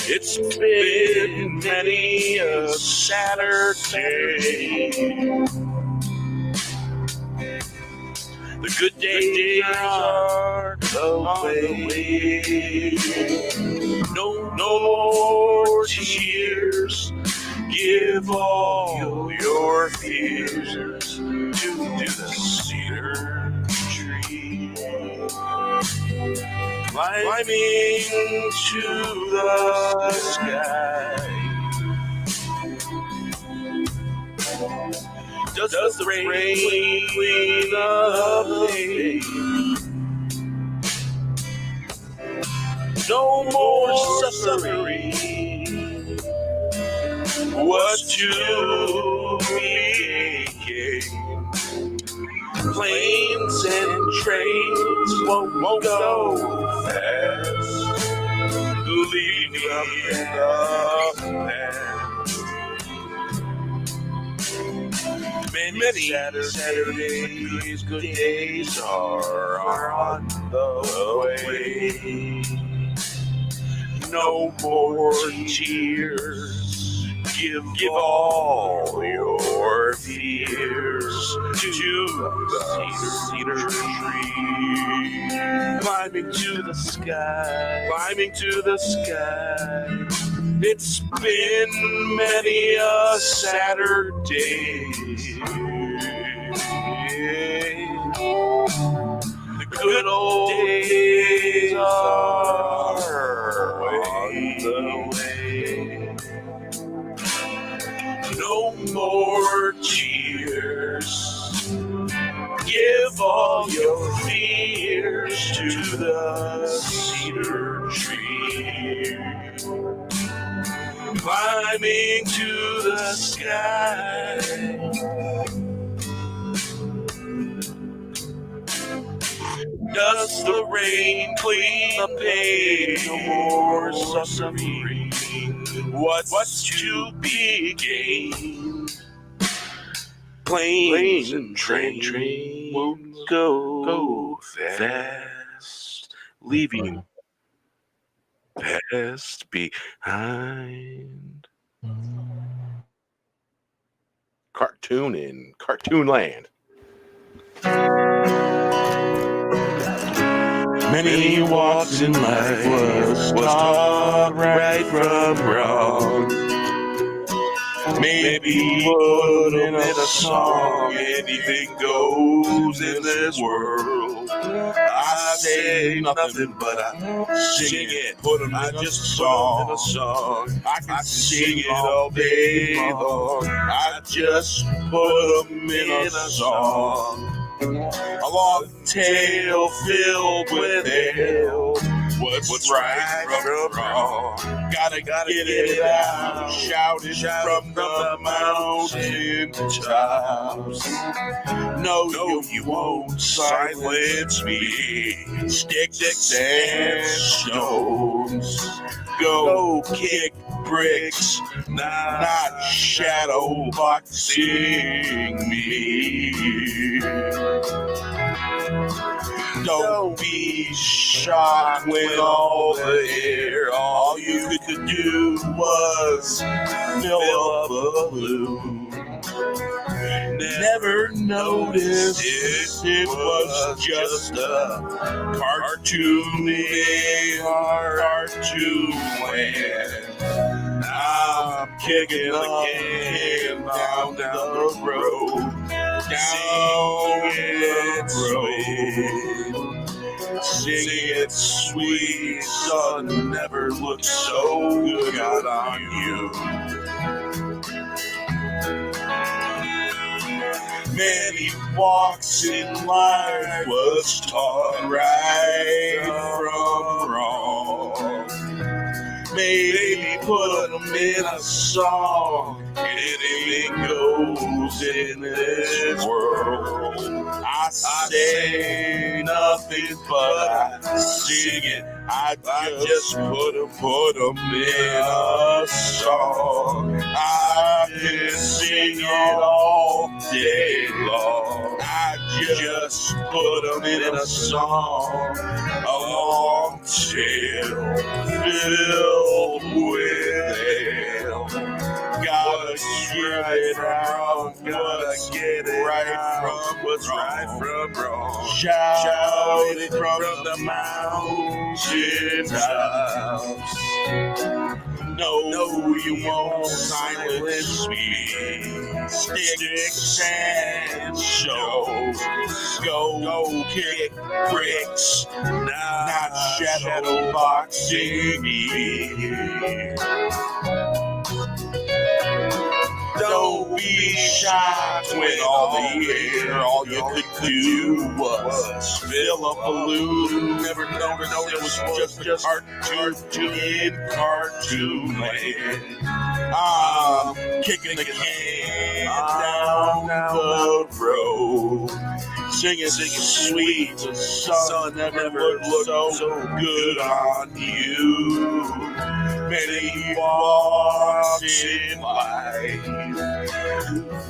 It's been many a Saturday. The good days are away. No more tears. Give all your fears to the cedar tree. Climbing to the sky. Does the rain clean up day? No more suffering. What to be gained? Planes and trains won't go fast. Leaving up in the past. Many Saturdays, good days are on the way. No more tears. Give all your fears to the cedar tree. Climbing to the sky, climbing to the sky. It's been many a Saturday. The good old days are on the way. No more tears. Give all your fears to the cedar tree. Climbing to the sky. Does the rain clean the pain? No more suffering. What's to be gained? Planes and trains won't go fast, leaving past behind. Cartoon in Cartoon Land. Many walks in life was taught right from wrong. Maybe put in a song. Anything goes in this world. I say nothing, but I sing it. Put them in a song. I can sing it all day long. I just put them in a song. A long tale filled with hell. What's right from wrong? Gotta get it out. Shout it from the mountain tops. No, you won't silence me. Sticks and stones. Go kick bricks, not shadow boxing me. Don't be shocked when all you could do was fill up a balloon. Never noticed it was just a cartoon land. I'm kicking the can down the road. Sing it sweet, sun never looked so good on you. Many walks in life was taught right from wrong. Maybe put them in a song. Anything goes in this world. I say nothing, but I sing it. I just put them in a song. I can sing it all day long. I just put them in a song. A long tale filled with from wrong. Shout it from the mountain tops. No, you won't silence me. Sticks and stones. Go kick bricks, not shadow boxing me. Don't be shocked when all you could do was fill a balloon. Never known it was just cartoon in cartoon land. I'm kicking the can down the road, singing sweet. The sun never looked so good on you. Many walks in life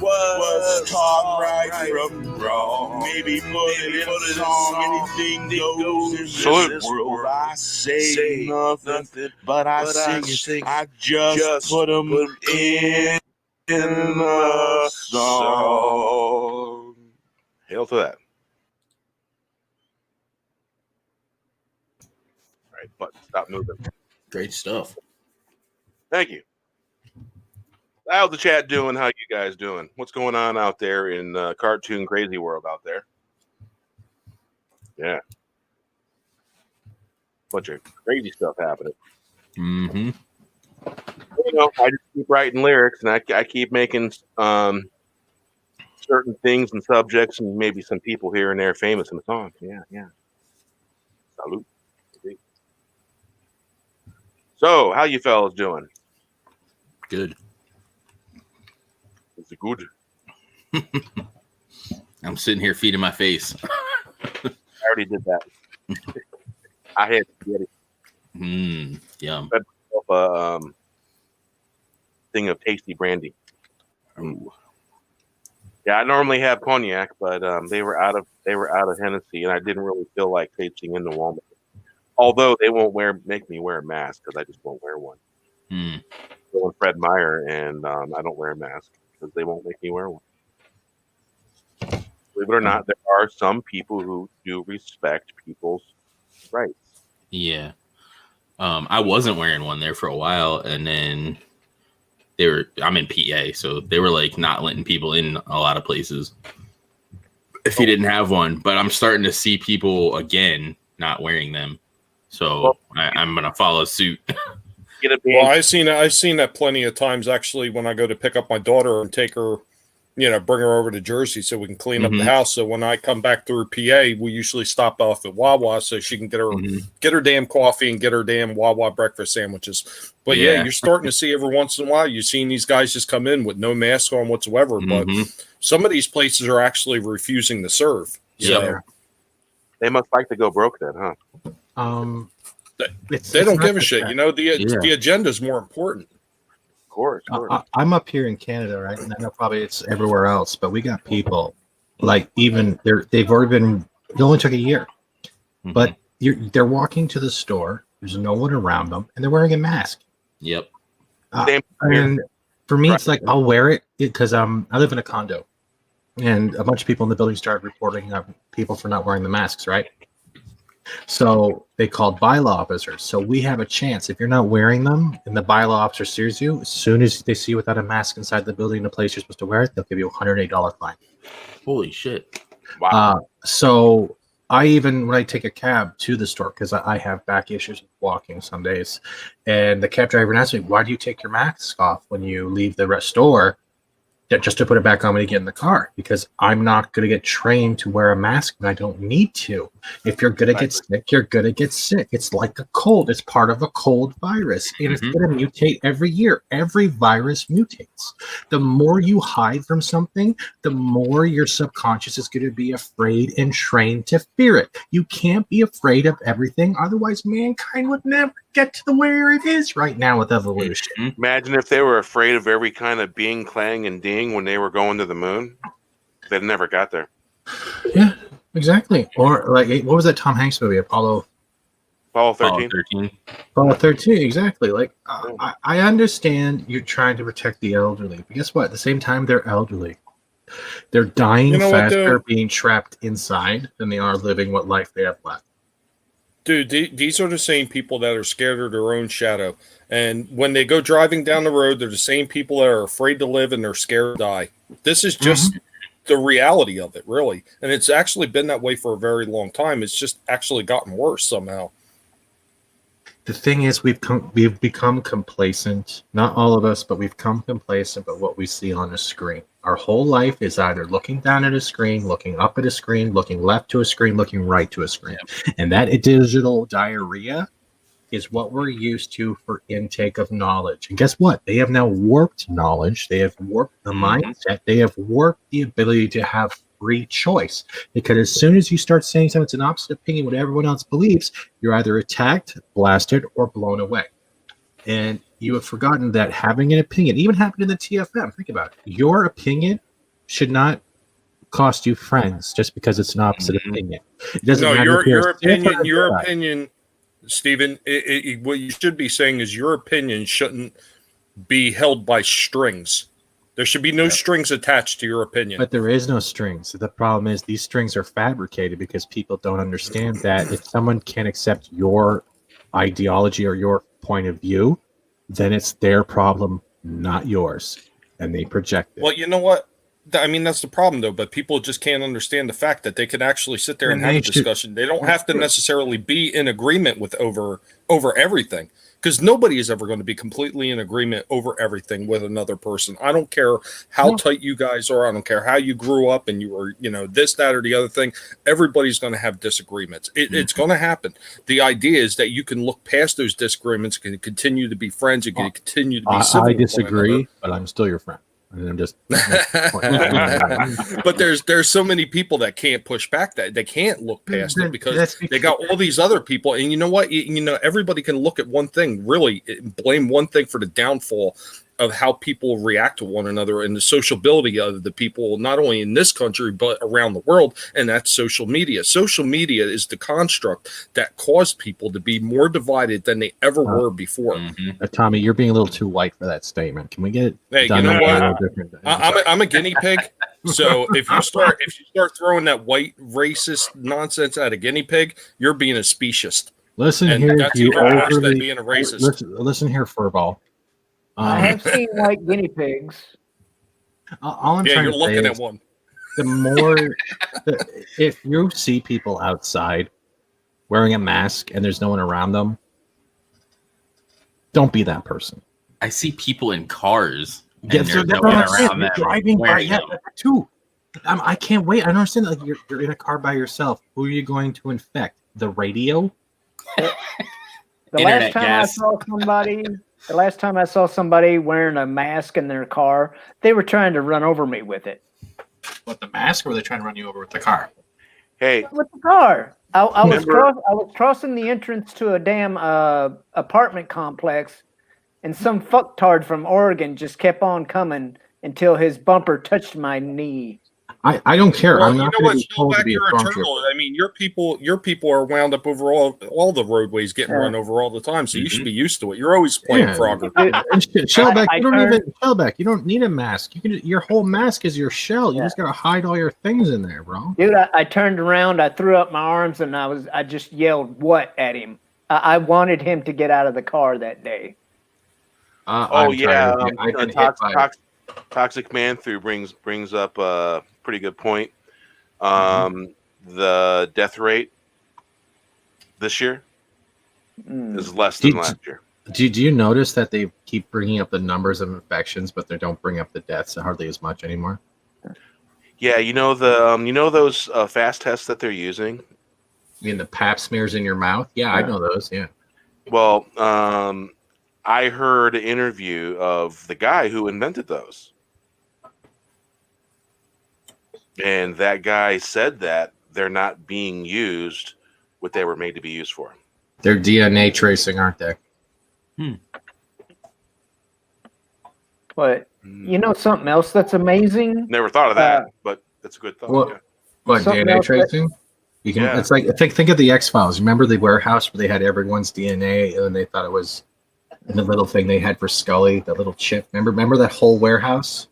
was taught right from wrong. Maybe put it in a song. Anything goes in this world. I say nothing, but I sing it. I just put them in the song. Hail to that. All right, but stop moving. Great stuff. Thank you. How's the chat doing? How you guys doing? What's going on out there in cartoon crazy world out there? Yeah. Bunch of crazy stuff happening. Mm-hmm. You know, I just keep writing lyrics, and I keep making certain things and subjects and maybe some people here and there famous in the song. Yeah. Salute. So, how you fellas doing? Good. Is it good? I'm sitting here feeding my face. I already did that. I had to get it. Yum. A thing of tasty brandy. Ooh. Yeah, I normally have cognac, but they were out of Hennessy, and I didn't really feel like tasting in the Walmart. Although they won't make me wear a mask because I just won't wear one. So with Fred Meyer, and I don't wear a mask because they won't make me wear one. Believe it or not, there are some people who do respect people's rights. Yeah. I wasn't wearing one there for a while, and then I'm in PA, so they were like not letting people in a lot of places if you didn't have one. But I'm starting to see people again not wearing them. So I'm going to follow suit. Well, I've seen that plenty of times, actually, when I go to pick up my daughter and take her, bring her over to Jersey so we can clean up the house. So when I come back through PA, we usually stop off at Wawa so she can get her damn coffee and get her damn Wawa breakfast sandwiches. But yeah, you're starting to see every once in a while, you've seen these guys just come in with no mask on whatsoever. But some of these places are actually refusing to serve. Yeah. They must like to go broke then, huh? They don't give a shit. The agenda is more important. Of course. I'm up here in Canada, right? And I know probably it's everywhere else, but we got people like they've already been. It only took a year, but they're walking to the store. There's no one around them, and they're wearing a mask. Yep. And for me, it's like I'll wear it because I live in a condo, and a bunch of people in the building started reporting people for not wearing the masks, right? So they called bylaw officers. So we have a chance. If you're not wearing them and the bylaw officer sees you, as soon as they see you without a mask inside the building in the place you're supposed to wear it, they'll give you a $108 fine. Holy shit. Wow. So when I take a cab to the store, because I have back issues with walking some days, and the cab driver asked me, why do you take your mask off when you leave the store? Just to put it back on when you get in the car, because I'm not going to get trained to wear a mask and I don't need to. If you're going to get sick, you're going to get sick. It's like a cold. It's part of a cold virus. And it's going to mutate every year. Every virus mutates. The more you hide from something, the more your subconscious is going to be afraid and trained to fear it. You can't be afraid of everything. Otherwise, mankind would never get to where it is right now with evolution. Imagine if they were afraid of every kind of bing, clang, and ding when they were going to the moon. They never got there. Yeah, exactly. Or like, what was that Tom Hanks movie, Apollo 13? Apollo 13, exactly. Like, I understand you're trying to protect the elderly, but guess what? At the same time, they're elderly. They're dying You know what, faster though? being trapped inside than they are living what life they have left. Dude, these are the same people that are scared of their own shadow. And when they go driving down the road, they're the same people that are afraid to live and they're scared to die. This is just the reality of it, really. And it's actually been that way for a very long time. It's just actually gotten worse somehow. The thing is, we've become complacent. Not all of us, but we've become complacent about what we see on a screen. Our whole life is either looking down at a screen, looking up at a screen, looking left to a screen, looking right to a screen. And that digital diarrhea is what we're used to for intake of knowledge. And guess what? They have now warped knowledge. They have warped the mindset. They have warped the ability to have free choice. Because as soon as you start saying something that's an opposite opinion, what everyone else believes, you're either attacked, blasted, or blown away. And you have forgotten that having an opinion, even happened in the TFM. Think about it. Your opinion should not cost you friends just because it's an opposite opinion. It doesn't matter. Your opinion, Stephen, what you should be saying is your opinion shouldn't be held by strings. There should be no strings attached to your opinion. But there is no strings. The problem is these strings are fabricated because people don't understand that if someone can't accept your ideology or your point of view, then it's their problem, not yours. And they project it. Well, you know what? I mean, that's the problem, though. But people just can't understand the fact that they can actually sit there and have a discussion. They don't have to necessarily be in agreement with over everything. Because nobody is ever going to be completely in agreement over everything with another person. I don't care how tight you guys are. I don't care how you grew up and you were, this, that, or the other thing. Everybody's going to have disagreements. It's going to happen. The idea is that you can look past those disagreements and continue to be friends. You can continue to be civil. I disagree, but I'm still your friend. And I'm just. But there's so many people that can't push back that they can't look past it because they got all these other people. And you know what? Everybody can look at one thing, really blame one thing for the downfall of how people react to one another and the sociability of the people, not only in this country, but around the world. And that's social media. Social media is the construct that caused people to be more divided than they ever were before. Tommy, you're being a little too white for that statement. Can we get it done? You know what? I'm a guinea pig. So if you start throwing that white racist nonsense at a guinea pig, you're being a speciesist. Listen here, that's even worse than being a racist. Listen here, furball. I have seen white guinea pigs. All I'm trying you're to looking say at one. The more, if you see people outside wearing a mask and there's no one around them, don't be that person. I see people in cars. And there's no one around them driving by too. I can't wait. I don't understand. Like you're in a car by yourself. Who are you going to infect? The radio? The last time I saw somebody wearing a mask in their car, they were trying to run over me with it. What, the mask, or were they trying to run you over with the car? Hey, with the car. I was crossing the entrance to a damn apartment complex, and some fucktard from Oregon just kept on coming until his bumper touched my knee. I don't care. Well, I'm not going to be told to be a turtle. I mean, your people are wound up over all the roadways getting run over all the time, so you should be used to it. You're always playing Frogger. Shellback, you don't need a mask. Your whole mask is your shell. You just got to hide all your things in there, bro. Dude, I turned around, I threw up my arms, and I just yelled "what" at him. I wanted him to get out of the car that day. Toxic Man through brings up a pretty good point. The death rate this year is less than last year. Do you notice that they keep bringing up the numbers of infections, but they don't bring up the deaths hardly as much anymore? Yeah, those fast tests that they're using. You mean the pap smears in your mouth? Yeah, I know those. Yeah. Well, I heard an interview of the guy who invented those. And that guy said that they're not being used what they were made to be used for. They're DNA tracing, aren't they? But you know something else that's amazing? Never thought of that, but that's a good thought. What DNA tracing? You can. It's like think of the X-Files. Remember the warehouse where they had everyone's DNA, and they thought it was the little thing they had for Scully, that little chip. Remember that whole warehouse?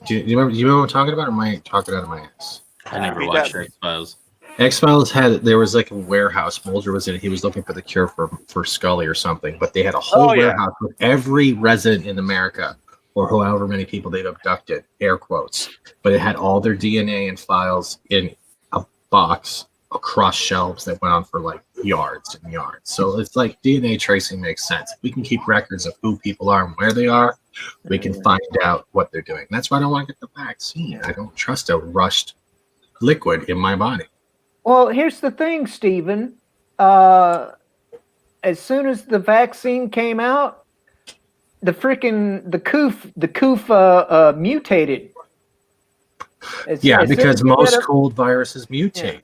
Do you remember what I'm talking about, or am I talking out of my ass? I never Read watched that. X-Files. X-Files there was like a warehouse. Mulder was in it. He was looking for the cure for Scully or something, but they had a whole warehouse with every resident in America, or however many people they've abducted, air quotes. But it had all their DNA and files in a box across shelves that went on for like yards and yards. So it's like DNA tracing makes sense. We can keep records of who people are and where they are. We can find out what they're doing. That's why I don't want to get the vaccine. I don't trust a rushed liquid in my body. Well, here's the thing, Stephen. As soon as the vaccine came out, the coof mutated. Because most cold viruses mutate.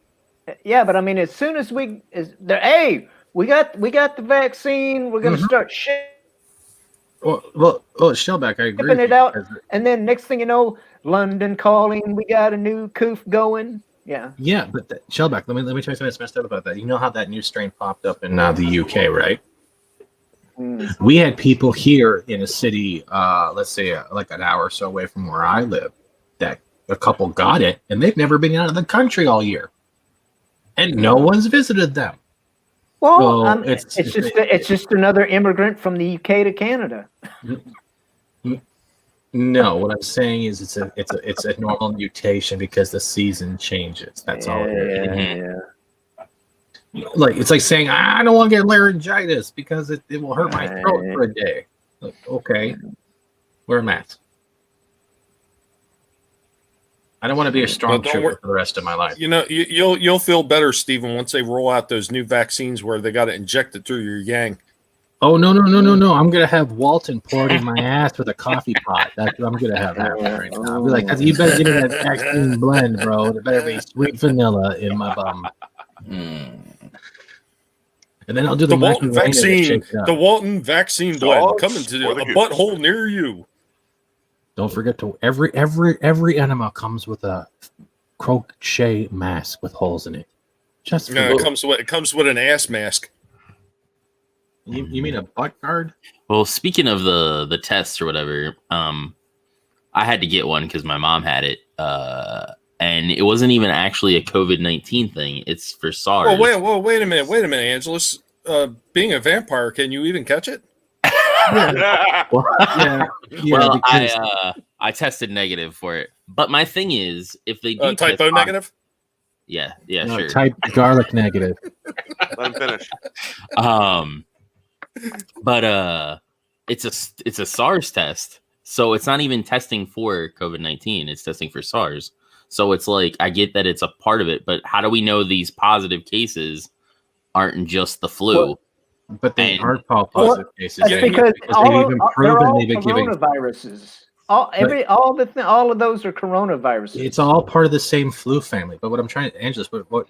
Yeah, but I mean, as soon as we got the vaccine, we're going to start Shellback, I agree. shipping it out, and then next thing you know, London calling, we got a new coof going. Yeah. Yeah, but Shellback, let me tell you something that's messed up about that. You know how that new strain popped up in the UK, right? We had people here in a city, let's say like an hour or so away from where I live, that a couple got it, and they've never been out of the country all year, and no one's visited them. Well, it's just another immigrant from the UK to Canada. No, what I'm saying is it's a normal mutation because the season changes. That's all it is. Yeah. Like it's like saying I don't want to get laryngitis because it will hurt my throat for a day. Like, okay, wear a mask. I don't want to be a stormtrooper for the rest of my life. You know, you'll feel better, Stephen, once they roll out those new vaccines where they got to inject it through your yang. Oh no! I'm gonna have Walton poured in my ass with a coffee pot. That's what I'm gonna have happen right now. I'll be like, you better get in that vaccine blend, bro. There better be sweet vanilla in my bum. And then I'll do the Walton vaccine. The Walton vaccine blend coming to a butthole near you. Don't forget to every enema comes with a crochet mask with holes in it. It comes with an ass mask. You mean a butt guard? Well, speaking of the tests or whatever, I had to get one because my mom had it, and it wasn't even actually a COVID-19 thing. It's for SARS. Wait a minute, Angelus. Being a vampire, can you even catch it? Well, I tested negative for it, but my thing is, if they do type O negative. Yeah, sure. Type garlic negative. Let him finish. But it's a SARS test, so it's not even testing for COVID-19. It's testing for SARS. So it's like I get that it's a part of it, but how do we know these positive cases aren't just the flu? Well, but they aren't positive cases. That's because they're all coronaviruses. All of those are coronaviruses. It's all part of the same flu family. But what I'm trying to, Angelus, what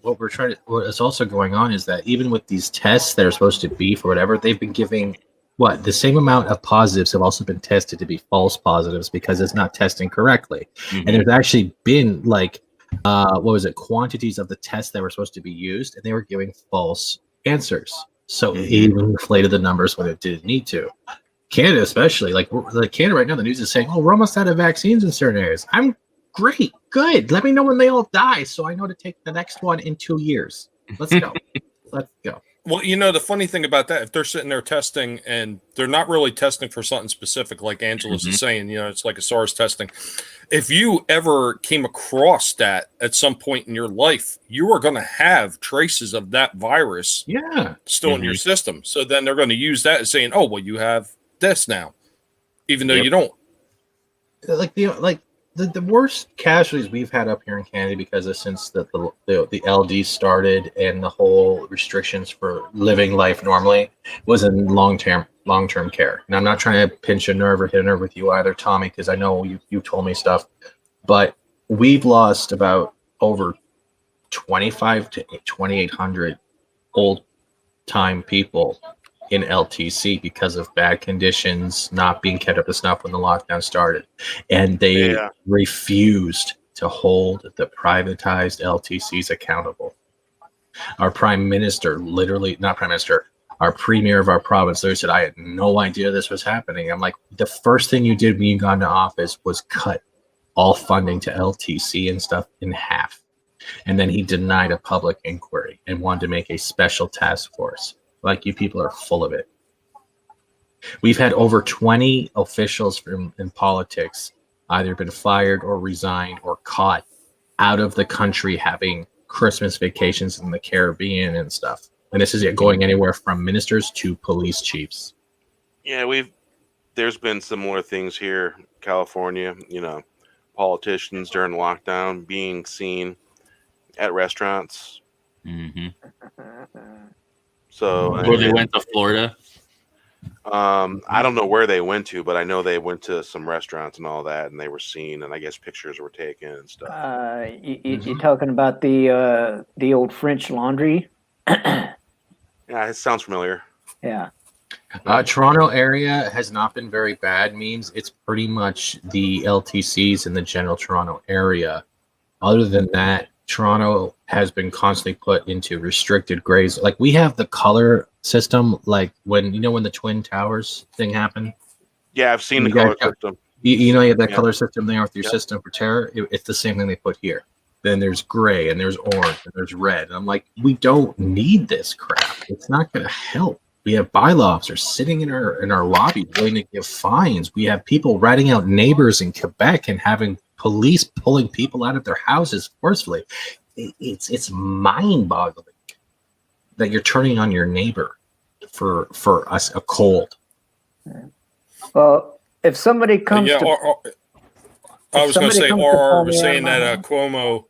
is also going on is that even with these tests that are supposed to be for whatever, they've been giving the same amount of positives have also been tested to be false positives because it's not testing correctly. Mm-hmm. And there's actually been quantities of the tests that were supposed to be used, and they were giving false answers. So it even inflated the numbers when it didn't need to. Canada, especially, like Canada right now, the news is saying, we're almost out of vaccines in certain areas. I'm great. Good. Let me know when they all die so I know to take the next one in 2 years. Let's go. Let's go. Well, the funny thing about that, if they're sitting there testing and they're not really testing for something specific, like Angelus is saying, it's like a SARS testing. If you ever came across that at some point in your life, you are going to have traces of that virus still in your system. So then they're going to use that as saying, you have this now, even though you don't. The worst casualties we've had up here in Canada because of since the LD started and the whole restrictions for living life normally was in long-term care. And I'm not trying to pinch a nerve or hit a nerve with you either, Tommy, because I know you told me stuff, but we've lost about over 25 to 2,800 old-time people in LTC because of bad conditions, not being kept up to snuff when the lockdown started. And they refused to hold the privatized LTCs accountable. Our prime minister, our premier of our province, literally said, I had no idea this was happening. I'm like, the first thing you did when you got into office was cut all funding to LTC and stuff in half. And then he denied a public inquiry and wanted to make a special task force. Like, you people are full of it. We've had over 20 officials in politics either been fired or resigned or caught out of the country having Christmas vacations in the Caribbean and stuff. And this is it, going anywhere from ministers to police chiefs. Yeah, there's been similar things here in California, politicians during lockdown being seen at restaurants. Mm-hmm. So Or they went to Florida. I don't know where they went to, but I know they went to some restaurants and all that, and they were seen, and I guess pictures were taken and stuff. You're talking about the old French Laundry? Yeah, it sounds familiar. Yeah. Toronto area has not been very bad memes. It's pretty much the LTCs in the general Toronto area. Other than that, Toronto has been constantly put into restricted grays. Like, we have the color system, like when the Twin Towers thing happened. Yeah, I've seen the color system. You have that color system there with your system for terror. It's the same thing they put here. Then there's gray and there's orange and there's red. And I'm like, we don't need this crap. It's not going to help. We have bylaw officers sitting in our lobby willing to give fines. We have people ratting out neighbors in Quebec and having police pulling people out of their houses forcefully. It's mind-boggling that you're turning on your neighbor for us a cold. Well, if somebody comes to... I was going to say, RR was saying that Cuomo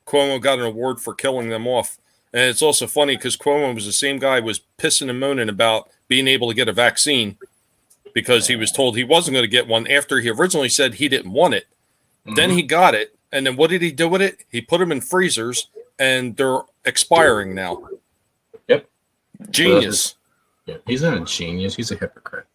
got an award for killing them off. And it's also funny because Cuomo was the same guy who was pissing and moaning about being able to get a vaccine because he was told he wasn't going to get one after he originally said he didn't want it. Mm-hmm. Then he got it. And then what did he do with it? He put them in freezers and they're expiring now. Yep. Genius. Yeah, he's not a genius. He's a hypocrite.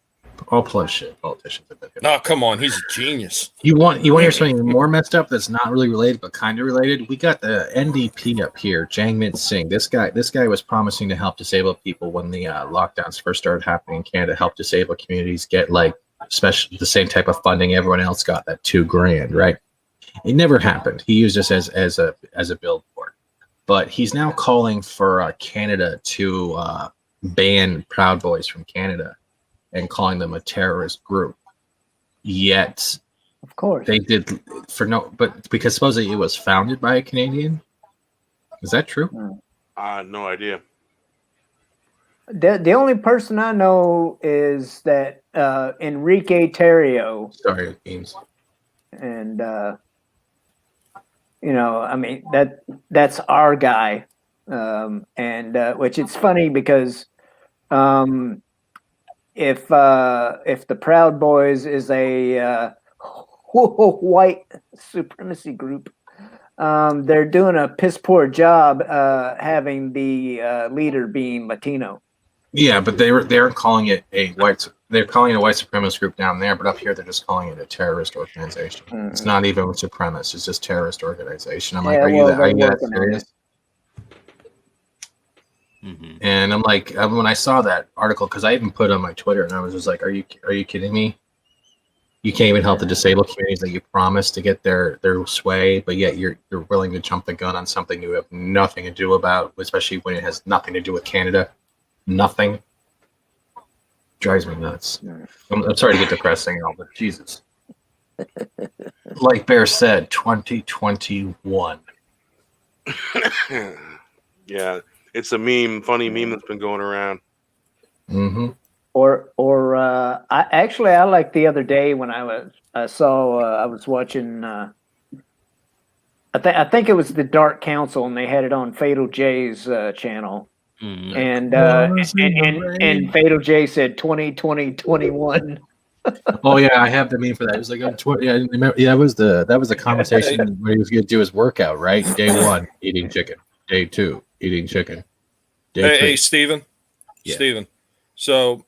All plus shit. Politicians have been hypocrites. No, come on. He's a genius. You want to hear something more messed up that's not really related but kind of related? We got the NDP up here, Jagmeet Singh. This guy was promising to help disabled people when the lockdowns first started happening in Canada, help disabled communities get like the same type of funding everyone else got, that $2,000, right? It never happened. He used this as a billboard. But he's now calling for Canada to ban Proud Boys from Canada and calling them a terrorist group. Yet, of course, they did but because supposedly it was founded by a Canadian. Is that true? No idea. The only person I know is that Enrique Tarrio. Sorry, James. And I mean that's our guy, and which it's funny because if the Proud Boys is a white supremacy group, they're doing a piss poor job having the leader being Latino. Yeah, but they're calling it a white supremacist group down there, but up here they're just calling it a terrorist organization. Mm-hmm. It's not even a supremacist; it's just terrorist organization. I'm like, are you that serious? Mm-hmm. And I'm like, when I saw that article, because I even put it on my Twitter, and I was just like, are you kidding me? You can't even help the disabled communities that you promised to get their sway, but yet you're willing to jump the gun on something you have nothing to do about, especially when it has nothing to do with Canada. Nothing. Drives me nuts. I'm sorry to get depressing and all, but Jesus. Like Bear said, 2021. Yeah, it's a funny meme that's been going around. Mm-hmm. Or I like the other day when I was watching. I think it was the Dark Council, and they had it on Fatal J's channel. Mm-hmm. And Fatal J said 2020-21. Oh yeah, I have the meme for that. It was like that was the conversation where he was going to do his workout, right? Day 1, eating chicken. Day 2, eating chicken. Hey, Steven. Yeah. Steven. So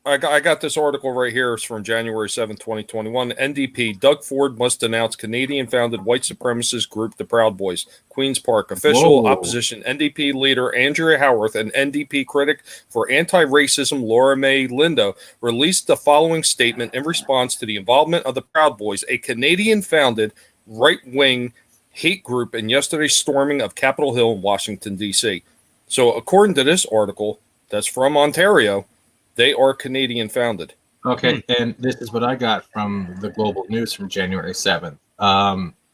I got this article right here. It's from January 7, 2021. NDP, Doug Ford must denounce Canadian-founded white supremacist group, the Proud Boys. Queen's Park. Official opposition NDP leader Andrea Howarth and NDP critic for anti-racism Laura May Lindo released the following statement in response to the involvement of the Proud Boys, a Canadian-founded right-wing hate group in yesterday's storming of Capitol Hill in Washington, D.C. So according to this article that's from Ontario, they are Canadian-founded. Okay, and this is what I got from the Global News from January 7th.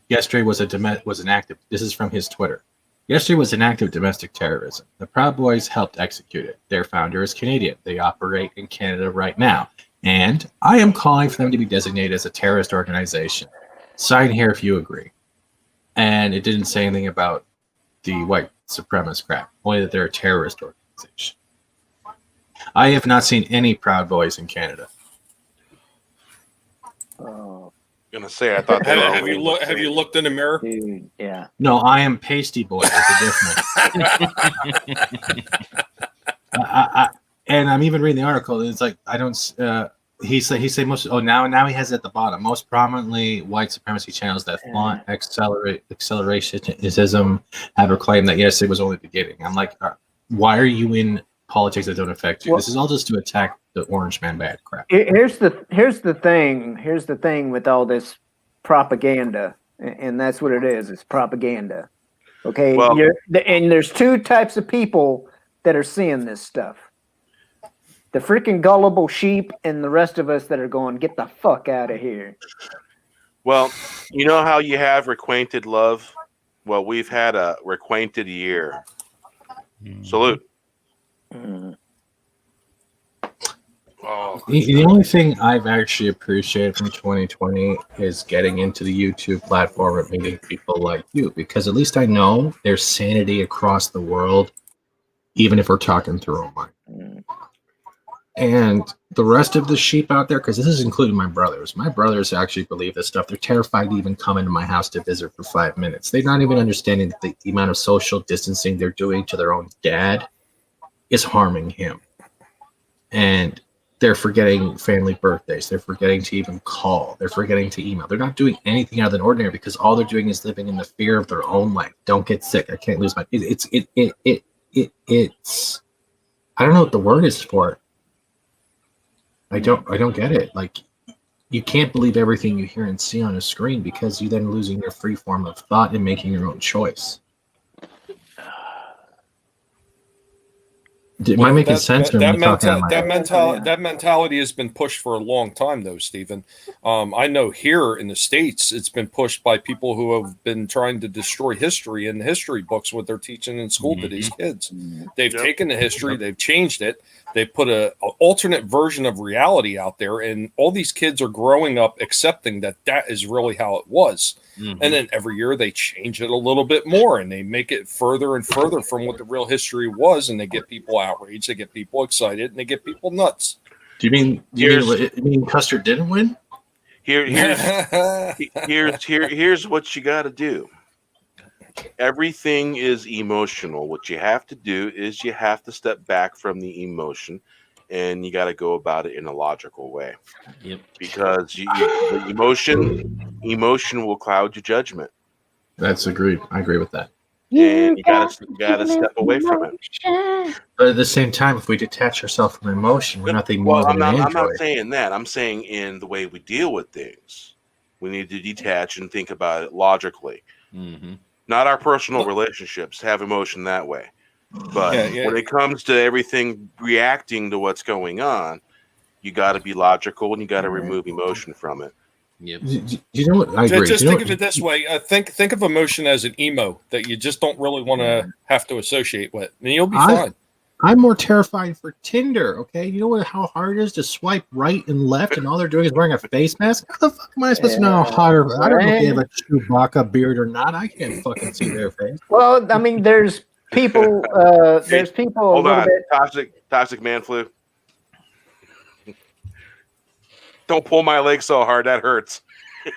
Yesterday was an act of, this is from his Twitter. Yesterday was an act of domestic terrorism. The Proud Boys helped execute it. Their founder is Canadian. They operate in Canada right now. And I am calling for them to be designated as a terrorist organization. Sign here if you agree. And it didn't say anything about the white supremacist crap, only that they're a terrorist organization. I have not seen any Proud Boys in Canada. Gonna say I thought they were Have you looked in the mirror? Dude, yeah. No, I am Pasty Boy. There's a difference. And I'm even reading the article. It's like I don't. He said most. Oh, now he has it at the bottom. Most prominently, white supremacy channels that flaunt accelerationism have proclaimed that yes, it was only the beginning. I'm like, why are you in politics that don't affect you? Well, this is all just to attack the orange man bad crap. Here's the thing with all this propaganda, and that's what it is. It's propaganda. Okay, well, and there's two types of people that are seeing this stuff. The freaking gullible sheep and the rest of us that are going, get the fuck out of here. Well, you know how you have requainted love? Well, we've had a requainted year. Salute. Oh, the only thing I've actually appreciated from 2020 is getting into the YouTube platform and meeting people like you, because at least I know there's sanity across the world, even if we're talking through online. And the rest of the sheep out there, because this is including my brothers. My brothers actually believe this stuff. They're terrified to even come into my house to visit for 5 minutes. They're not even understanding that the amount of social distancing they're doing to their own dad is harming him. And they're forgetting family birthdays. They're forgetting to even call. They're forgetting to email. They're not doing anything out of the ordinary because all they're doing is living in the fear of their own life. Don't get sick. I can't lose my. It's. I don't know what the word is for it. I don't get it. Like, you can't believe everything you hear and see on a screen because you're then losing your free form of thought and making your own choice. Am I making sense? That mentality has been pushed for a long time, though, Stephen. I know here in the States, it's been pushed by people who have been trying to destroy history in the history books, what they're teaching in school to these kids. They've taken the history, they've changed it, they put an alternate version of reality out there, and all these kids are growing up accepting that that is really how it was. And then every year they change it a little bit more and they make it further and further from what the real history was, and they get people outraged, they get people excited, and they get people nuts. Do you mean Custer didn't win? Here's what you got to do. Everything is emotional. What you have to do is you have to step back from the emotion, and you got to go about it in a logical way. Yep. Because the emotion will cloud your judgment. That's agreed. I agree with that. And you gotta step away from it. But at the same time, if we detach ourselves from emotion, we're nothing more than an android. I'm not saying that. I'm saying in the way we deal with things, we need to detach and think about it logically. Not our personal relationships have emotion that way. But when it comes to everything reacting to what's going on, you got to be logical and you got to remove emotion from it. Yep. You know what? I agree. Just think of it this way. Think of emotion as an emo that you just don't really want to have to associate with, and you'll be fine. I'm more terrified for Tinder, okay? You know how hard it is to swipe right and left, and all they're doing is wearing a face mask? How the fuck am I supposed to know how hard? I don't know if they have a Chewbacca beard or not. I can't fucking see their face. Well, I mean, there's people. There's people. Hold on, toxic man flu. Don't pull my leg so hard, that hurts.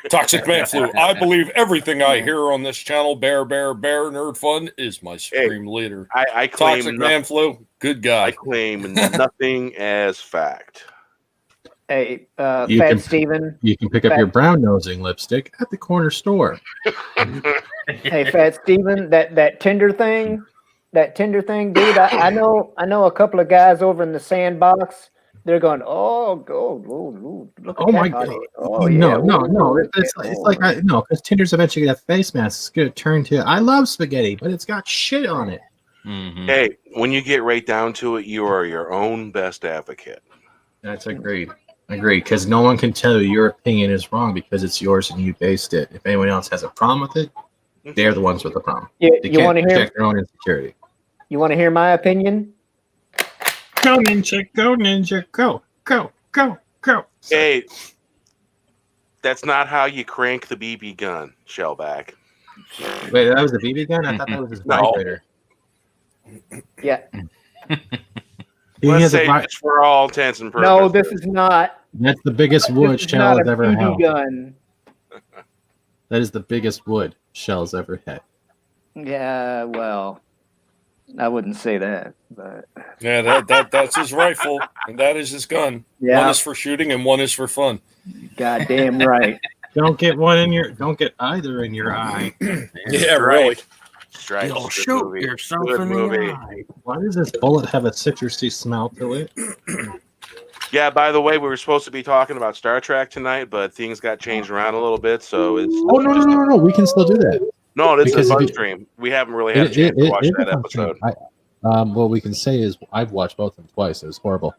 Toxic man flu. I believe everything I hear on this channel, Bear Nerd Fun, is my supreme leader. I claim Toxic man flu. Good guy. I claim nothing as fact. Hey, Fat Steven. You can pick up your brown nosing lipstick at the corner store. Hey, Fat Steven, that Tinder thing, dude. I know a couple of guys over in the Sandbox they're going, oh, look at Oh my that god! hottie. Oh No, yeah, no, no. ooh, It's like no, because Tinder's eventually gonna have face masks. It's gonna turn to I love spaghetti, but it's got shit on it. Mm-hmm. Hey, when you get right down to it, you are your own best advocate. That's agreed. Agreed. Because no one can tell you your opinion is wrong because it's yours and you based it. If anyone else has a problem with it, they're the ones with the problem. Yeah, They you want can't to hear? protect their own insecurity. You want to hear my opinion? Go ninja, go ninja, go, go, go, go. Hey, that's not how you crank the BB gun, Shellback. Wait, that was the BB gun? I thought that was his No. vibrator. Yeah. He Let's has a say vi- it's for all intents and purposes. No, this is not. That's the biggest wood This is Shell not has a ever BB held. gun. That is the biggest wood Shell's ever had. Yeah, well, I wouldn't say that, but Yeah, that's his rifle, and that is his gun. Yeah. One is for shooting, and one is for fun. goddamn right. Don't get either in your eye. Yeah, right. really. Stripes. You'll Good shoot movie. yourself Good in movie. the eye. Why does this bullet have a citrusy smell to it? Yeah, by the way, we were supposed to be talking about Star Trek tonight, but things got changed around a little bit, so it's Oh no! We can still do that. no, this Because is if you- Buzz-Stream. We haven't really had a chance to watch that episode. What we can say is I've watched both of them twice. It was horrible.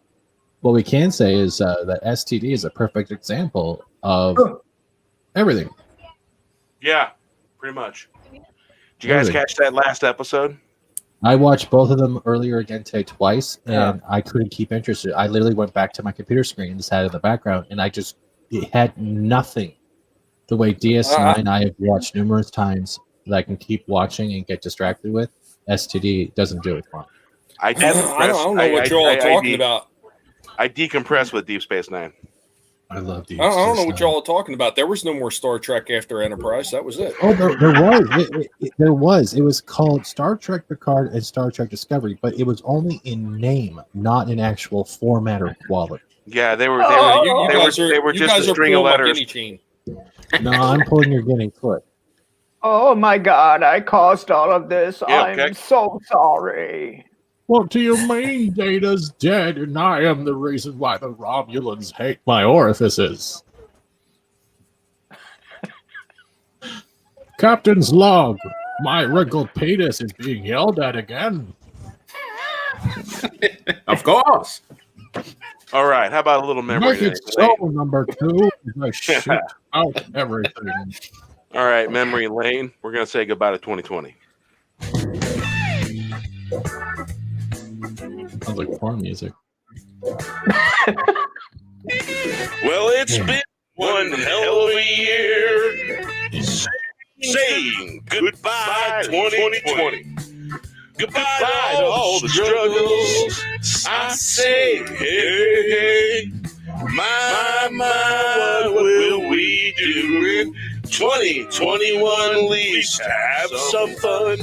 What we can say is that STD is a perfect example of everything. Yeah, pretty much. Did you guys Everything. catch that last episode? I watched both of them earlier again today twice, and I couldn't keep interested. I literally went back to my computer screen and just had it in the background, and it had nothing. The way DS9 I have watched numerous times that I can keep watching and get distracted with, STD doesn't do it for me. I I don't know what you're all talking about. I decompress with Deep Space Nine. I love these. I don't know what y'all are talking about. There was no more Star Trek after Enterprise. That was it. Oh, there was. There was. It was called Star Trek Picard and Star Trek Discovery, but it was only in name, not in actual format or quality. Yeah, they were You just guys a are string of pulling my letters. guinea chain. No, I'm pulling your guinea foot. Oh my God, I caused all of this. Yeah, I'm okay. so sorry. What do you mean Data's dead and I am the reason why the Romulans hate my orifices? Captain's log. My wrinkled penis is being yelled at again. Of course. All right, how about a little memory? Make it so, number 2. I shit out everything. All right, memory lane. We're gonna say goodbye to 2020. Sounds like porn music. Well, it's been one hell of a year. Saying goodbye 2020. Goodbye to all the struggles. I say, hey, my, what will we do in 2021? At least have some fun.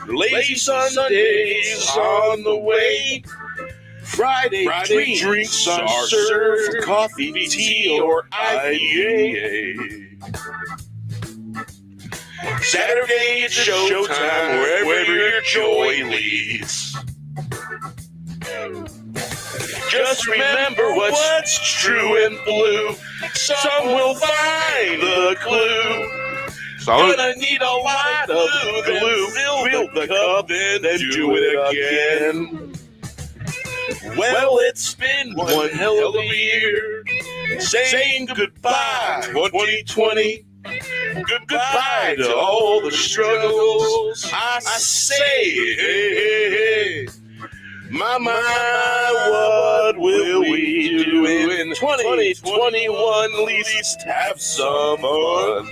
Lazy Sundays on the way. Friday drinks are served. Coffee, tea, or IPA. Saturday it's showtime wherever your joy leads. Just remember what's true and blue. Some will find the clue. Gonna need a lot of glue. Fill the cup and then do it again. Well, it's been one hell of a year. Saying goodbye 2020. Goodbye to all the struggles. I say, hey, my, what will we do in 2021? At least have some fun.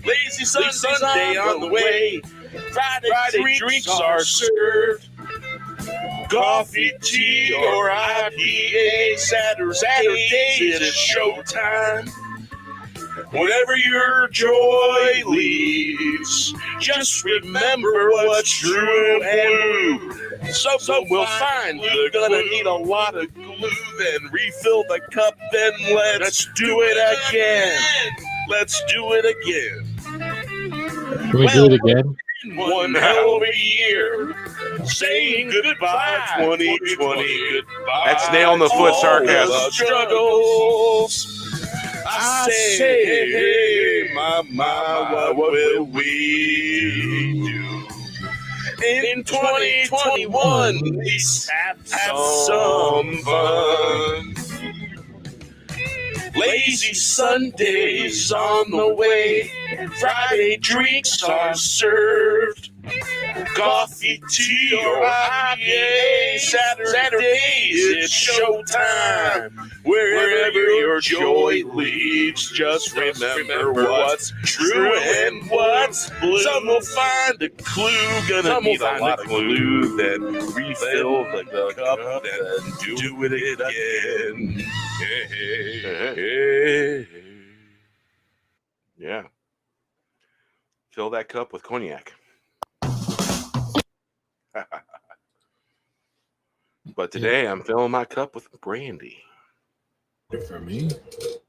Lazy Sunday on the way. Friday drinks are served. Coffee, tea, or IPA. Saturday it's showtime. Whatever your joy leads, just remember what's true and blue. Some will find they're gonna need a lot of glue, then refill the cup, then let's do it again. Let's do it again. Can we do it again? One hell of a year. saying goodbye 2020. Goodbye. That's nail in the foot sarcasm. The struggles. I say, hey, my, what will we do? In 2021, let's have some fun. Lazy Sundays on the way. Friday drinks are served. Coffee, tea, or IPA. Saturdays, it's showtime. Wherever your joy leads, just remember what's true and what's blue. Some will find a clue, gonna need a lot of glue, then refill the cup, then do it again. Hey. Yeah. Fill that cup with cognac. But today I'm filling my cup with brandy. For me,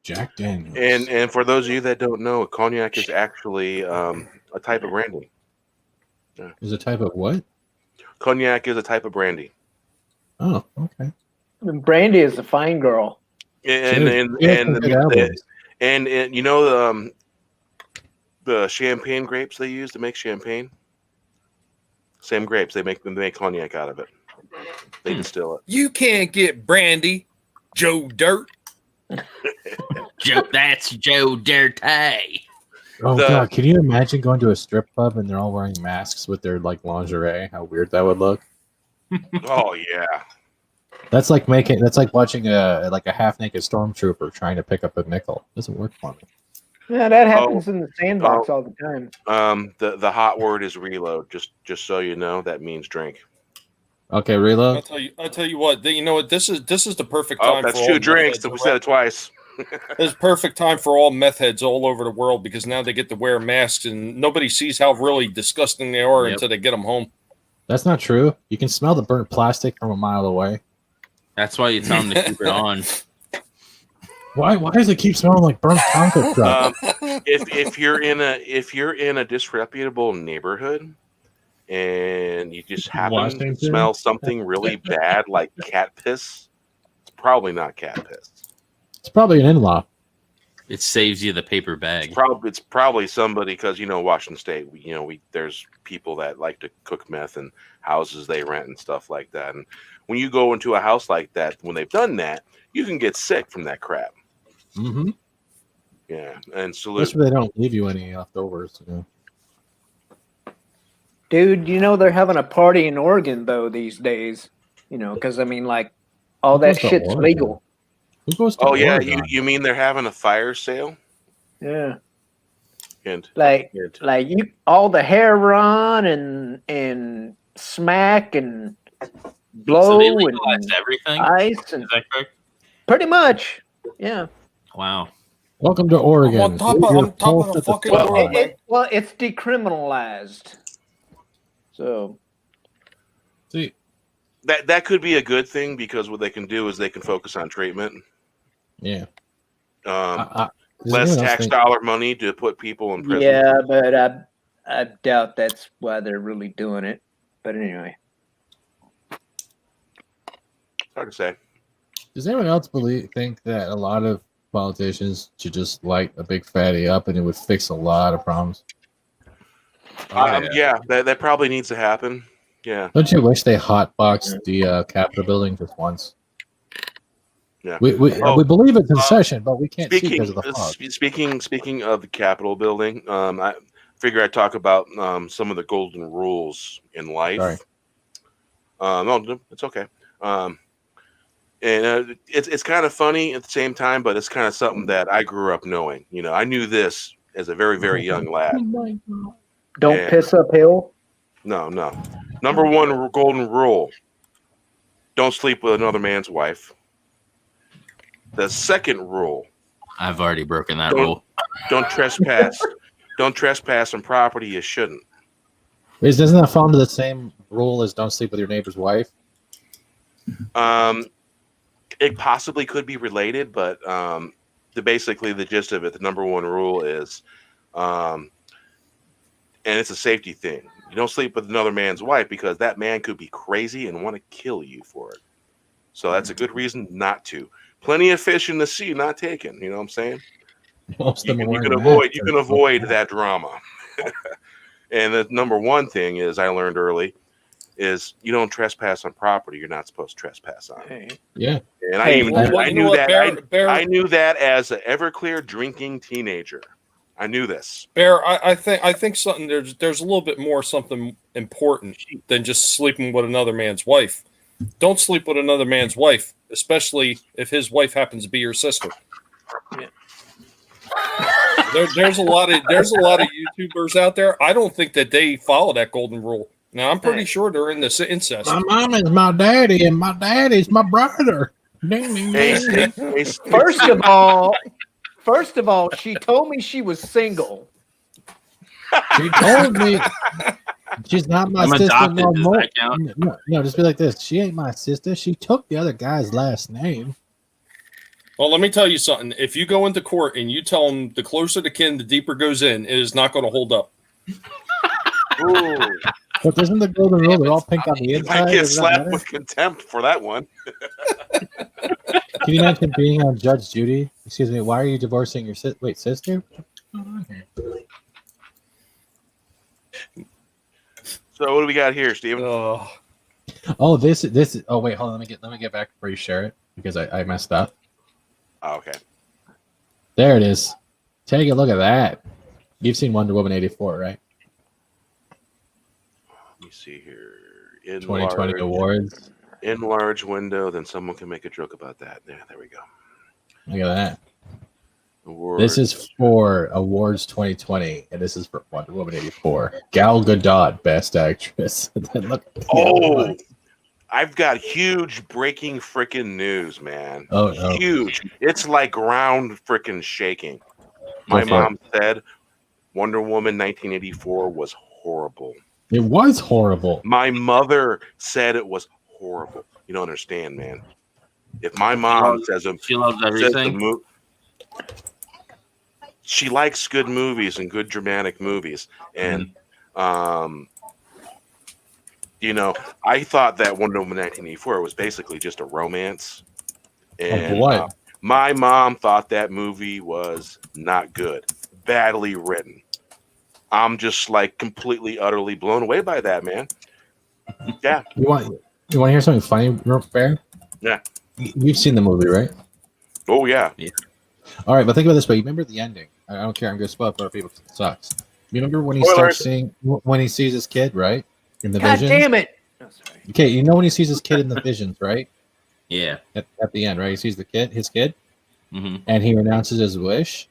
Jack Daniels. And for those of you that don't know, cognac is actually a type of brandy. Yeah. Is a type of what? Cognac is a type of brandy. Oh, okay. Brandy is a fine girl. And you know the champagne grapes they use to make champagne. Same grapes they make cognac out of it. They distill it. You can't get brandy, Joe Dirt. That's Joe Dirty. Oh God! Can you imagine going to a strip club and they're all wearing masks with their like lingerie? How weird that would look. Oh yeah. That's like watching a half naked stormtrooper trying to pick up a nickel. Doesn't work for me. Yeah, that happens in the sandbox all the time. The hot word is reload. Just so you know, that means drink. Okay, reload. I'll tell you what. You know what? This is the perfect time. That's for 2 drinks. We said it twice. It's perfect time for all meth heads all over the world because now they get to wear masks and nobody sees how really disgusting they are until they get them home. That's not true. You can smell the burnt plastic from a mile away. That's why you tell them to keep it on. Why does it keep smelling like burnt Tonka truck? If you're in a disreputable neighborhood and you just happen to smell something really bad like cat piss, it's probably not cat piss. It's probably an in-law. It saves you the paper bag. It's probably somebody because Washington State. There's people that like to cook meth in houses they rent and stuff like that. And when you go into a house like that, when they've done that, you can get sick from that crap. Mm-hmm. Yeah, and salute. Especially they don't leave you any leftovers. Dude, they're having a party in Oregon though these days. Because all that shit's legal. Who goes to Oregon? You mean they're having a fire sale? Yeah. Hint. You all the hair run and smack and blow so they legalized everything. Ice and is that correct? Pretty much. Yeah. Wow. Welcome to Oregon. I'm on top of the fucking world. It's decriminalized. So. See. That could be a good thing because what they can do is they can focus on treatment. Yeah. Less tax dollar money to put people in prison. Yeah, but I doubt that's why they're really doing it. But anyway. Hard to say. Does anyone else think that a lot of politicians should just light a big fatty up and it would fix a lot of problems? Yeah, that probably needs to happen. Yeah. Don't you wish they hotboxed the Capitol building just once? Yeah. We believe it's in session, but we can't see because of the fog. Speaking of the Capitol building, I figure I'd talk about some of the golden rules in life. Sorry. No, it's okay. And it's kind of funny at the same time, but it's kind of something that I grew up knowing. I knew this as a very, very young lad. Don't piss uphill. No. Number 1 golden rule: don't sleep with another man's wife. The second rule: I've already broken that rule. Don't trespass. Don't trespass on property you shouldn't. Doesn't that fall into the same rule as don't sleep with your neighbor's wife? It possibly could be related, but basically the gist of it, the number 1 rule is, and it's a safety thing. You don't sleep with another man's wife because that man could be crazy and want to kill you for it. So that's a good reason not to. Plenty of fish in the sea not taken. You know what I'm saying? Most of them You can avoid that drama. And the number one thing is I learned early is you don't trespass on property you're not supposed to trespass on. Hey. Yeah. And Hey, I knew that. Bear, I knew that as an Everclear drinking teenager. I knew this. Bear, I think something there's a little bit more something important than just sleeping with another man's wife. Don't sleep with another man's wife, especially if his wife happens to be your sister. Yeah. There's a lot of YouTubers out there. I don't think that they follow that golden rule. Now I'm pretty sure they're in this incest. My mom is my daddy, and my daddy's my brother. Ding, ding, ding. First of all, she told me she was single. She told me she's not my sister adopted. no Does more. that count? No, just be like this. She ain't my sister. She took the other guy's last name. Well, let me tell you something. If you go into court and you tell them the closer the kin, the deeper goes in, it is not going to hold up. But isn't the golden rule they're all pink on the inside? I get Does that slapped matter? with contempt for that one. Can you imagine being on Judge Judy? Excuse me, why are you divorcing your sister? So what do we got here, Steven? Oh, this is. Oh wait, hold on. Let me get back before you share it because I messed up. Oh, okay. There it is. Take a look at that. You've seen Wonder Woman 84, right? Let me see here. 2020 awards. Enlarge window, then someone can make a joke about that. Yeah, there we go. Look at that. Awards. This is for Awards 2020, and this is for Wonder Woman 84. Gal Gadot, Best Actress. Oh, I've got huge breaking freaking news, man. Oh, no. Huge. It's like ground freaking shaking. My mom said Wonder Woman 1984 was horrible. It was horrible. My mother said it was horrible. You don't understand, man. If my mom says she loves everything. She likes good movies and good dramatic movies. And you know, I thought that Wonder Woman 1984 was basically just a romance. And what? My mom thought that movie was not good, badly written. I'm just like completely, utterly blown away by that, man. Yeah. You want to hear something funny, Bear? Yeah. You've seen the movie, right? Oh yeah. All right, but think about it this way. You remember the ending? I don't care. I'm going to spoil it for other people. It sucks. You remember when he starts seeing when he sees his kid, right? In the visions. God damn it! Oh, sorry. Okay, you know when he sees his kid in the visions, right? Yeah. At the end, right? He sees his kid, Mm-hmm. and he renounces his wish.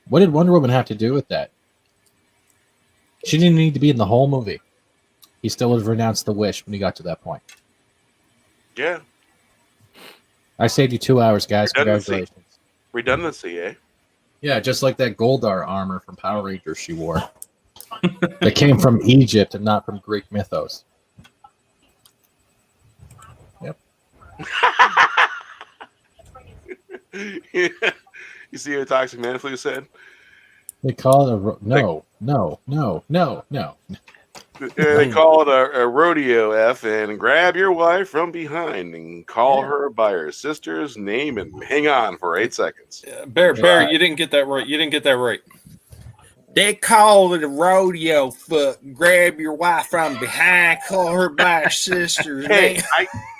What did Wonder Woman have to do with that? She didn't need to be in the whole movie. He still would have renounced the wish when he got to that point. Yeah. I saved you 2 hours, guys. Congratulations. Redundancy, eh? Yeah, just like that Goldar armor from Power Rangers she wore. That came from Egypt and not from Greek mythos. Yep. You see what Toxic Man Flu said? They call it no. They call it a Rodeo F and grab your wife from behind and call her by her sister's name and hang on for 8 seconds. Bear, you didn't get that right. You didn't get that right. They call it a rodeo fuck. Grab your wife from behind, call her by her sister's Hey,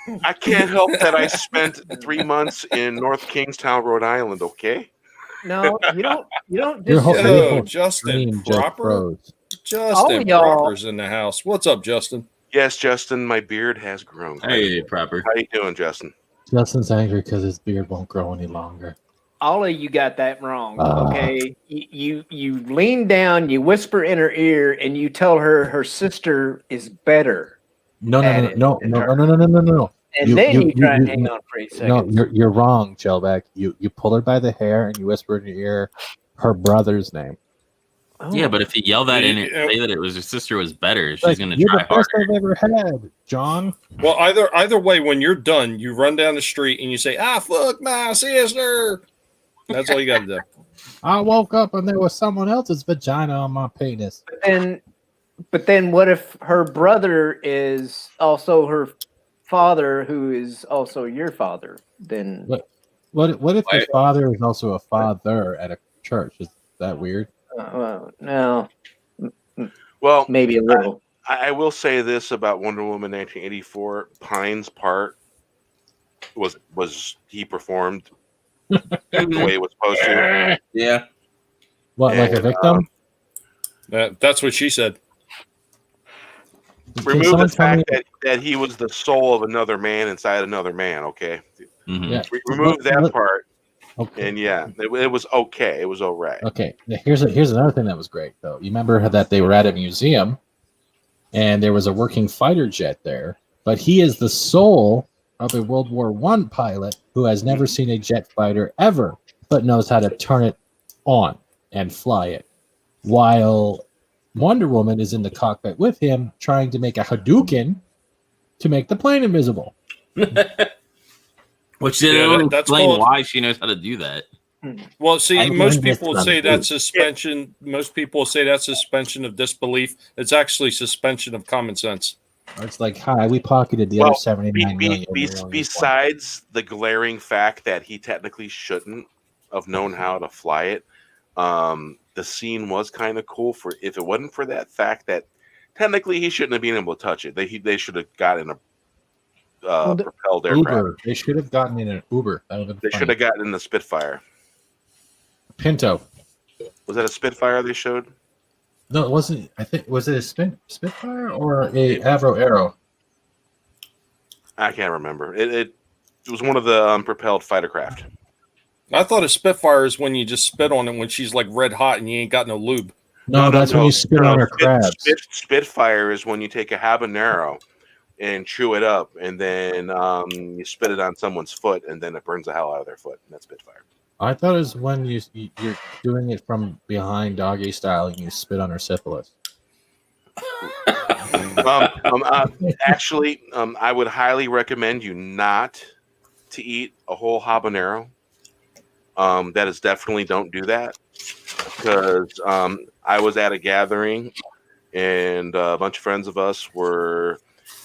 name. I can't help that I spent 3 months in North Kingstown, Rhode Island, okay? No, you don't Your just whole- Justin Just Proper. froze. Justin y'all. Proper's in the house. What's up, Justin? Yes, Justin, my beard has grown. Hey, Proper. How you doing, Justin? Justin's angry because his beard won't grow any longer. all of you got that wrong. Okay, you lean down, you whisper in her ear, and you tell her her sister is better. No. And then you try and hang on for 8 seconds. No, you're wrong, Jelbeck. You pull her by the hair and you whisper in her ear her brother's name. Oh. Yeah, but if you yell that in it, say that it was her sister was better, she's Like, gonna you're try the best harder. I've ever had, John. Well, either way, when you're done, you run down the street and you say, fuck my sister. That's all you got to do. I woke up and there was someone else's vagina on my penis. And But then what if her brother is also her father, who is also your father? Then What if the father is also a father at a church? Is that weird? no, Well, maybe a little. I will say this about Wonder Woman 1984. Pine's part was he performed the way it was supposed to. Yeah. What, like a victim? That's what she said. Remove the fact that he was the soul of another man inside another man. Okay, Yeah. remove that part, Okay. and it was okay. It was all right. Okay. Here's another thing that was great though. You remember that they were at a museum, and there was a working fighter jet there, but he is the soul of a World War I pilot who has never seen a jet fighter ever, but knows how to turn it on and fly it, while Wonder Woman is in the cockpit with him trying to make a Hadouken to make the plane invisible. Which they don't explain why she knows how to do that. Well, see, most people would say that's suspension. Most people say that's suspension of disbelief. It's actually suspension of common sense. It's like, hi, we pocketed the other 79 million. Besides the glaring fact that he technically shouldn't have known how to fly it, the scene was kind of cool. For if it wasn't for that fact that technically he shouldn't have been able to touch it, they should have gotten a propelled aircraft. Uber. They should have gotten in an Uber. They should have gotten in the Spitfire. Pinto. Was that a Spitfire they showed? No, it wasn't. I think was it a Spitfire or a Avro Arrow? I can't remember. It was one of the propelled fighter craft. I thought a Spitfire is when you just spit on it when she's like red hot and you ain't got no lube. No, that's when you spit on her crabs. Spitfire is when you take a habanero and chew it up, and then you spit it on someone's foot, and then it burns the hell out of their foot. And that's Spitfire. I thought it was when you're doing it from behind doggy style and you spit on her syphilis. Actually, I would highly recommend you not to eat a whole habanero. That is definitely don't do that, because I was at a gathering and a bunch of friends of us were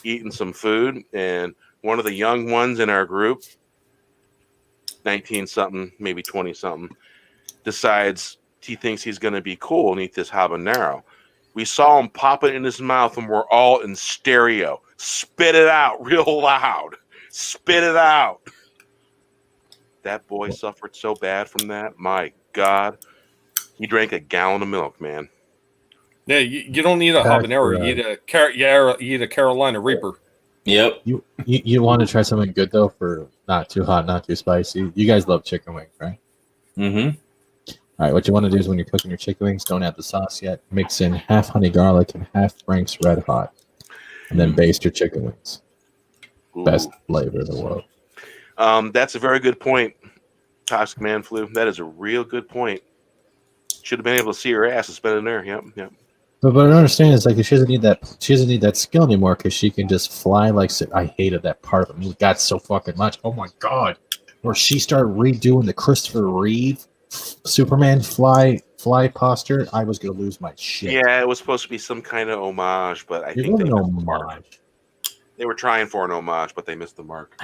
eating some food, and one of the young ones in our group, 19-something, maybe 20-something, decides he thinks he's going to be cool and eat this habanero. We saw him pop it in his mouth, and we're all in stereo. Spit it out real loud. Spit it out. That boy suffered so bad from that. My God. He drank a gallon of milk, man. Yeah, you don't need a habanero. You eat a Carolina Reaper. Yep. You want to try something good though, for not too hot, not too spicy. You guys love chicken wings, right? Mm-hmm. All right. What you want to do is when you're cooking your chicken wings, don't add the sauce yet. Mix in half honey garlic and half Frank's Red Hot, and then baste your chicken wings. Ooh. Best flavor in the world. That's a very good point, Toxic Man Flu. That is a real good point. Should have been able to see her ass and spit in there. Yep. But I don't understand. It's like she doesn't need that. She doesn't need that skill anymore because she can just fly like. I hated that part of it. We got so fucking much. Oh my God! Where she started redoing the Christopher Reeve Superman fly posture, I was gonna lose my shit. Yeah, it was supposed to be some kind of homage, but I think they missed the mark. They were trying for an homage, but they missed the mark.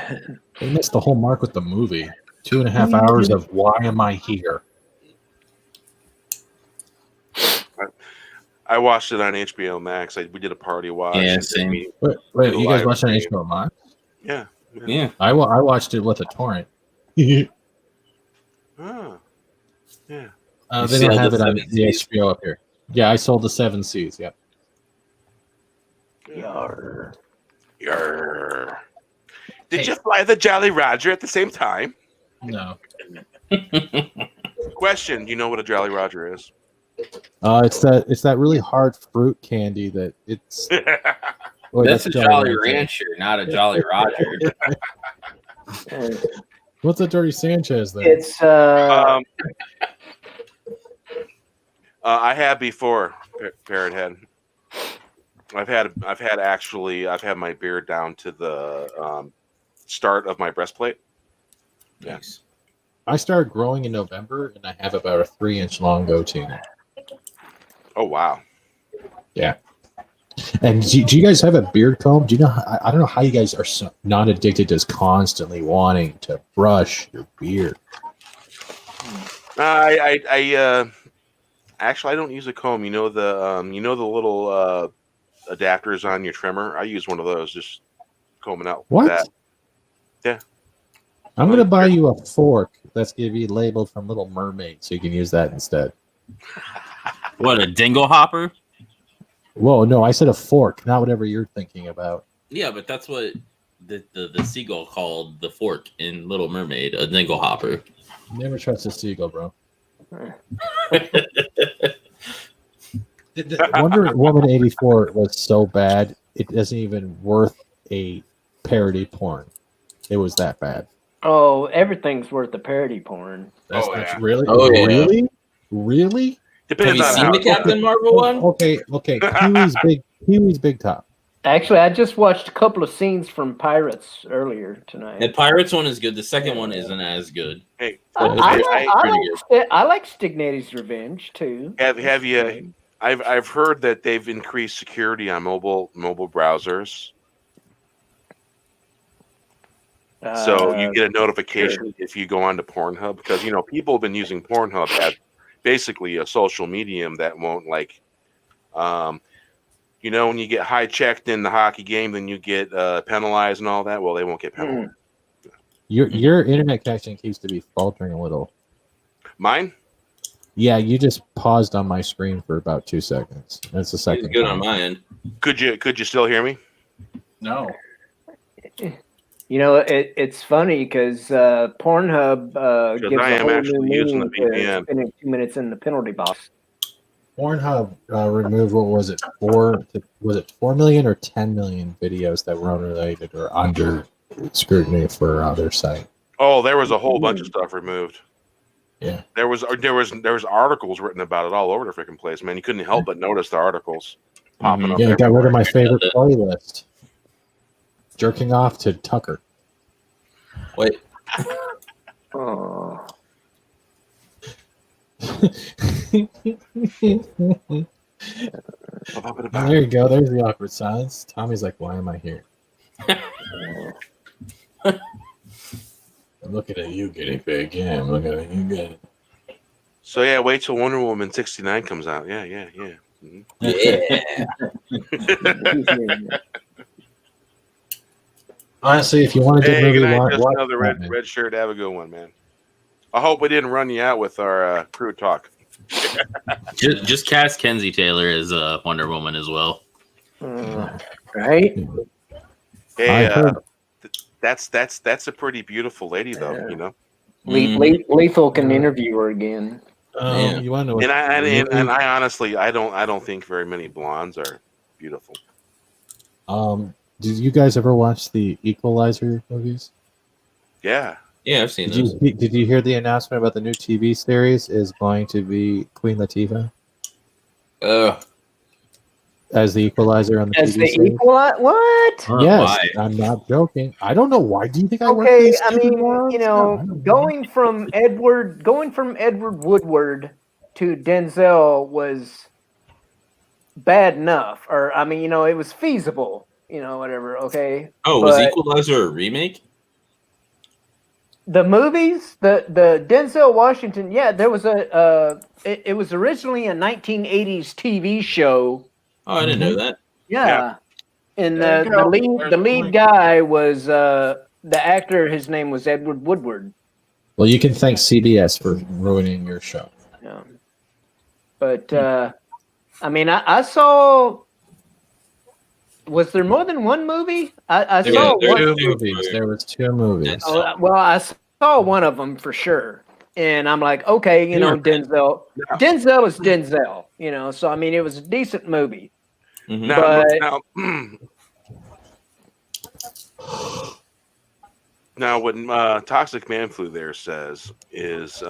They missed the whole mark with the movie. 2.5 hours of why am I here? I watched it on HBO Max. We did a party watch. Yeah, same. Wait, you guys watched it on HBO Max? Yeah. I watched it with a torrent. Oh, yeah. They don't have it on the HBO up here. Yeah, I sold the 7 Cs. Yep. Yarr. Did you fly the Jolly Roger at the same time? No. Question: you know what a Jolly Roger is? It's that really hard fruit candy that it's. That's a Jolly Rancher, not a Jolly Roger. What's a Dirty Sanchez then? It's I have before, Parrothead. I've had my beard down to the start of my breastplate. Yes. I started growing in November, and I have about a 3-inch long goatee now. Oh wow! Yeah. And do you guys have a beard comb? Do you know? I don't know how you guys are so not addicted to just constantly wanting to brush your beard. Actually I don't use a comb. You know the little adapters on your trimmer. I use one of those, just combing out What? that. Yeah. I'm gonna buy you a fork that's gonna be labeled from Little Mermaid, so you can use that instead. What, a dingle hopper? Whoa, no, I said a fork, not whatever you're thinking about. Yeah, but that's what the seagull called the fork in Little Mermaid, a dingle hopper. Never trust a seagull, bro. Wonder Woman 84 was so bad, it isn't even worth a parody porn. It was that bad. Oh, everything's worth a parody porn. That's yeah. really? Oh, yeah. Really? Depends Have you on seen the Captain Marvel one? Okay. Pee-wee's Big Top. Actually, I just watched a couple of scenes from Pirates earlier tonight. The Pirates one is good. The second one isn't as good. Hey, I like Stignetti's Revenge too. have you? I've heard that they've increased security on mobile browsers. So you get a notification if you go onto Pornhub, because people have been using Pornhub as basically a social medium that won't when you get high checked in the hockey game, then you get penalized and all that. Well, they won't get penalized. Your internet connection keeps to be faltering a little. Mine? Yeah, you just paused on my screen for about 2 seconds. That's the second. It's good time. on my end. Could you still hear me? No. It's funny because Pornhub gives I a am whole actually new using the meaning to VPN. spending 2 minutes in the penalty box. Pornhub removed, what was it, 4 million or 10 million videos that were unrelated or under scrutiny for their site. Oh, there was a whole bunch of stuff removed. Yeah. There was articles written about it all over the freaking place, man. You couldn't help but notice the articles popping up. Yeah, I got rid of my everywhere. favorite playlist. Jerking off to Tucker. Wait. Oh. There you go. There's the awkward silence. Tommy's like, why am I here? I'm looking at you, guinea pig. Yeah, I'm looking at you, guinea. So yeah, wait till Wonder Woman 69 comes out. Yeah. Mm-hmm. Yeah. Honestly, if you want to do Hey, movie, good night. watch Just another Batman. red shirt. Have a good one, man. I hope we didn't run you out with our crew talk. Just cast Kenzie Taylor as Wonder Woman as well. Right? Hey, that's a pretty beautiful lady, though. Lethal can interview her again. Yeah. You want to know? And I honestly, I don't think very many blondes are beautiful. Did you guys ever watch the Equalizer movies? Yeah. Yeah, I've seen those. Did you hear the announcement about the new TV series is going to be Queen Latifah as the Equalizer on the As TV the series? Equalizer? What? Yes, Why? I'm not joking. I don't know why. Do you think I work Okay, these I mean, stupid ones? I don't know. going from Edward Woodward to Denzel was bad enough, or I mean, it was feasible, whatever. Okay. Oh, was But Equalizer a remake? the movies, the Denzel Washington, yeah, there was it was originally a 1980s TV show. Oh, I didn't know that. Yeah. And the lead guy was the actor. His name was Edward Woodward. Well, you can thank CBS for ruining your show. Yeah. But I mean, I saw. Was there more than one movie? I saw one. There was 2 movies. Well, I saw one of them for sure, and I'm like, okay, Denzel. Denzel is Denzel, So I mean, it was a decent movie. Mm-hmm. Now, what Toxic Man Flu there says is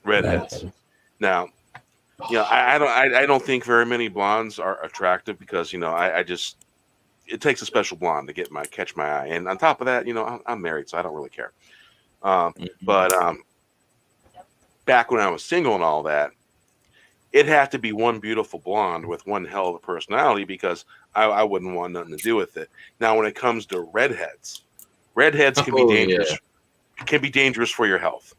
redheads. Now, I don't think very many blondes are attractive because I just it takes a special blonde to catch my eye, and on top of that, I'm married, so I don't really care. But back when I was single and all that, it'd have to be one beautiful blonde with one hell of a personality because I wouldn't want nothing to do with it. Now, when it comes to redheads can be dangerous. Yeah. Can be dangerous for your health.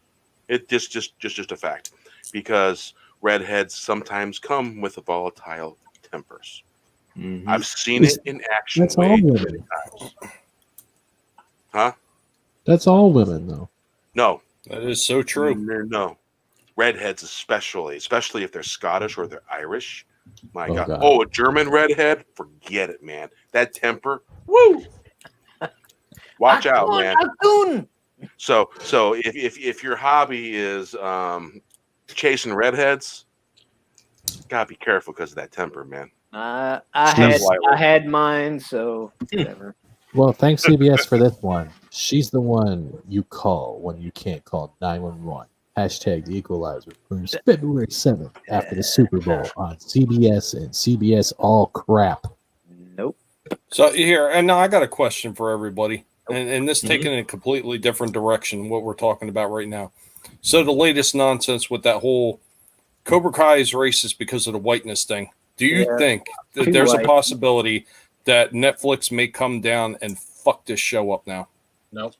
It just a fact because redheads sometimes come with volatile tempers. Mm-hmm. I've seen it in action That's way all too women. many times. Huh? That's all women, though. No. That is so true. No. Redheads especially if they're Scottish or they're Irish. My God. God. Oh, a German redhead? Forget it, man. That temper. Woo! Watch out, man. So if your hobby is chasing redheads, gotta be careful because of that temper, man. I had mine, so whatever. Well, thanks CBS for this one. She's the one you call when you can't call 911. Hashtag The Equalizer premieres February 7th after the Super Bowl on CBS and CBS All Crap. Nope. So here, and now I got a question for everybody, and this taking in a completely different direction, what we're talking about right now. So the latest nonsense with that whole Cobra Kai is racist because of the whiteness thing. Do you think that there's a possibility that Netflix may come down and fuck this show up now? Nope.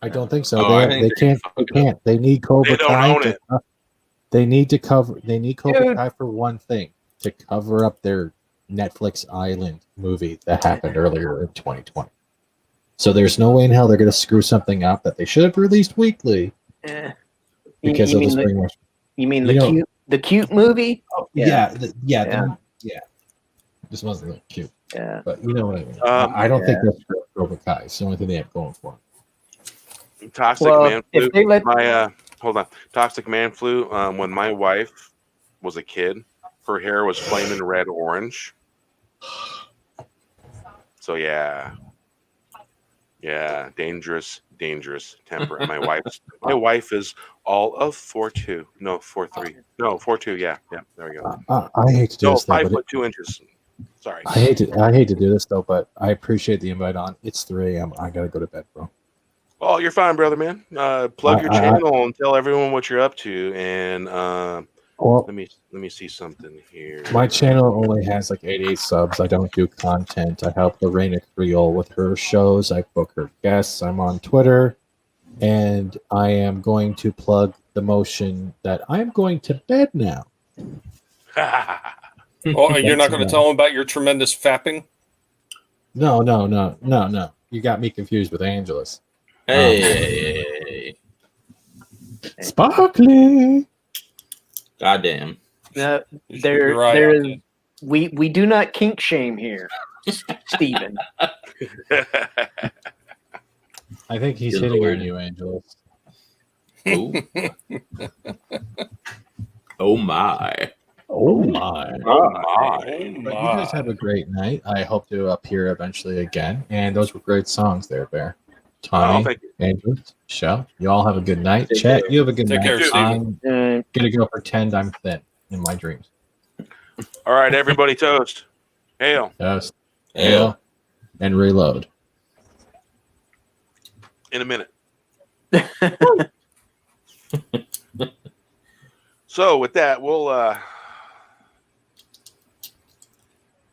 I don't think so. Oh, they can't. They can't. They need Cobra They don't Kai. own it. They need Cobra Kai for one thing, to cover up their Netflix Island movie that happened earlier in 2020. So there's no way in hell they're going to screw something up that they should have released weekly because you of mean the spring rush. You mean the cute movie? Yeah. This wasn't really cute. Yeah. But you know what I mean. I don't think that's Cobra Kai. It's the only thing they have going for them. Toxic Man Flu. Hold on. Toxic Man Flu. When my wife was a kid, her hair was flaming red orange. So yeah, dangerous temper. And my wife is all of 4'2". No, 4'3". No, 4'2". Yeah. There we go. I hate to do this. 5'2" inches. Sorry. I hate to do this though, but I appreciate the invite on. It's 3 a.m. I gotta go to bed, bro. Oh, you're fine, brother, man. Plug your channel and tell everyone what you're up to. And let me see something here. My channel only has like 88 subs. I don't do content. I help Lorena Creole with her shows. I book her guests. I'm on Twitter, and I am going to plug the motion that I'm going to bed now. Oh, you're not going to tell them about your tremendous fapping? No. You got me confused with Angelus. Hey. Sparkly. Goddamn. No, You're right. We do not kink shame here, Stephen. I think he's Good hitting Lord. on you, Angelus. Oh. Oh my. Oh my. Oh, But you guys have a great night. I hope to appear eventually again. And those were great songs there, Bear. Tommy, thank you. Andrew, Michelle, you all have a good night. Take Chet, care. you have a good Take night. care, Steven. I'm gonna go pretend I'm thin in my dreams. All right, everybody, toast. Hail. Yes. Hail. And reload. In a minute. So with that, we'll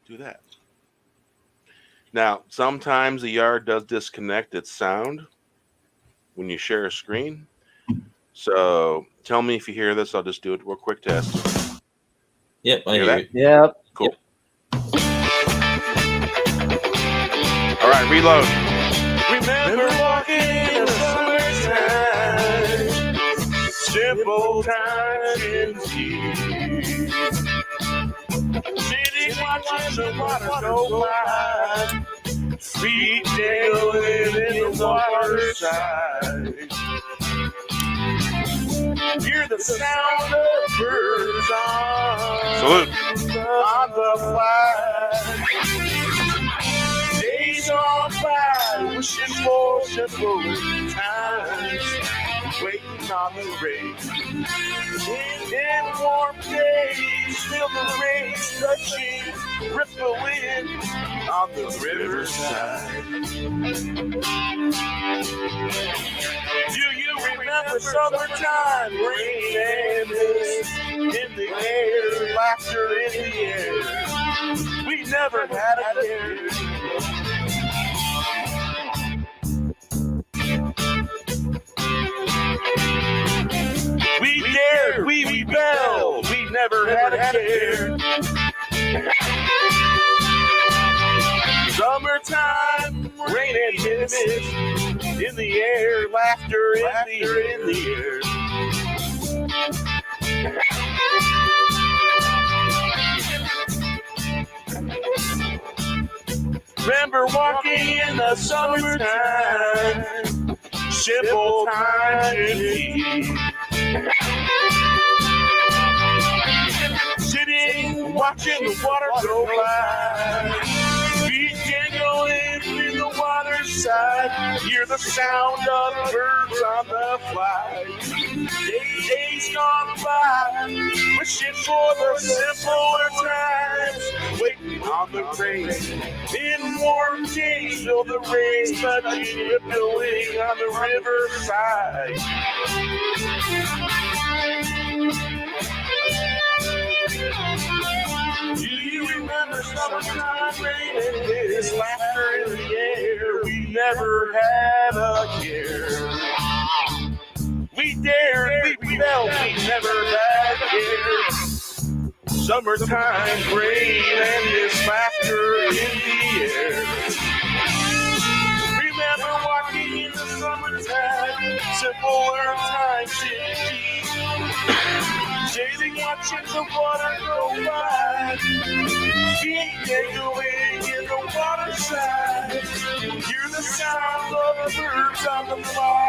do that. Now, sometimes the yard does disconnect its sound when you share a screen. So tell me if you hear this. I'll just do a real quick test. Yep, I Hear hear that? you. Yep. Cool. All right, reload. Remember walking in the summertime, simple times in sea. Sitting watching the water go by, feet dangling in the water side. Hear the sound of birds on the fly. Days on by, wishing for simple times, waiting on the rain. In warm days, feel the rays touching, rippling on the riverside. Do you remember summertime rain and mist? in the air, laughter in the air. We never had a care. We dared, we rebelled, we never had a care. Summertime, rain and mist, in the air, laughter in the air. Remember walking in the summertime, simple time should be. Sitting, watching the water go by. Feet jingling in the water side. Hear the sound of birds on the fly. Days gone by, wishing for the simpler times. Waiting on the rain. In warm days, feel the rain touching, rippling on the riverside. Do you remember summertime rain and this laughter in the air? We never had a care. We dared, we rebelled, we never had a care. Summertime rain and this laughter in the air. Remember walking in the summertime, simpler times should be. Sailing, watching the water go by. Feet dangling in the water side. Hear the sound of birds on the fly.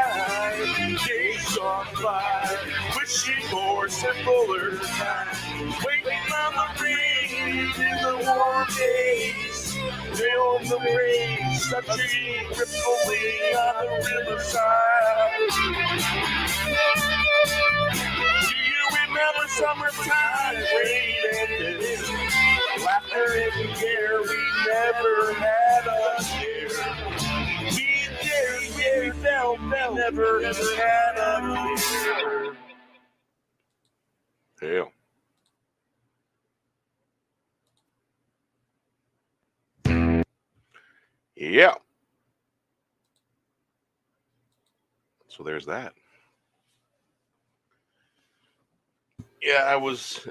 Days gone by, wishing for simpler times. Waiting on the rain in the warm days. Feel the rain touching, rippling on the riverside. Remember summertime rain and this laughter in the air. We never had a care. We dared, we felt, never had a care. Hell. Yeah. So there's that. Yeah,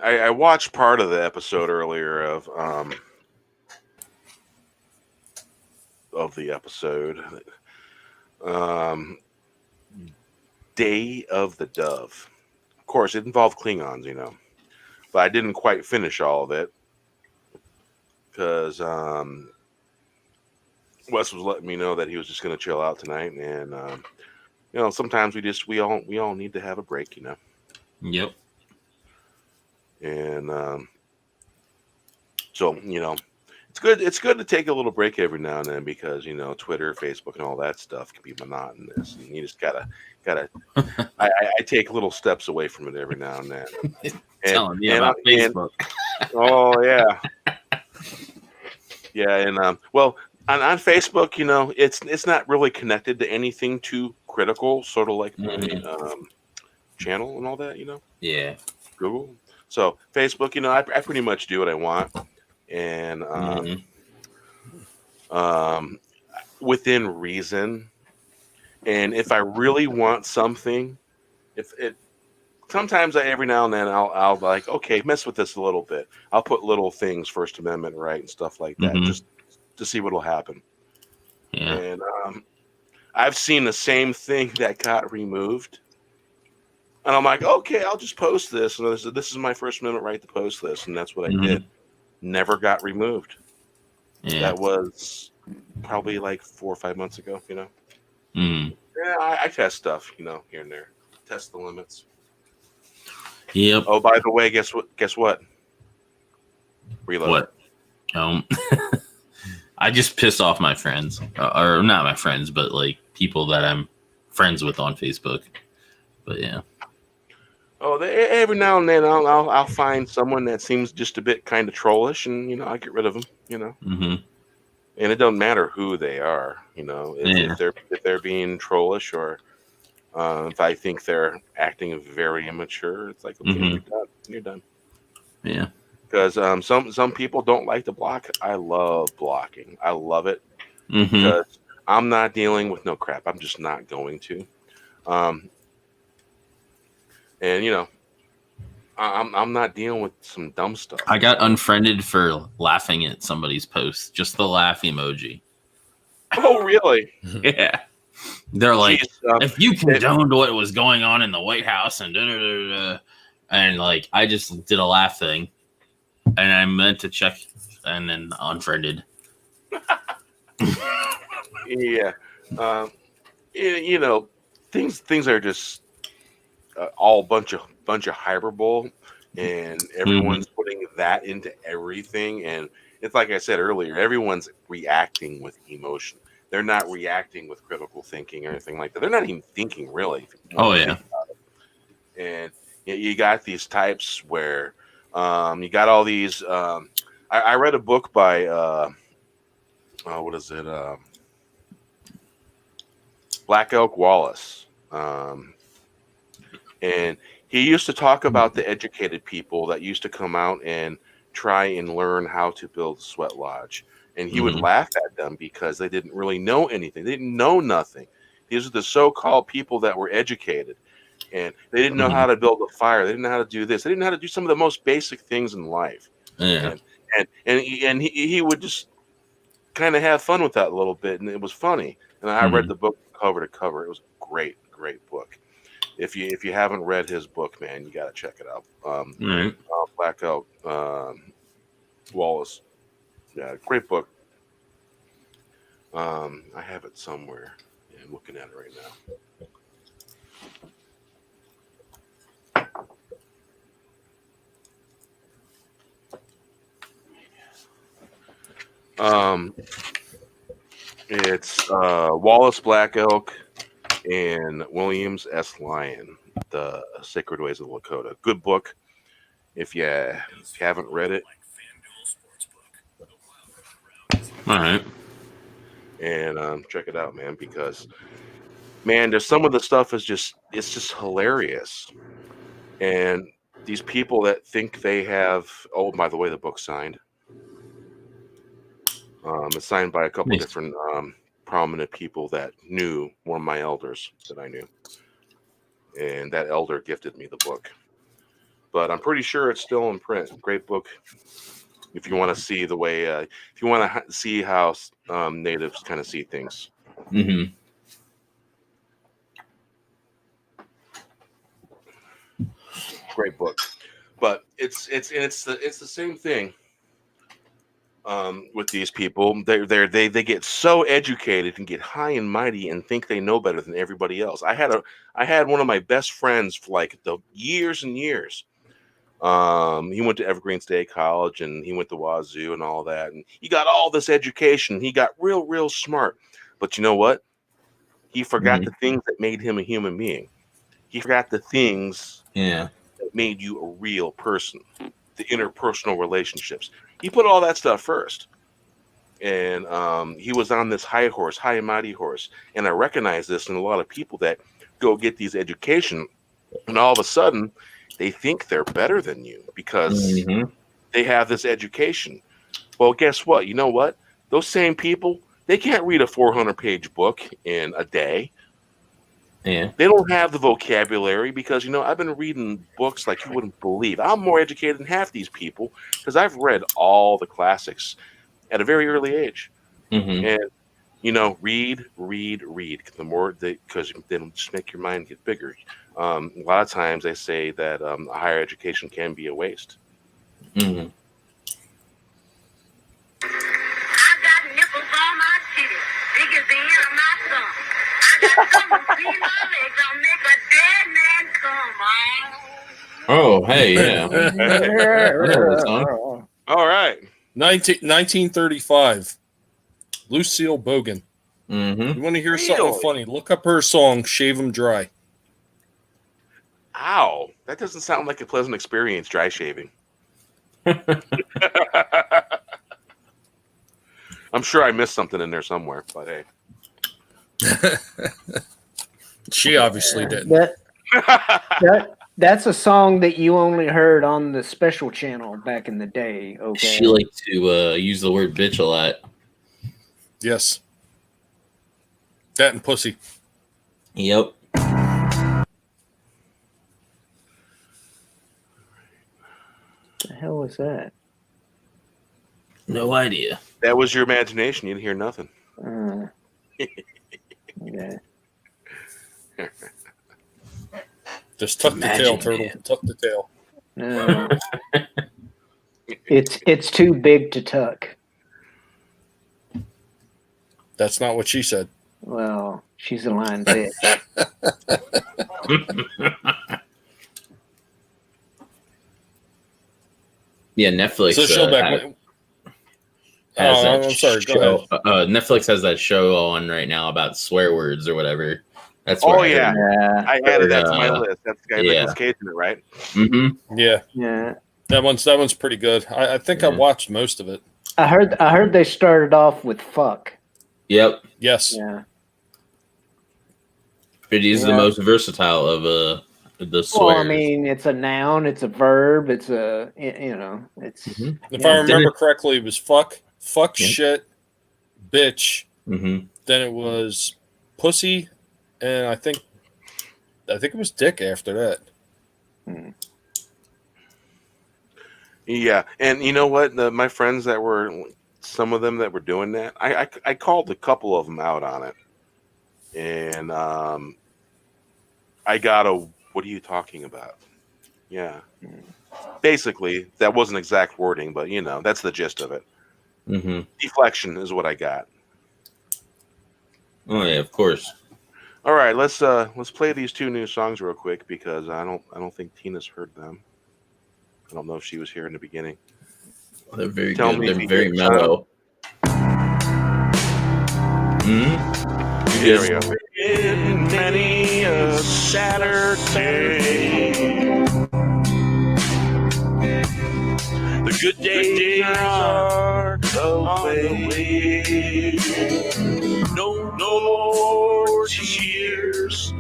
I watched part of the episode earlier of the episode. Day of the Dove. Of course, it involved Klingons, you know. But I didn't quite finish all of it because Wes was letting me know that he was just going to chill out tonight, and you know, sometimes we all need to have a break, you know. Yep. And so, you know, it's good to take a little break every now and then because, you know, Twitter, Facebook, and all that stuff can be monotonous, and you just gotta. I take little steps away from it every now and then. Telling me about Facebook. Oh yeah, yeah, and well, on Facebook, you know, it's not really connected to anything too critical, sort of like my channel and all that, you know. Yeah. Google. So Facebook, you know, I pretty much do what I want, and within reason. And if I really want something, sometimes every now and then I'll like, okay, mess with this a little bit. I'll put little things, First Amendment right and stuff like that, just to see what'll happen. Yeah. And I've seen the same thing that got removed. And I'm like, okay, I'll just post this. And this is my First Amendment right to post this. And that's what I did. Never got removed. Yeah. That was probably like 4 or 5 months ago, you know. Yeah, I test stuff, you know, here and there. Test the limits. Yep. Oh, by the way, guess what? Reload. What? I just pissed off my friends. Or not my friends, but like people that I'm friends with on Facebook. But yeah. Oh, every now and then I'll find someone that seems just a bit kind of trollish, and you know, I get rid of them. You know, and it doesn't matter who they are. You know, if they're being trollish or If I think they're acting very immature, it's like, okay, you're done. You're done. Yeah. Because some people don't like to block. I love blocking. I love it Mm-hmm. because I'm not dealing with no crap. I'm just not going to. And you know, I'm not dealing with some dumb stuff. I got unfriended for laughing at somebody's post. Just the laugh emoji. Oh, really? Yeah. They're like, Jeez, if you condoned what was going on in the White House and and like, I just did a laugh thing, and I meant to check, and then unfriended. Yeah. You know, things are just all bunch of hyperbole, and everyone's putting that into everything. And it's like I said earlier, everyone's reacting with emotion. They're not reacting with critical thinking or anything like that. They're not even thinking really. Oh yeah. And you got these types where you got all these. I read a book by what is it? Black Elk Wallace. And he used to talk about the educated people that used to come out and try and learn how to build a sweat lodge. And he would laugh at them because they didn't really know anything. They didn't know nothing. These are the so-called people that were educated. And they didn't know how to build a fire. They didn't know how to do this. They didn't know how to do some of the most basic things in life. Yeah. And he would just kind of have fun with that a little bit. And it was funny. And I read the book cover to cover. It was a great book. If you haven't read his book, man, you got to check it out. Black Elk Wallace. Yeah, great book. I have it somewhere. Yeah, I'm looking at it right now. It's Wallace Black Elk and Williams S. Lyon, The Sacred Ways of the Lakota. Good book. If you haven't read it. All right. And check it out, man, because man, there's some of the stuff it's just hilarious. And these people that think they have, oh, by the way, the book's signed. It's signed by a couple different prominent people that knew one of my elders that I knew. And that elder gifted me the book. But I'm pretty sure it's still in print. Great book. If you want to see the way, if you want to see how natives kind of see things. Mm-hmm. Great book. But it's the same thing. With these people, they get so educated and get high and mighty and think they know better than everybody else. I had one of my best friends for like the years and years. He went to Evergreen State College and he went to Wazoo and all that, and he got all this education. He got real smart, but you know what? He forgot the things that made him a human being. He forgot the things that made you a real person, the interpersonal relationships. He put all that stuff first. And he was on this high and mighty horse. And I recognize this in a lot of people that go get these education, and all of a sudden they think they're better than you because they have this education. Well, guess what? You know what? Those same people, they can't read a 400-page book in a day. Yeah. They don't have the vocabulary because, you know, I've been reading books like you wouldn't believe. I'm more educated than half these people because I've read all the classics at a very early age. And, you know, read. The more because they'll just make your mind get bigger. A lot of times they say that higher education can be a waste. I got nipples on my titties, big as the end of my thumb. I got something between my legs, I'll make a dead man come. Oh, hey, yeah. All right. 1935. Lucille Bogan. You want to hear something funny? Look up her song, Shave 'Em Dry. Ow. That doesn't sound like a pleasant experience, dry shaving. I'm sure I missed something in there somewhere, but hey. She obviously didn't. That's a song that you only heard on the special channel back in the day. Okay. She liked to use the word bitch a lot. Yes. That and pussy. Yep. The hell was that? No idea. That was your imagination. You didn't hear nothing. Yeah. Just tuck the tail, turtle. Tuck the tail. No. It's too big to tuck. That's not what she said. Well, she's a lying bitch. Yeah, Netflix. So she'll back. I'm sorry. Go ahead. Netflix has that show on right now about swear words or whatever. That's Oh where yeah. I added that to my uh, list. That's the guy yeah. Nicolas Cage in it, right? Mm-hmm. Yeah. Yeah. That one's pretty good. I think I watched most of it. I heard they started off with fuck. Yep. Yes. Yeah. But he's the most versatile of the swears. Well, I mean, it's a noun, it's a verb, it's a it's. Mm-hmm. If I remember correctly, it was fuck, shit, bitch. Mm-hmm. Then it was pussy, and I think it was dick after that. Yeah, and you know what? My friends that were, some of them that were doing that, I called a couple of them out on it, and I got a, what are you talking about? Yeah, basically that wasn't exact wording, but that's the gist of it. Mm-hmm. Deflection is what I got. Oh yeah, of course. All right, let's play these two new songs real quick because I don't think Tina's heard them. I don't know if she was here in the beginning. They're very Tell good. me They're if very you mellow. There we go. In many a Saturday, the good days are away. No more tears.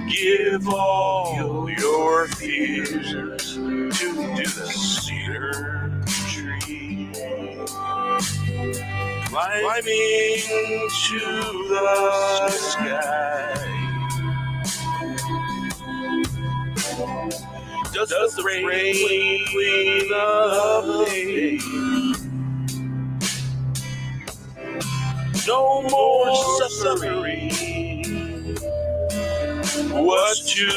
Give all your fears to the cedar tree. Climbing to the sky. Does the rain clean up day? No more suffering. What's to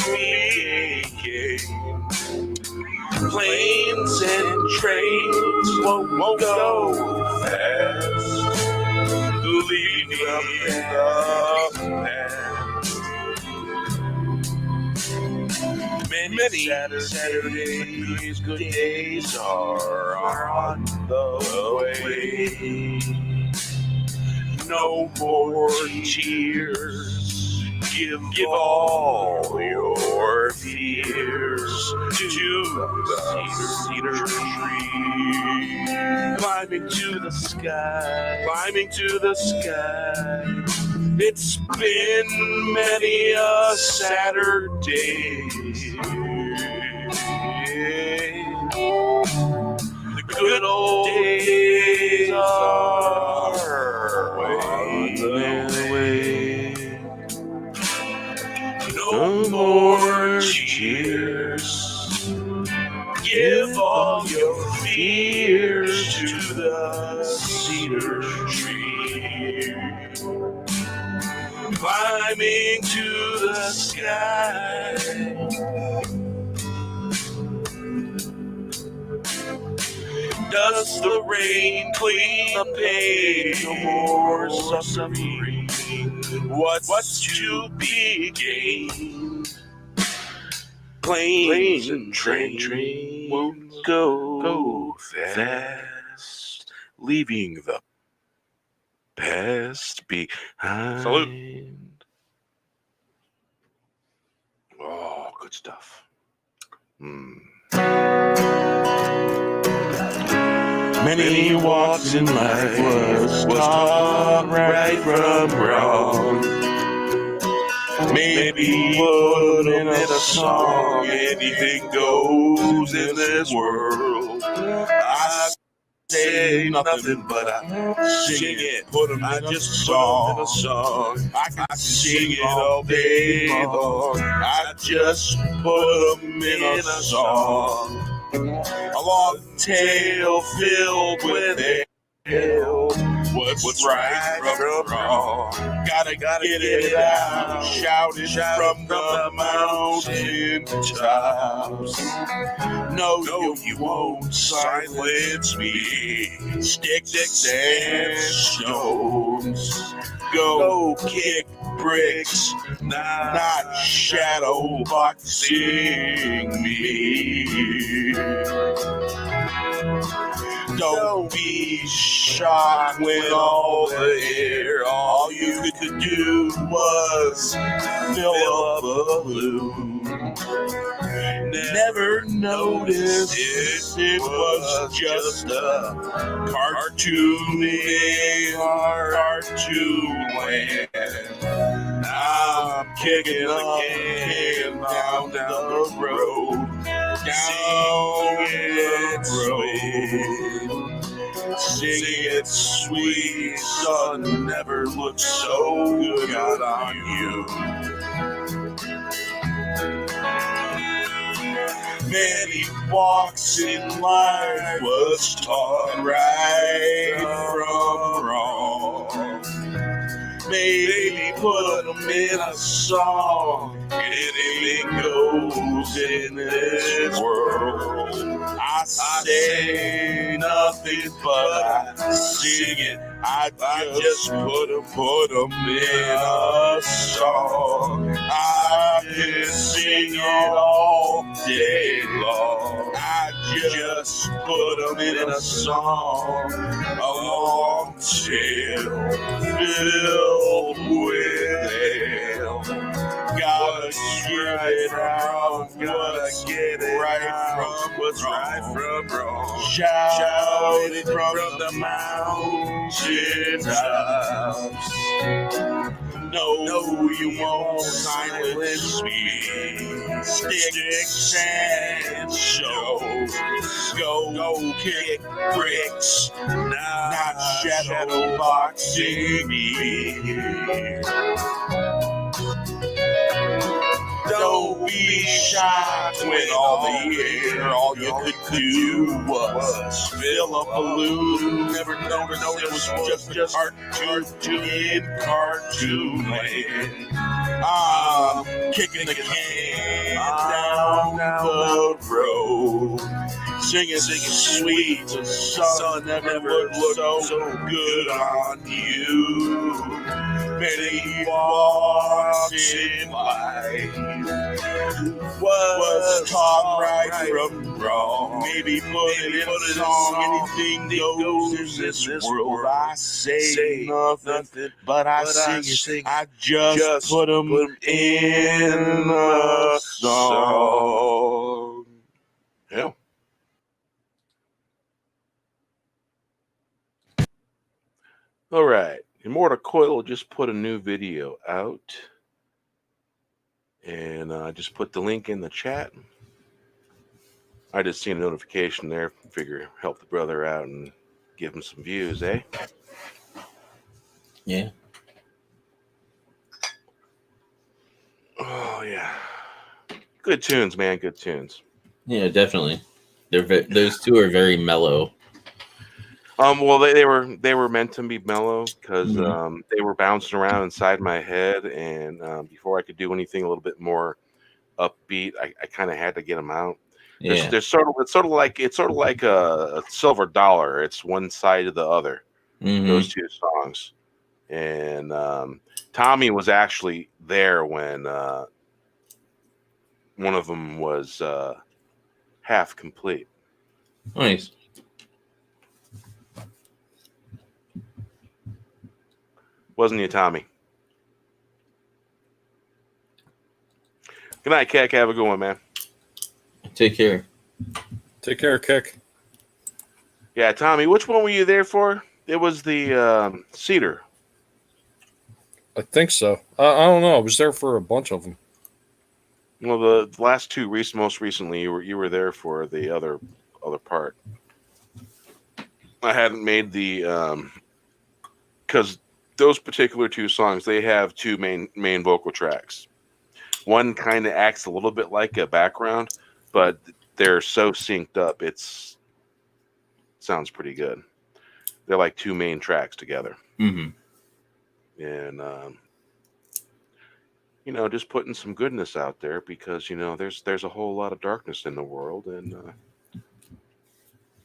be gained? Planes and trains won't go fast. Leave them in the past. Many Saturdays, good days are on the way. No more tears. Give all your fears to the cedar tree. Climbing to the sky, climbing to the sky. It's been many a Saturday. The good old days are on the way. No more cheers. Give all your fears to the cedar tree. Climbing to the sky. Does the rain clean the pain? No more suffering. What's to be gained? Planes and trains won't go fast, leaving the past behind. Salute. Oh, good stuff. Many walks in life was taught right from wrong. Maybe put them in a song. Anything goes in this world. I say nothing, but I sing it. Put them in a song. I can sing it all day long. I just put them in a song. A long tale filled with hell. What's right from wrong? Gotta get it out. Shout it from the mountain tops. No, you won't silence me. Sticks and stones. Go kick bricks, not shadow boxing me. Don't be shocked when all you could do was fill up a balloon. Never noticed it was just a cartoon land. I'm kicking again down the road. Sing it sweet, sun never looked so good on you. Many walks in life was taught right from wrong. Maybe put them in a song. Anything goes in this world. I say nothing, but I sing it. I just put them in a song. I can sing it all day long. I just put them in a song. A long tale filled with hell. Gotta get it out, gotta get it right from what's right from wrong. Shout it from the mountain tops. No, you won't silence me. Sticks and stones. Go kick bricks, not shadow boxing me. Don't be shocked when all you could do was fill up a balloon. Never noticed it was just cartoon land. I'm kicking the can down the road. Singing sweet, the sun never looked so good on you. Many walks in life was taught right from wrong. Maybe put it in a song. Anything goes in this world. I say nothing, but I sing it. I just put them in a song. Yeah. All right. Immortal Coil just put a new video out. And I just put the link in the chat. I just seen a notification there. Figure help the brother out and give him some views, eh? Yeah. Oh, yeah. Good tunes, man. Good tunes. Yeah, definitely. Those two are very mellow. Well, they were meant to be mellow because they were bouncing around inside my head, and before I could do anything a little bit more upbeat, I kind of had to get them out. Yeah. It's sort of like a silver dollar. It's one side of the other. Mm-hmm. Those two songs, and Tommy was actually there when one of them was half complete. Nice. Wasn't you, Tommy? Good night, Keck. Have a good one, man. Take care. Take care, Kick. Yeah, Tommy, which one were you there for? It was the Cedar. I think so. I don't know. I was there for a bunch of them. Well, the last two most recently, you were there for the other part. I hadn't made the because those particular two songs, they have two main vocal tracks. One kind of acts a little bit like a background, but they're so synced up, sounds pretty good. They're like two main tracks together, Mm-hmm. and just putting some goodness out there because there's a whole lot of darkness in the world, and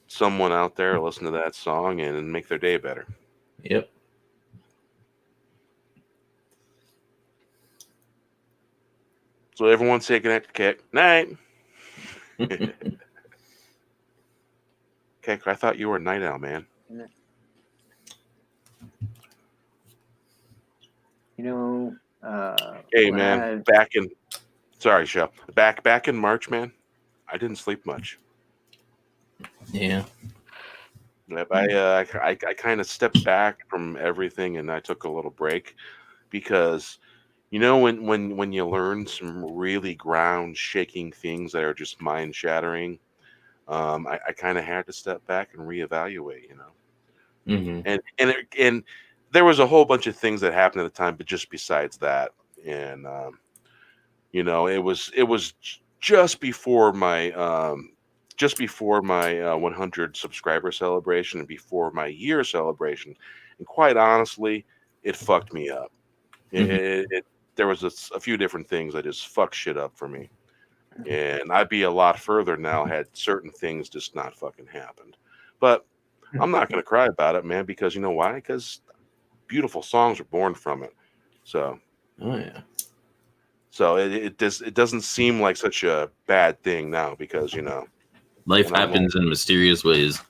someone out there listen to that song and make their day better. Yep. So everyone say good night. Okay, I thought you were a night owl, man. Hey, man, sorry, Shell. Back in March, man, I didn't sleep much. Yeah. I kind of stepped back from everything and I took a little break because when you learn some really ground shaking things that are just mind shattering, I kind of had to step back and reevaluate, Mm-hmm. and there was a whole bunch of things that happened at the time, but just besides that, and it was just before my 100 subscriber celebration and before my year celebration, and quite honestly, it fucked me up. Mm-hmm. There was a few different things that just fucked shit up for me, and I'd be a lot further now had certain things just not fucking happened. But I'm not gonna cry about it, man, because you know why? Because beautiful songs are born from it. So, Oh yeah. so it doesn't seem like such a bad thing now because Life and I'm happens in mysterious ways.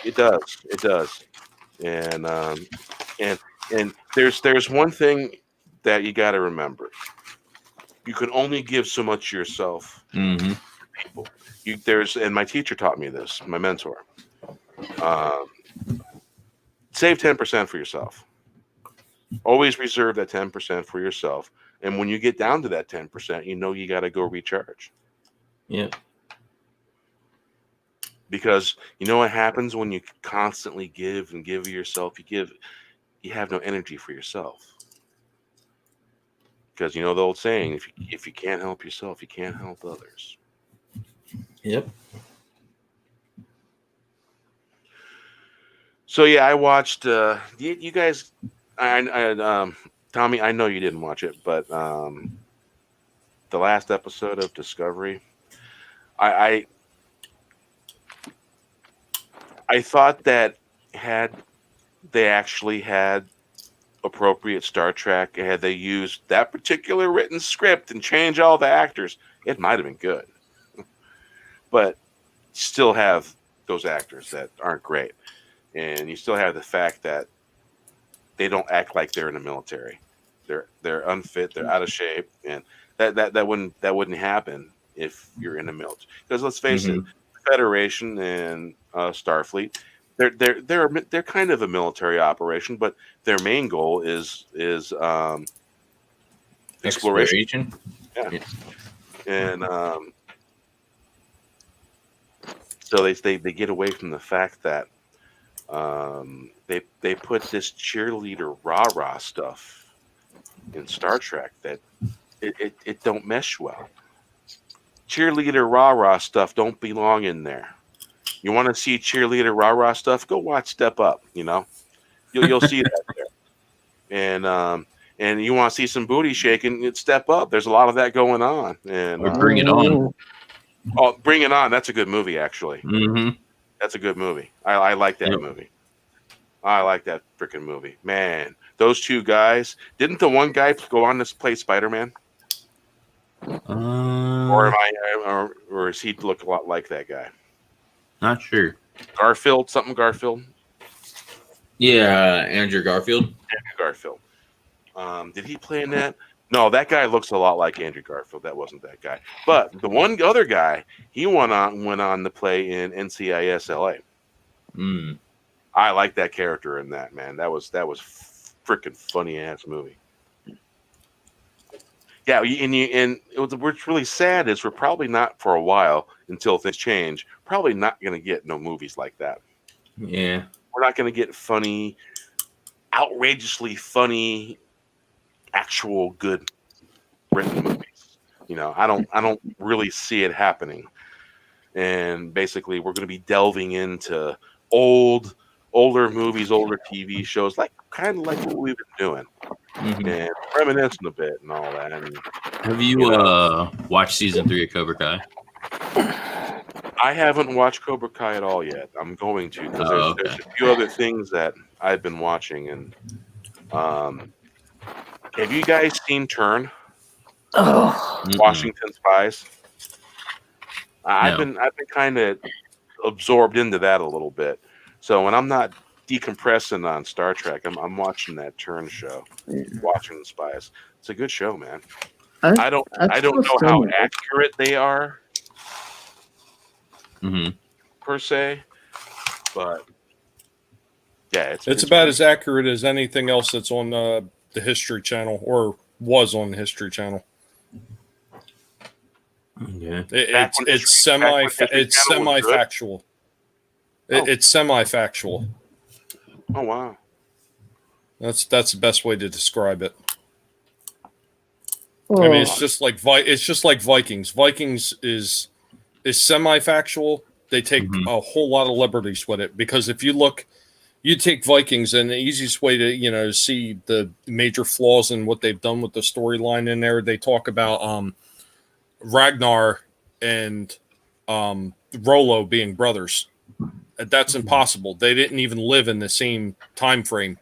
it does, and there's one thing that you got to remember: you can only give so much yourself Mm-hmm. to people. And my teacher taught me this, my mentor. Save 10% for yourself. Always reserve that 10% for yourself. And when you get down to that 10%, you got to go recharge. Yeah. Because you know what happens when you constantly give and give yourself, you have no energy for yourself. Because the old saying, if you can't help yourself, you can't help others. Yep. So yeah, I watched. You guys, Tommy, I know you didn't watch it, but the last episode of Discovery, I thought that had they actually had appropriate Star Trek, had they used that particular written script and changed all the actors, it might have been good. But still have those actors that aren't great, and you still have the fact that they don't act like they're in the military. They're unfit. They're out of shape, and that wouldn't happen if you're in the military. Because let's face it, Federation and Starfleet, they're kind of a military operation, but their main goal is exploration. Yeah. And so they get away from the fact that they put this cheerleader rah-rah stuff in Star Trek that it don't mesh well. Cheerleader rah-rah stuff don't belong in there. You want to see cheerleader rah-rah stuff? Go watch Step Up. You'll see that there. And you want to see some booty shaking? It's Step Up. There's a lot of that going on. And Or Bring It On. Oh, Bring It On. That's a good movie, actually. Mm-hmm. That's a good movie. I like that movie. I like that freaking movie. Man, those two guys. Didn't the one guy go on to play Spider-Man? Or does he look a lot like that guy? Not sure. Garfield? Yeah, Andrew Garfield. Andrew Garfield. Did he play in that? No, that guy looks a lot like Andrew Garfield. That wasn't that guy. But the one other guy, he went on to play in NCIS LA. Mm. I like that character in that, man. That was freaking funny ass movie. Yeah, what's really sad is we're probably not for a while until things change. Probably not going to get no movies like that. Yeah. We're not going to get funny, outrageously funny, actual good written movies. I don't really see it happening. And basically, we're going to be delving into older movies, older TV shows, kind of like what we've been doing, and reminiscing a bit and all that. And, have you watched season 3 of Cobra Kai? I haven't watched Cobra Kai at all yet. I'm going to because there's a few other things that I've been watching. And have you guys seen Turn? Washington Spies. I've been kind of absorbed into that a little bit. So when I'm not decompressing on Star Trek, I'm watching that Turn show, watching the Spies. It's a good show, man. I don't know how accurate they are, per se, but yeah, it's about as accurate as anything else that's on the History Channel or was on the History Channel. Yeah, it's semi-factual. It's semi-factual. Oh wow, that's the best way to describe it. I mean, it's just like Vikings. Vikings is semi-factual. They take a whole lot of liberties with it because if you take Vikings, and the easiest way to see the major flaws in what they've done with the storyline in there, they talk about Ragnar and Rollo being brothers. That's impossible. They didn't even live in the same time frame.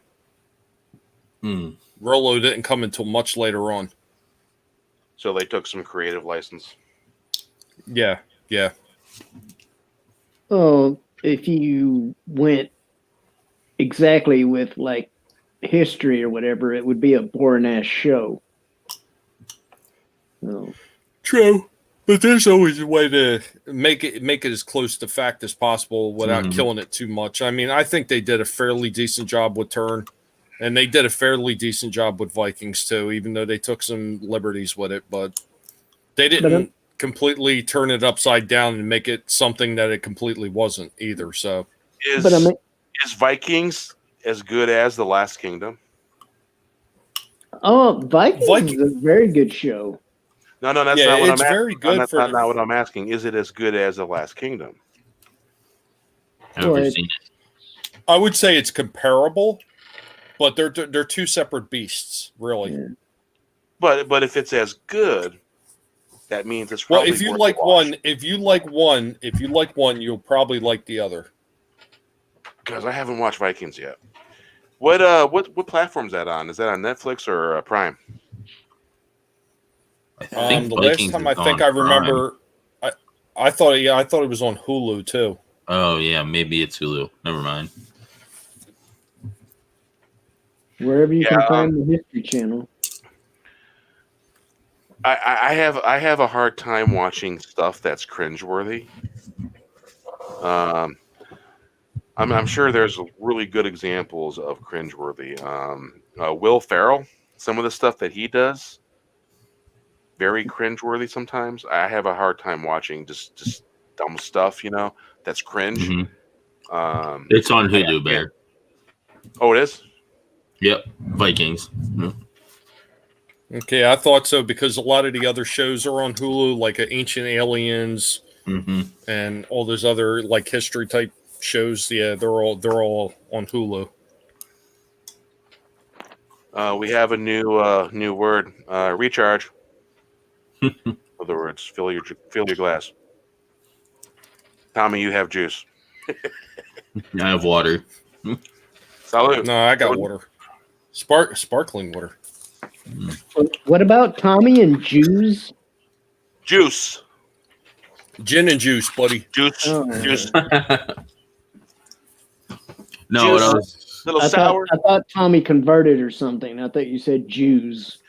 Rollo didn't come until much later on. So they took some creative license. Yeah. Oh, if you went exactly with like history or whatever, it would be a boring ass show. No. True, but there's always a way to make it as close to fact as possible without killing it too much. I mean, I think they did a fairly decent job with Turn, and they did a fairly decent job with Vikings too, even though they took some liberties with it. But they didn't completely turn it upside down and make it something that it completely wasn't either. So, is Vikings as good as The Last Kingdom? Oh, Vikings is a very good show. No, that's not what I'm asking. Very good. That's not what I'm asking. Is it as good as The Last Kingdom? I've never seen it. I would say it's comparable, but they're two separate beasts, really. Yeah. But if it's as good, that means it's probably if you like one, you'll probably like the other. Because I haven't watched Vikings yet. What platform's that on? Is that on Netflix or Prime? The last time I remember, I thought it was on Hulu too. Oh yeah, maybe it's Hulu. Never mind. Wherever you can find the History Channel. I have a hard time watching stuff that's cringeworthy. I'm sure there's really good examples of cringeworthy. Will Ferrell, some of the stuff that he does, very cringeworthy sometimes. I have a hard time watching just dumb stuff, that's cringe. It's on Hulu, Bear. Oh, it is? Yep, Vikings. Okay, I thought so because a lot of the other shows are on Hulu, like Ancient Aliens and all those other like history type shows. Yeah, they're all on Hulu. We have a new word, recharge. In other words, fill your glass. Tommy, you have juice. I have water. Salud. No, I got water. Sparkling water. What about Tommy and Jews? Juice. Gin and juice, buddy. Juice. Juice. No, what else? Little sour. I thought Tommy converted or something. I thought you said Jews.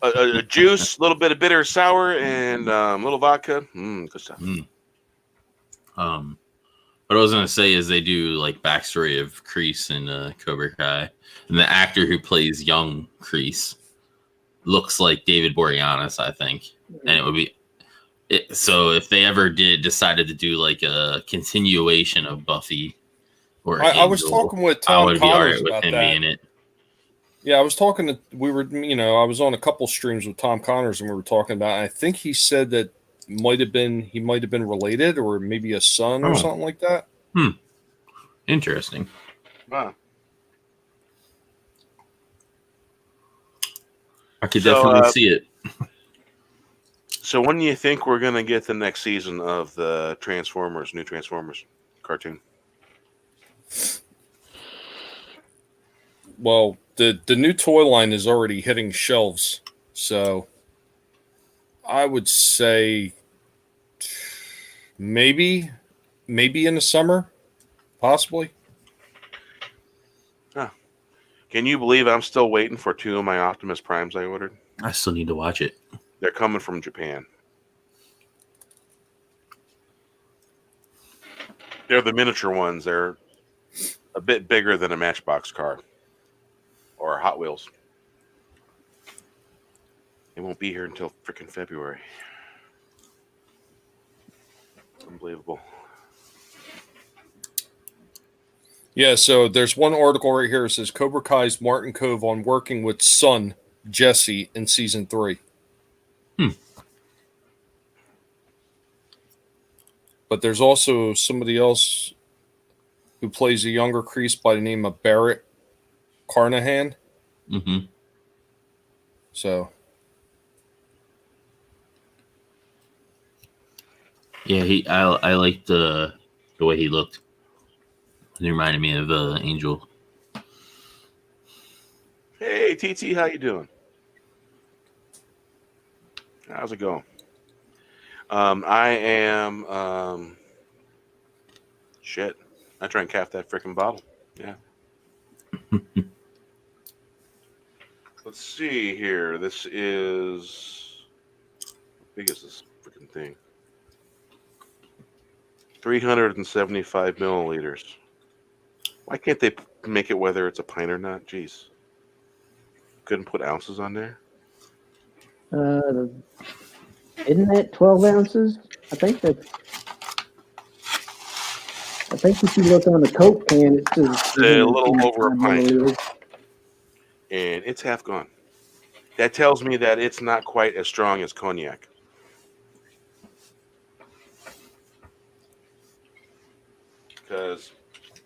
A juice, a little bit of bitter sour, and a little vodka. Good stuff. What I was gonna say is they do like backstory of Kreese and Cobra Kai, and the actor who plays young Kreese looks like David Boreanaz, I think, and it would be. So if they ever decided to do like a continuation of Buffy, or I was talking with Tom Connors about him that. being it. Yeah, I was talking to. I was on a couple streams with Tom Connors, and we were talking about. I think he said that he might have been related, or maybe a son or something like that. Interesting. Wow. I could definitely see it. So when do you think we're gonna get the next season of the new Transformers cartoon? Well, the new toy line is already hitting shelves, so I would say maybe in the summer, possibly. Huh. Can you believe I'm still waiting for 2 of my Optimus Primes I ordered? I still need to watch it. They're coming from Japan. They're the miniature ones. They're a bit bigger than a Matchbox car or Hot Wheels. They won't be here until freaking February. Unbelievable. Yeah, so there's one article right here that says Cobra Kai's Martin Kove on working with son Jesse in season 3. But there's also somebody else who plays a younger Kreese by the name of Barrett Carnahan. Mm-hmm. So, yeah, I liked the way he looked. It reminded me of Angel. Hey, TT, how you doing? How's it going? I am shit. I drank half that freaking bottle. Yeah. Let's see here. This is how big is this freaking thing? 375 milliliters. Why can't they make it whether it's a pint or not? Jeez. Couldn't put ounces on there? Isn't that 12 ounces? I think if you look on the Coke can, it says a little over a pint. And it's half gone. That tells me that it's not quite as strong as cognac. Because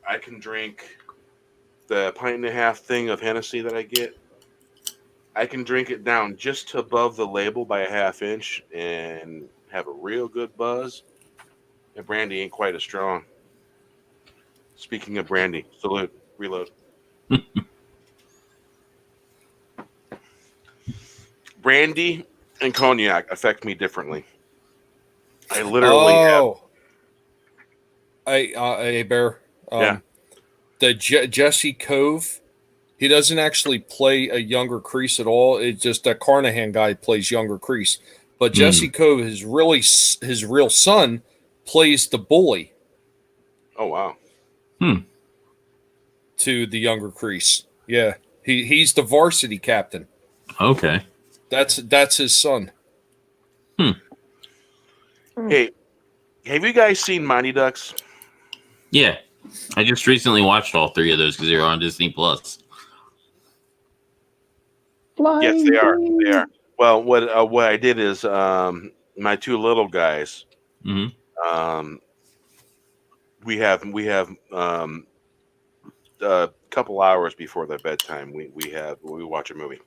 I can drink the pint and a half thing of Hennessy that I get. I can drink it down just above the label by a half inch and have a real good buzz. And Brandy ain't quite as strong. Speaking of Brandy, salute, reload. Brandy and cognac affect me differently. I literally have. Hey, Bear. Yeah. The Jesse Cove, he doesn't actually play a younger Kreese at all. It's just that Carnahan guy plays younger Kreese. But Jesse Cove, his real son, plays the bully. Oh, wow. To the younger Kreese. Yeah. He's the varsity captain. Okay. That's his son. Hey, have you guys seen Mighty Ducks? Yeah. I just recently watched all 3 of those because they were on Disney Plus. Yes, they are. They are. Well, what I did is my 2 little guys. Mm-hmm. We have a couple hours before their bedtime. We watch a movie.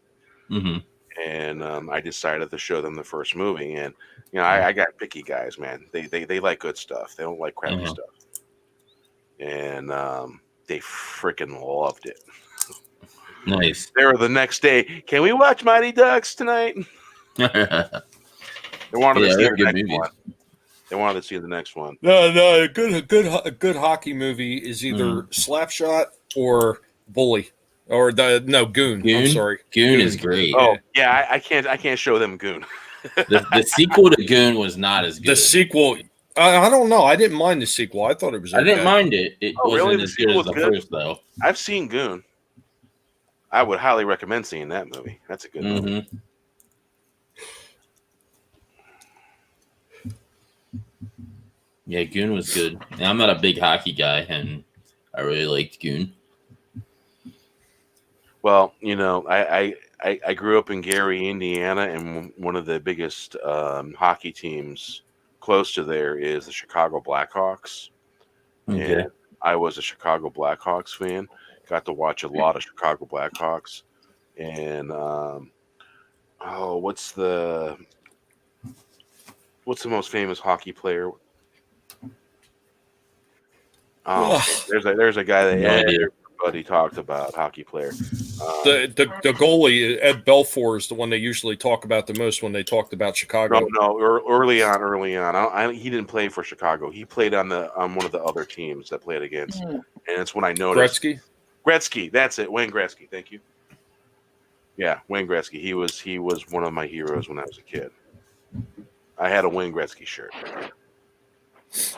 Mm-hmm. And I decided to show them the first movie. And I got picky guys, man. They like good stuff. They don't like crappy stuff. And they freaking loved it. Nice. They were the next day. Can we watch Mighty Ducks tonight? They wanted to see the next one. They wanted to see the next one. No, a good hockey movie is either Slapshot or Bully, or Goon. I'm sorry, Goon is great. Oh yeah, I can't show them Goon. The sequel to Goon was not as good. The sequel, I don't know. I didn't mind the sequel. I thought it was. Okay. I didn't mind it. It wasn't really? as good as the first, though. I've seen Goon. I would highly recommend seeing that movie. That's a good movie. Yeah, Goon was good. And I'm not a big hockey guy, and I really liked Goon. Well, I grew up in Gary, Indiana, and one of the biggest hockey teams close to there is the Chicago Blackhawks. Okay. And I was a Chicago Blackhawks fan. Got to watch a lot of Chicago Blackhawks. And what's the most famous hockey player? Oh, there's a guy that No idea. everybody talked about, hockey player. The goalie Ed Belfour is the one they usually talk about the most when they talked about Chicago. No, early on. He didn't play for Chicago. He played on one of the other teams that played against, and it's when I noticed Gretzky. That's it, Wayne Gretzky. Thank you. Yeah, Wayne Gretzky. He was one of my heroes when I was a kid. I had a Wayne Gretzky shirt.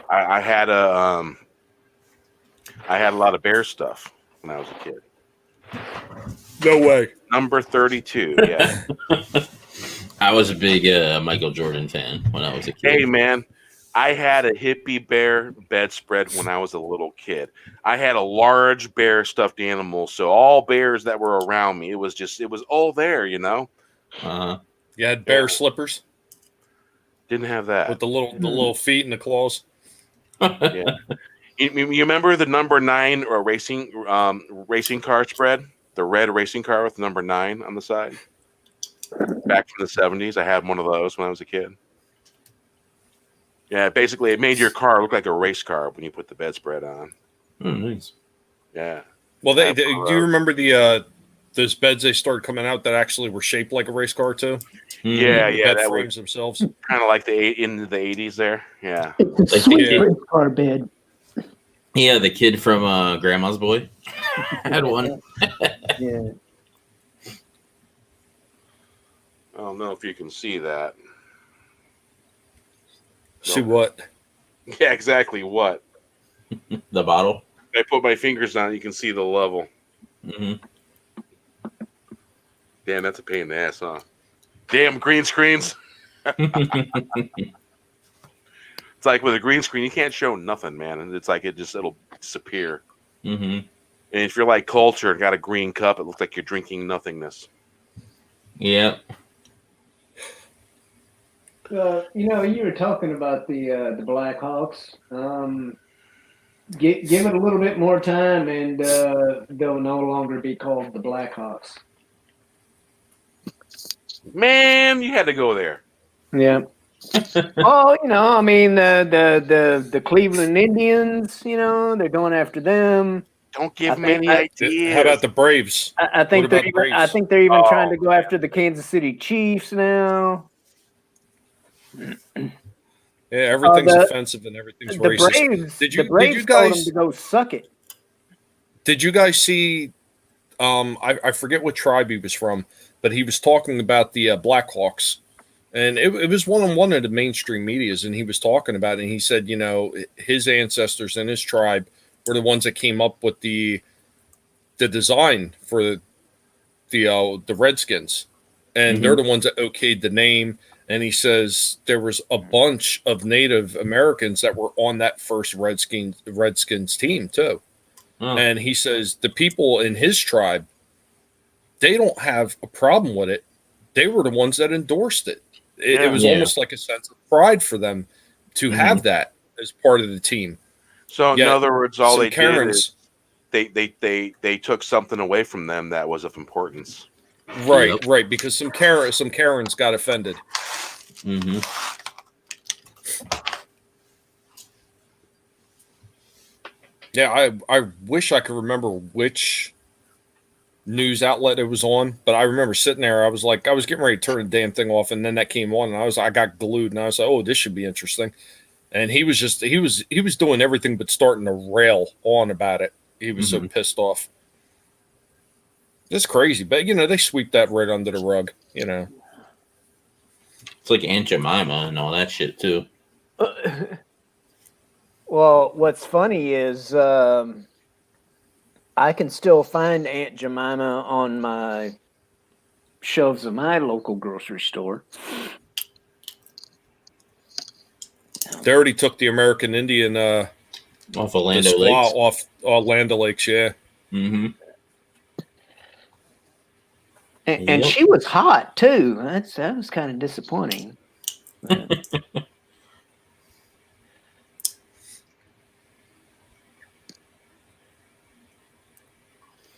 I had a lot of Bear stuff when I was a kid. No way. Number 32. Yeah. I was a big Michael Jordan fan when I was a kid. Hey, man, I had a hippie bear bedspread when I was a little kid. I had a large bear stuffed animal, so all bears that were around me, it was all there, Uh-huh. You had bear slippers Didn't have that. with the little feet and the claws. Yeah. You remember the number 9 or racing car spread? The red racing car with number 9 on the side? Back from the 70s. I had one of those when I was a kid. Yeah, basically it made your car look like a race car when you put the bedspread on. Oh, nice. Yeah. Well, do you remember those beds they started coming out that actually were shaped like a race car too? Yeah, The bed that frames was themselves. kind of like in the 80s there. Yeah. It's a Like sweet the- race car bed. Yeah, the kid from Grandma's Boy had one. Yeah. I don't know if you can see that. See what? Yeah, exactly what. The bottle. I put my fingers on it, you can see the level. Hmm. Damn, that's a pain in the ass, huh? Damn green screens. It's like with a green screen, you can't show nothing, man. And it's like it'll disappear. Hmm. And if you're like Culture and got a green cup, it looks like you're drinking nothingness. Yeah. You were talking about the Blackhawks. Give it a little bit more time, and they'll no longer be called the Blackhawks. Man, you had to go there. Yeah. Oh, I mean the Cleveland Indians. They're going after them. Don't give me any ideas. How about the Braves? I think What about the I Braves? think they're even trying to go after the Kansas City Chiefs now. Yeah, everything's offensive and everything's The racist. Braves. Did the you Braves told guys them to go suck it. Did you guys see? I forget what tribe he was from, but he was talking about the Blackhawks, and it was one on one of the mainstream medias, and he was talking about it. And he said, his ancestors and his tribe were the ones that came up with the design for the Redskins, and they're the ones that okayed the name. And he says there was a bunch of Native Americans that were on that first Redskins team too. Oh. And he says the people in his tribe, they don't have a problem with it. They were the ones that endorsed it. It was almost like a sense of pride for them to have that as part of the team. So in other words, all they Karens, did is they took something away from them that was of importance. Right, right, because some Karens got offended. Mm-hmm. Yeah, I wish I could remember which news outlet it was on, but I remember sitting there. I was getting ready to turn the damn thing off, and then that came on, and I got glued, and I was like, oh, this should be interesting. And he was doing everything but starting to rail on about it. He was so pissed off. It's crazy, but they sweep that right under the rug. It's like Aunt Jemima and all that shit too. Well, what's funny is I can still find Aunt Jemima on my shelves of my local grocery store. They already took the American Indian Off the Orlando squaw Lakes. off Land Lakes. Yeah. Mm-hmm. And Yep. she was hot too. That was kind of disappointing.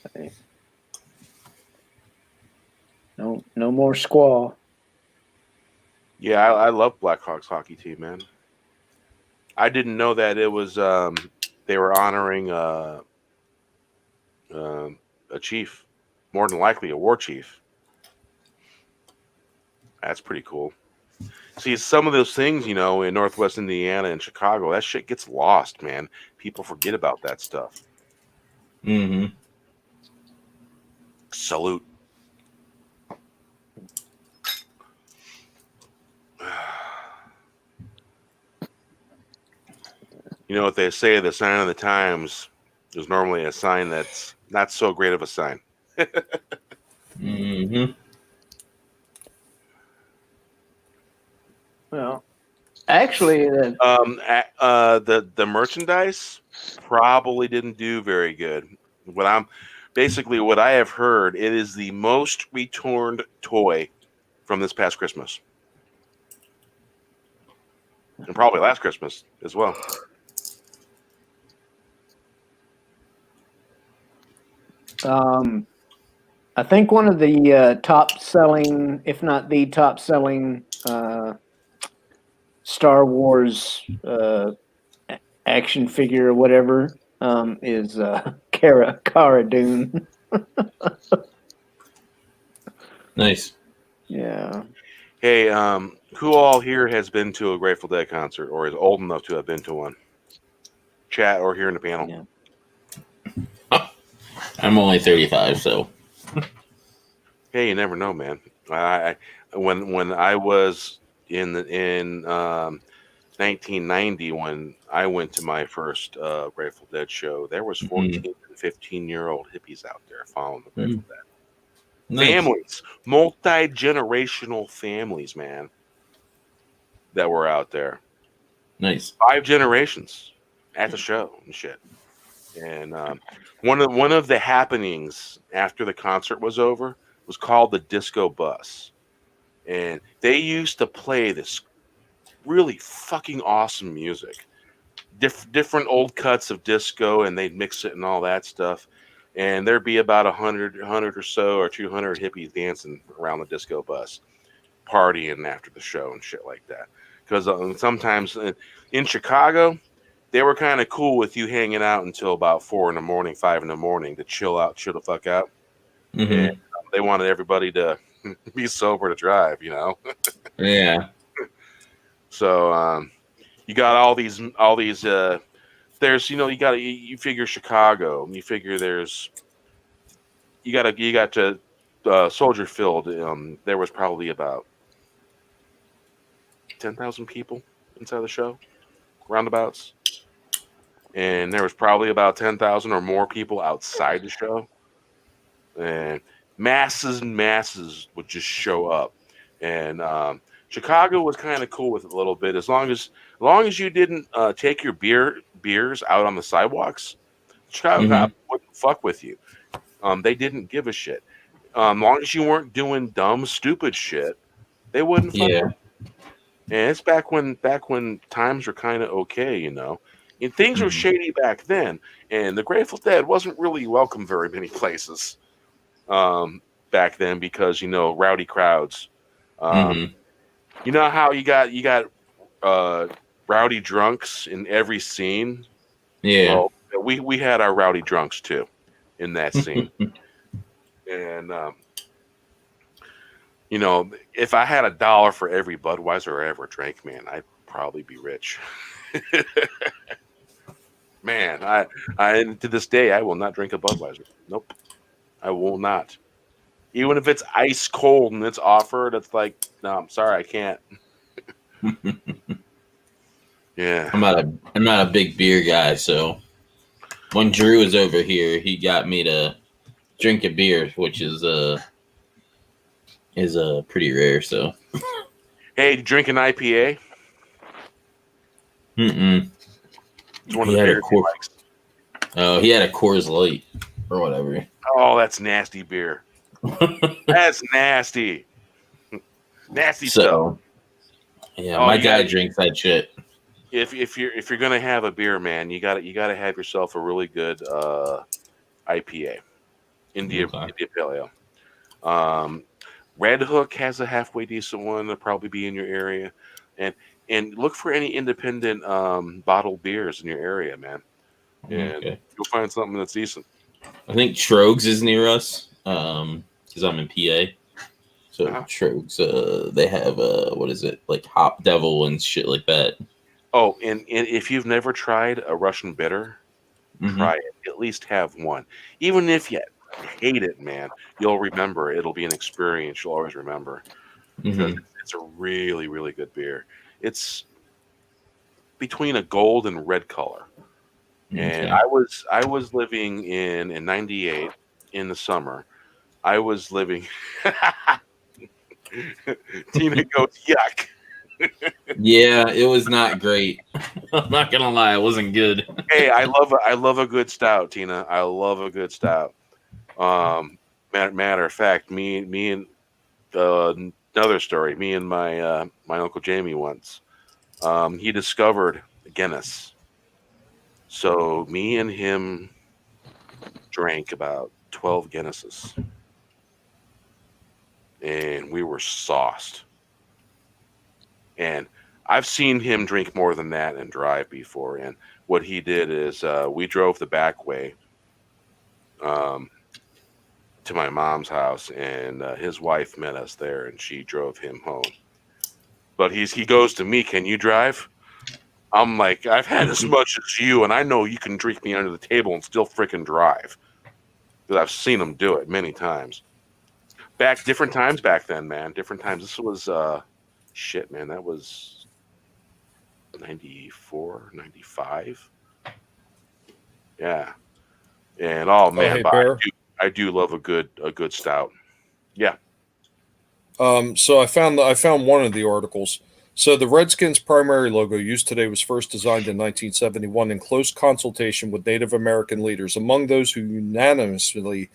Okay. No more squaw. Yeah, I love Blackhawks hockey team, man. I didn't know that it was they were honoring a chief, more than likely a war chief. That's pretty cool. See, some of those things, you know, in Northwest Indiana and Chicago, that shit gets lost, man. People forget about that stuff. Mm-hmm. Salute. You know what they say, the sign of the times is normally a sign that's not so great of a sign. Mm-hmm. Well, actually, The merchandise probably didn't do very good. What I have heard, it is the most returned toy from this past Christmas. And probably last Christmas as well. I think one of the top selling, if not the top selling, Star Wars action figure or whatever is Cara Dune. Nice. Yeah. Hey, who all here has been to a Grateful Dead concert or is old enough to have been to one? Chat or here in the panel. Yeah. I'm only 35, so. Hey, you never know, man. When I was in 1990, when I went to my first Grateful Dead show, there was 14 and 15-year-old hippies out there following the Grateful Dead. Nice. Families, multi-generational families, man, that were out there. Nice. 5 generations at the show and shit. And one of the happenings after the concert was over was called the Disco Bus. And they used to play this really fucking awesome music. Different old cuts of disco, and they'd mix it and all that stuff. And there'd be about 100 or so or 200 hippies dancing around the disco bus, partying after the show and shit like that. Because sometimes in Chicago, they were kind of cool with you hanging out until about 4 in the morning, 5 in the morning to chill the fuck out. Mm-hmm. And they wanted everybody to be sober to drive, you know? Yeah. So you got all these there's, you know, you figure Chicago, you figure you got to Soldier Field. There was probably about 10,000 people inside the show, roundabouts. And there was probably about 10,000 or more people outside the show. And masses and masses would just show up. And Chicago was kind of cool with it a little bit, as long as you didn't take your beers out on the sidewalks. Chicago cop wouldn't fuck with you. They didn't give a shit. Long as you weren't doing dumb, stupid shit, they wouldn't fuck with you. And it's back when times were kind of okay, you know. And things were shady back then, and the Grateful Dead wasn't really welcome very many places back then because, you know, rowdy crowds. You know how you got rowdy drunks in every scene? Yeah. Well, we had our rowdy drunks too in that scene. And you know, if I had $1 for every Budweiser I ever drank, man, I'd probably be rich. Man, I to this day I will not drink a Budweiser. Nope, I will not. Even if it's ice cold and it's offered, it's like, no, I'm sorry, I can't. Yeah, I'm not a big beer guy, so when Drew was over here, he got me to drink a beer, which is pretty rare. So, hey, drink an IPA. Mm-mm. It's one He of the had a beers he Coors. likes. Oh, he had a Coors Light or whatever. Oh, that's nasty beer. That's nasty. Nasty stuff. So, yeah, Oh, my you dad got drinks that shit. if you're gonna have a beer, man, you gotta have yourself a really good IPA, India Okay. Pale Ale. Red Hook has a halfway decent one. That'll probably be in your area, and look for any independent bottled beers in your area, man, and Okay. you'll find something that's decent. I think Trogs is near us. Because I'm in PA. So Uh-huh. Trogs, they have what is it, like Hop Devil and shit like that. Oh, and if you've never tried a Russian bitter, Mhm. try it. At least have one. Even if you hate it, man, you'll remember. It'll be an experience you'll always remember because Mhm. it's a really, really good beer. It's between a gold and red color. And Okay. I was living in '98 in the summer. I was living. Tina goes yuck. Yeah, it was not great. I'm not gonna lie, it wasn't good. Hey, I love a good stout, Tina. I love a good stout. Matter of fact, me and another story. Me and my uncle Jamie once. He discovered Guinness. So me and him drank about 12 Guinnesses, and we were sauced. And I've seen him drink more than that and drive before. And what he did is we drove the back way to my mom's house, and his wife met us there, and she drove him home. But he goes to me, "Can you drive?" I'm like, "I've had as much as you, and I know you can drink me under the table and still freaking drive." Because I've seen him do it many times. Different times back then, man. Different times. This was, shit, man. That was 94, 95. Yeah. And oh man, hey, but Bear. I do love a good stout. Yeah. So I found one of the articles. So the Redskins' primary logo used today was first designed in 1971 in close consultation with Native American leaders. Among those who unanimously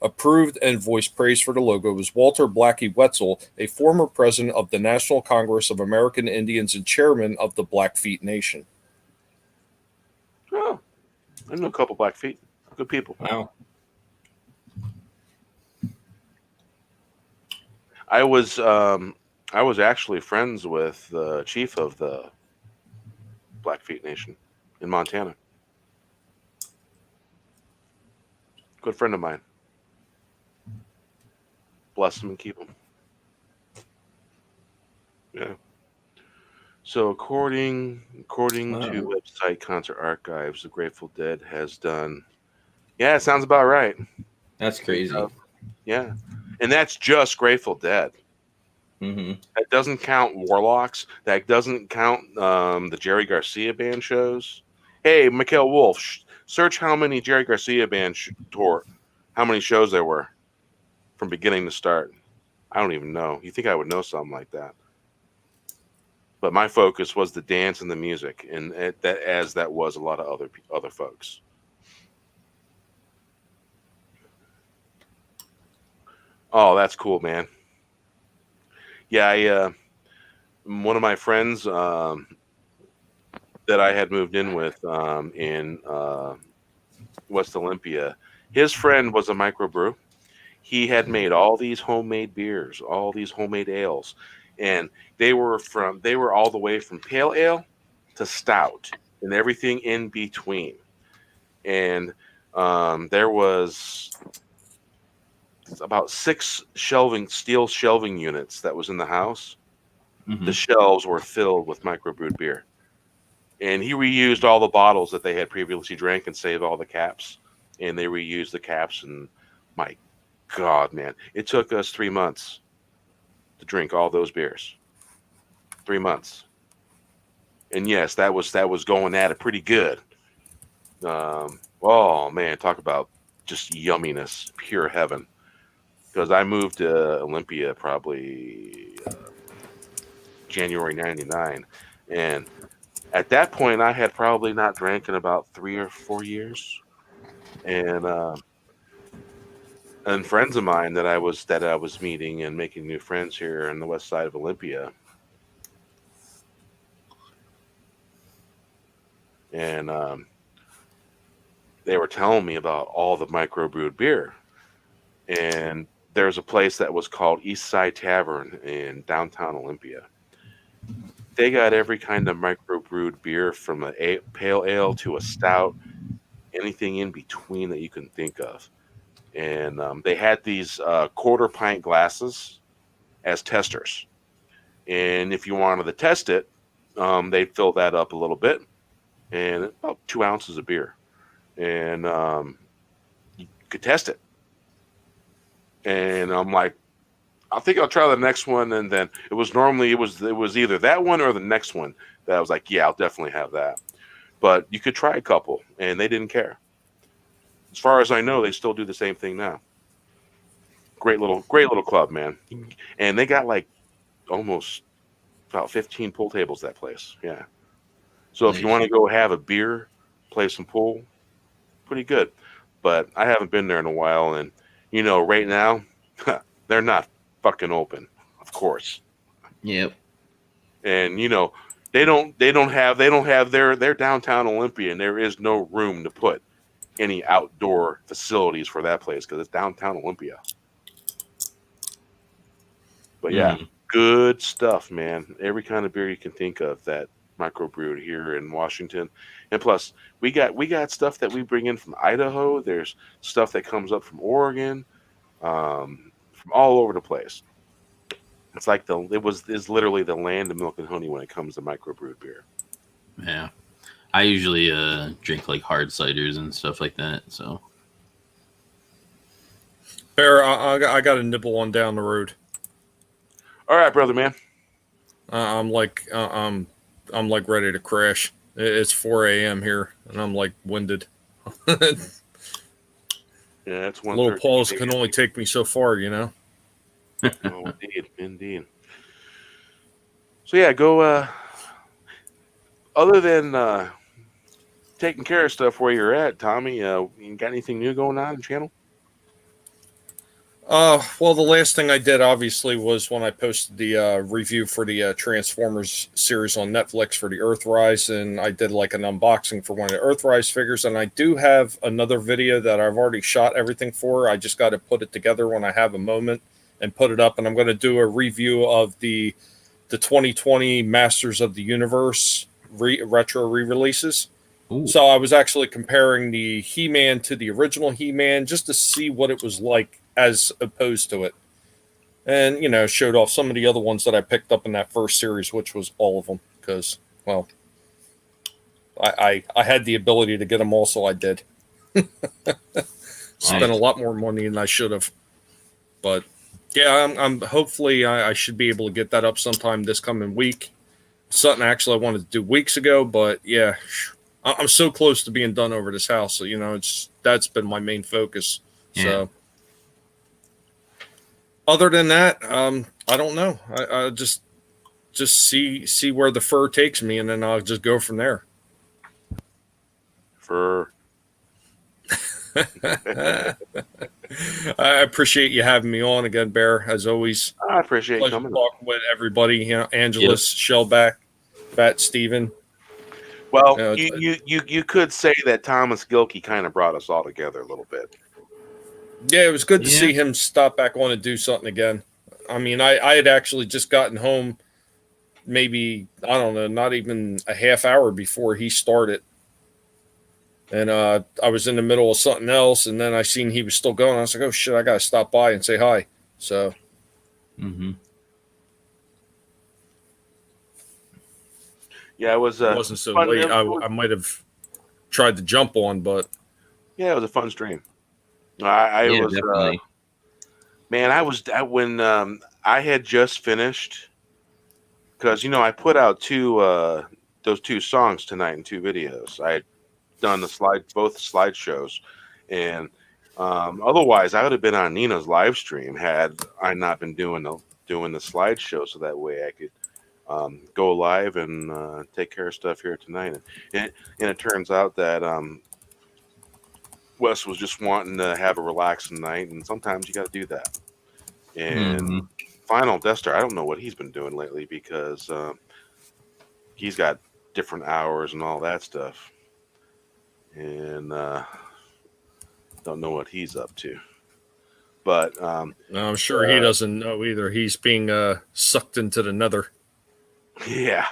approved and voiced praise for the logo was Walter Blackie Wetzel, a former president of the National Congress of American Indians and chairman of the Blackfeet Nation. Oh, I know a couple Blackfeet. Good people. Wow. I was actually friends with the chief of the Blackfeet Nation in Montana. Good friend of mine. Bless him and keep him. Yeah. So according to website Concert Archives, the Grateful Dead has done. Yeah, it sounds about right. That's crazy. Yeah, and that's just Grateful Dead. Mm-hmm. That doesn't count Warlocks. That doesn't count the Jerry Garcia band shows. Hey, Mikhail Wolf, search how many Jerry Garcia band tour, how many shows there were from beginning to start. I don't even know. You think I would know something like that? But my focus was the dance and the music, and that was a lot of other folks. Oh, that's cool, man. Yeah, one of my friends that I had moved in with in West Olympia, his friend was a microbrew. He had made all these homemade beers, all these homemade ales, and they were all the way from pale ale to stout and everything in between. And there was about 6 steel shelving units that was in the house. Mm-hmm. The shelves were filled with microbrewed beer. And he reused all the bottles that they had previously drank and saved all the caps. And they reused the caps. And my God, man, it took us 3 months to drink all those beers. 3 months. And yes, that was going at it pretty good. Oh man, talk about just yumminess, pure heaven. Because I moved to Olympia probably January '99, and At that point, I had probably not drank in about 3 or 4 years, and friends of mine that I was meeting and making new friends here in the west side of Olympia, and they were telling me about all the microbrewed beer. And there's a place that was called East Side Tavern in downtown Olympia. They got every kind of microbrewed beer from a pale ale to a stout, anything in between that you can think of. And they had these quarter pint glasses as testers. And if you wanted to test it, they'd fill that up a little bit, and about 2 ounces of beer. And you could test it. And I'm like, I think I'll try the next one. And then it was either that one or the next one that I was like, yeah, I'll definitely have that. But you could try a couple, and they didn't care. As far as I know, they still do the same thing now. Great little club, man. And they got like almost about 15 pool tables, that place. Yeah. So if you want to go have a beer, play some pool, pretty good. But I haven't been there in a while, and right now they're not fucking open, of course. Yep. And they don't have their downtown Olympia, and there is no room to put any outdoor facilities for that place because it's downtown Olympia. But yeah, good stuff, man. Every kind of beer you can think of that microbrewed here in Washington. And plus, we got stuff that we bring in from Idaho. There's stuff that comes up from Oregon, from all over the place. It's like it's literally the land of milk and honey when it comes to microbrewed beer. Yeah, I usually drink like hard ciders and stuff like that. So, Bear, I got a nibble on down the road. All right, brother, man. I'm like ready to crash. It's 4 a.m. here, and I'm like winded. Yeah, that's one. Little pause can only take me so far, Oh, indeed. So yeah, go. Other than taking care of stuff where you're at, Tommy, you got anything new going on in the channel? Well, the last thing I did, obviously, was when I posted the review for the Transformers series on Netflix for the Earthrise, and I did like an unboxing for one of the Earthrise figures, and I do have another video that I've already shot everything for. I just got to put it together when I have a moment and put it up, and I'm going to do a review of the 2020 Masters of the Universe retro re-releases. Ooh. So I was actually comparing the He-Man to the original He-Man just to see what it was like as opposed to it. And, showed off some of the other ones that I picked up in that first series, which was all of them. Because, well, I had the ability to get them all, so I did. Spent a lot more money than I should have. But, yeah, I'm hopefully I should be able to get that up sometime this coming week. Something actually I wanted to do weeks ago, but, yeah, I'm so close to being done over this house. So, that's been my main focus. Yeah. So, other than that, I don't know. I just see where the fur takes me, and then I'll just go from there. Fur. I appreciate you having me on again, Bear, as always. I appreciate you coming. Talking with everybody, Angelus, Shellback, Fat Steven. Well, you could say that Thomas Gilkey kind of brought us all together a little bit. Yeah, it was good to see him stop back on and do something again. I mean, I had actually just gotten home maybe, I don't know, not even a half hour before he started. And I was in the middle of something else, and then I seen he was still going. I was like, oh, shit, I got to stop by and say hi. So. Mm-hmm. Yeah, it wasn't so late. I might have tried to jump on, but. Yeah, it was a fun stream. I was definitely. When I had just finished, because I put out those two songs tonight in 2 videos. I had done both slideshows, and otherwise I would have been on Nina's live stream had I not been doing the slideshow, so that way I could go live and take care of stuff here tonight. And it turns out that Wes was just wanting to have a relaxing night, and sometimes you got to do that. And Final Dester, I don't know what he's been doing lately because he's got different hours and all that stuff, and don't know what he's up to. But I'm sure he doesn't know either. He's being sucked into the nether. Yeah.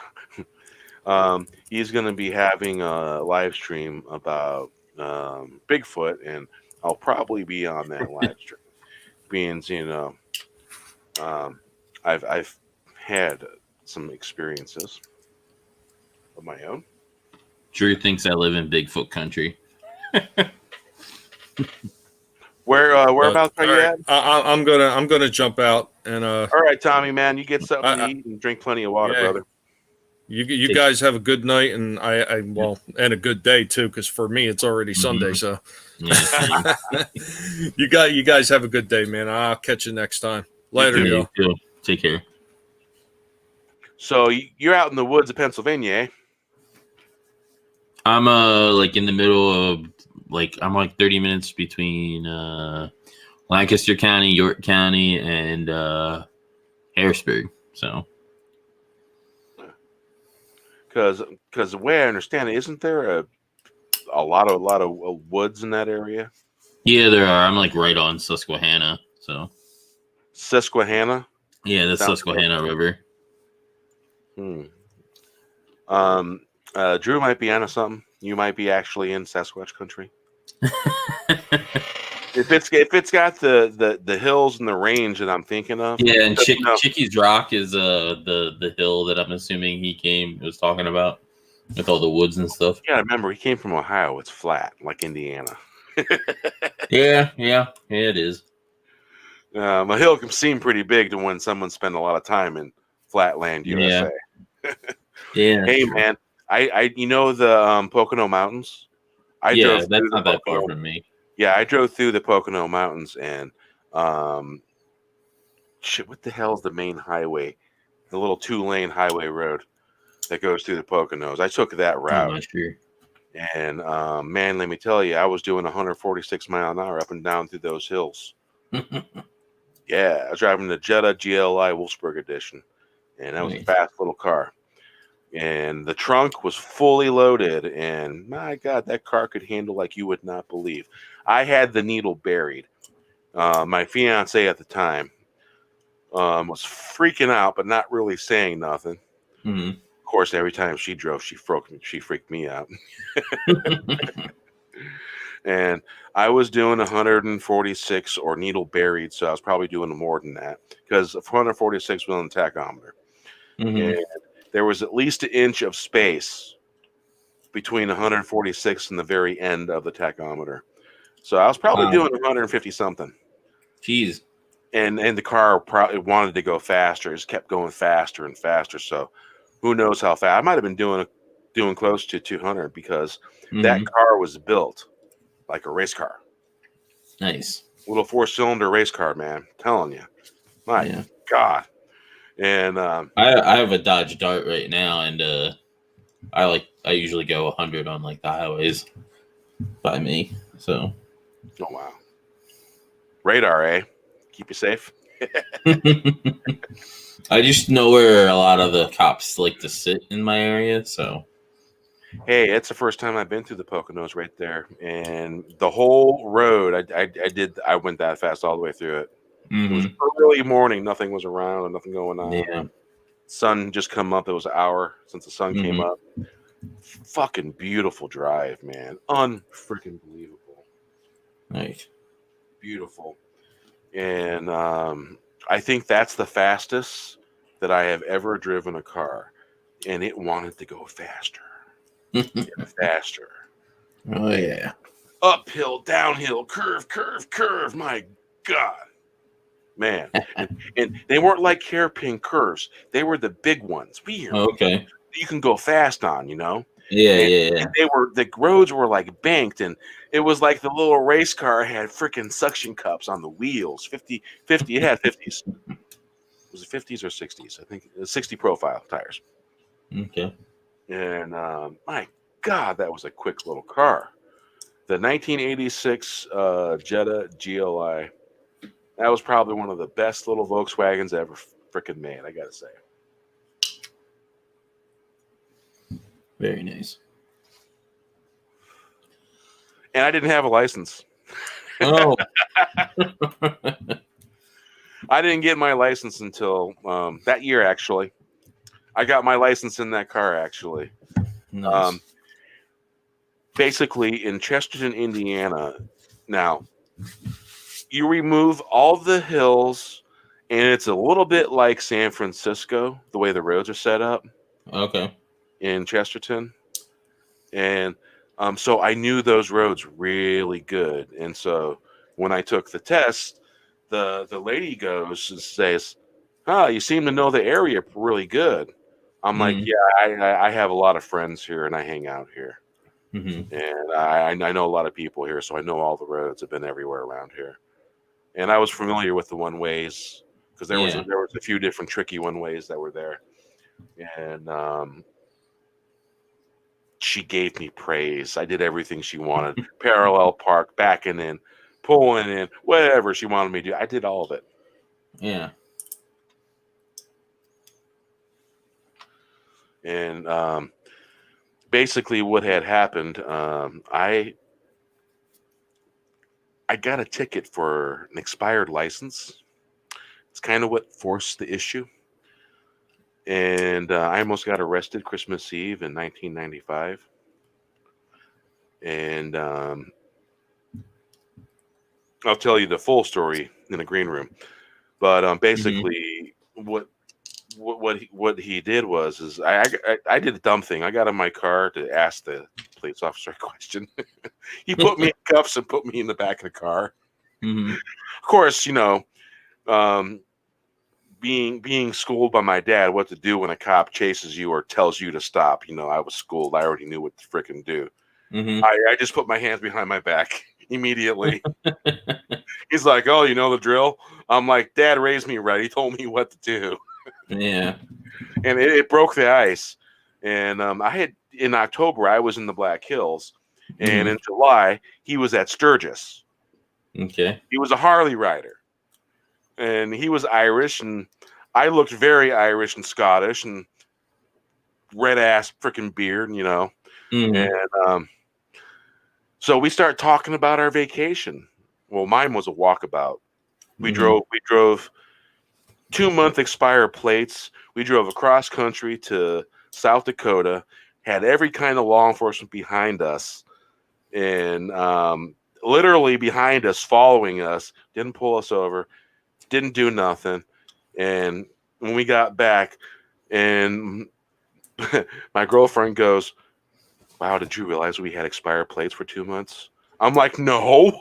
He's going to be having a live stream about Bigfoot, and I'll probably be on that live stream. Being, I've had some experiences of my own. Drew thinks I live in Bigfoot country. Whereabouts are you at? I'm gonna jump out and all right, Tommy, man, you get something to eat and drink plenty of water, brother. You guys have a good night, and and a good day too, because for me it's already Sunday. So you guys have a good day, man. I'll catch you next time. Later, y'all. Take care. So you're out in the woods of Pennsylvania, eh? I'm like in the middle of I'm like 30 minutes between Lancaster County, York County, and Harrisburg. So, because the way I understand it, isn't there a lot of woods in that area? Yeah, there are. I'm like right on Susquehanna. So Susquehanna. Yeah, the Susquehanna River. Drew might be onto something. You might be actually in Sasquatch country. if it's got the hills and the range that I'm thinking of. Yeah, and Chicky's Rock is the hill that I'm assuming he was talking about with all the woods and stuff. Yeah, remember he came from Ohio. It's flat like Indiana. yeah, it is. A hill can seem pretty big to when someone spent a lot of time in flatland USA. Yeah. Hey man, I you know the Pocono Mountains? That's not that far from me. Yeah, I drove through the Pocono Mountains and what the hell is the main highway? The little 2-lane highway road that goes through the Poconos. I took that route. I'm not sure. And man, let me tell you, I was doing 146 mile an hour up and down through those hills. Yeah, I was driving the Jetta GLI Wolfsburg edition, and that was a fast little car. And the trunk was fully loaded, and my God, that car could handle like you would not believe. I had the needle buried. My fiance at the time was freaking out, but not really saying nothing. Mm-hmm. Of course, every time she drove, she freaked me out. And I was doing 146 or needle buried, so I was probably doing more than that because 146 was on the tachometer. Mm-hmm. And there was at least an inch of space between 146 and the very end of the tachometer. So I was probably doing 150 something. Jeez. And the car probably wanted to go faster. It just kept going faster and faster. So who knows how fast? I might have been doing close to 200 because that car was built like a race car. Nice. Little 4-cylinder race car, man. I'm telling you. My God. And I have a Dodge Dart right now, and I usually go 100 on like the highways by me. So, oh wow, radar, eh? Keep you safe. I just know where a lot of the cops like to sit in my area. So, hey, it's the first time I've been through the Poconos right there, and the whole road I went that fast all the way through it. It was early morning. Nothing was around and nothing going on. Yeah. Sun just come up. It was an hour since the sun came up. Fucking beautiful drive, man. Unfreaking believable. Nice. Beautiful. And I think that's the fastest that I have ever driven a car. And it wanted to go faster. Faster. Oh, yeah. Uphill, downhill, curve. My God. Man, and they weren't like hairpin curves. They were the big ones. Weird. Okay. You can go fast on, you know? Yeah. And the roads were like banked, and it was like the little race car had freaking suction cups on the wheels. 50, it had 50s. was it 50s or 60s? I think 60 profile tires. Okay. And my God, that was a quick little car. The 1986 Jetta GLI. That was probably one of the best little Volkswagens ever freaking made, I gotta say. Very nice. And I didn't have a license. Oh. I didn't get my license until that year, actually. I got my license in that car, actually. Nice. Basically, in Chesterton, Indiana, now, you remove all the hills, and it's a little bit like San Francisco, the way the roads are set up Okay. in Chesterton. And so I knew those roads really good. And so when I took the test, the lady goes and says, "Oh, you seem to know the area really good." I'm like, Mhm. "Yeah, I have a lot of friends here, and I hang out here. Mm-hmm. And I know a lot of people here, so I know all the roads. I've been everywhere around here." And I was familiar with the one ways because there was a few different tricky one ways that were there. And she gave me praise. I did everything she wanted. Parallel park, backing in, pulling in, whatever she wanted me to do. I did all of it. Yeah. And basically what had happened, I got a ticket for an expired license. It's kind of what forced the issue. And I almost got arrested Christmas Eve in 1995. And I'll tell you the full story in the green room. But basically, what he did was I did a dumb thing. I got in my car to ask the police officer a question. He put me in cuffs and put me in the back of the car. Mm-hmm. Of course, being schooled by my dad what to do when a cop chases you or tells you to stop. I was schooled. I already knew what to freaking do. Mm-hmm. I just put my hands behind my back immediately. He's like, "Oh, you know the drill?" I'm like, "Dad raised me right. He told me what to do." Yeah. And it broke the ice. And in October, I was in the Black Hills. And in July, he was at Sturgis. Okay. He was a Harley rider. And he was Irish, and I looked very Irish and Scottish and red ass freaking beard, Mm-hmm. And so we start talking about our vacation. Well, mine was a walkabout. We drove 2-month expired plates. We drove across country to South Dakota, had every kind of law enforcement behind us, and literally behind us, following us, didn't pull us over, didn't do nothing. And when we got back, and my girlfriend goes, "Wow, did you realize we had expired plates for 2 months?" I'm like, "No."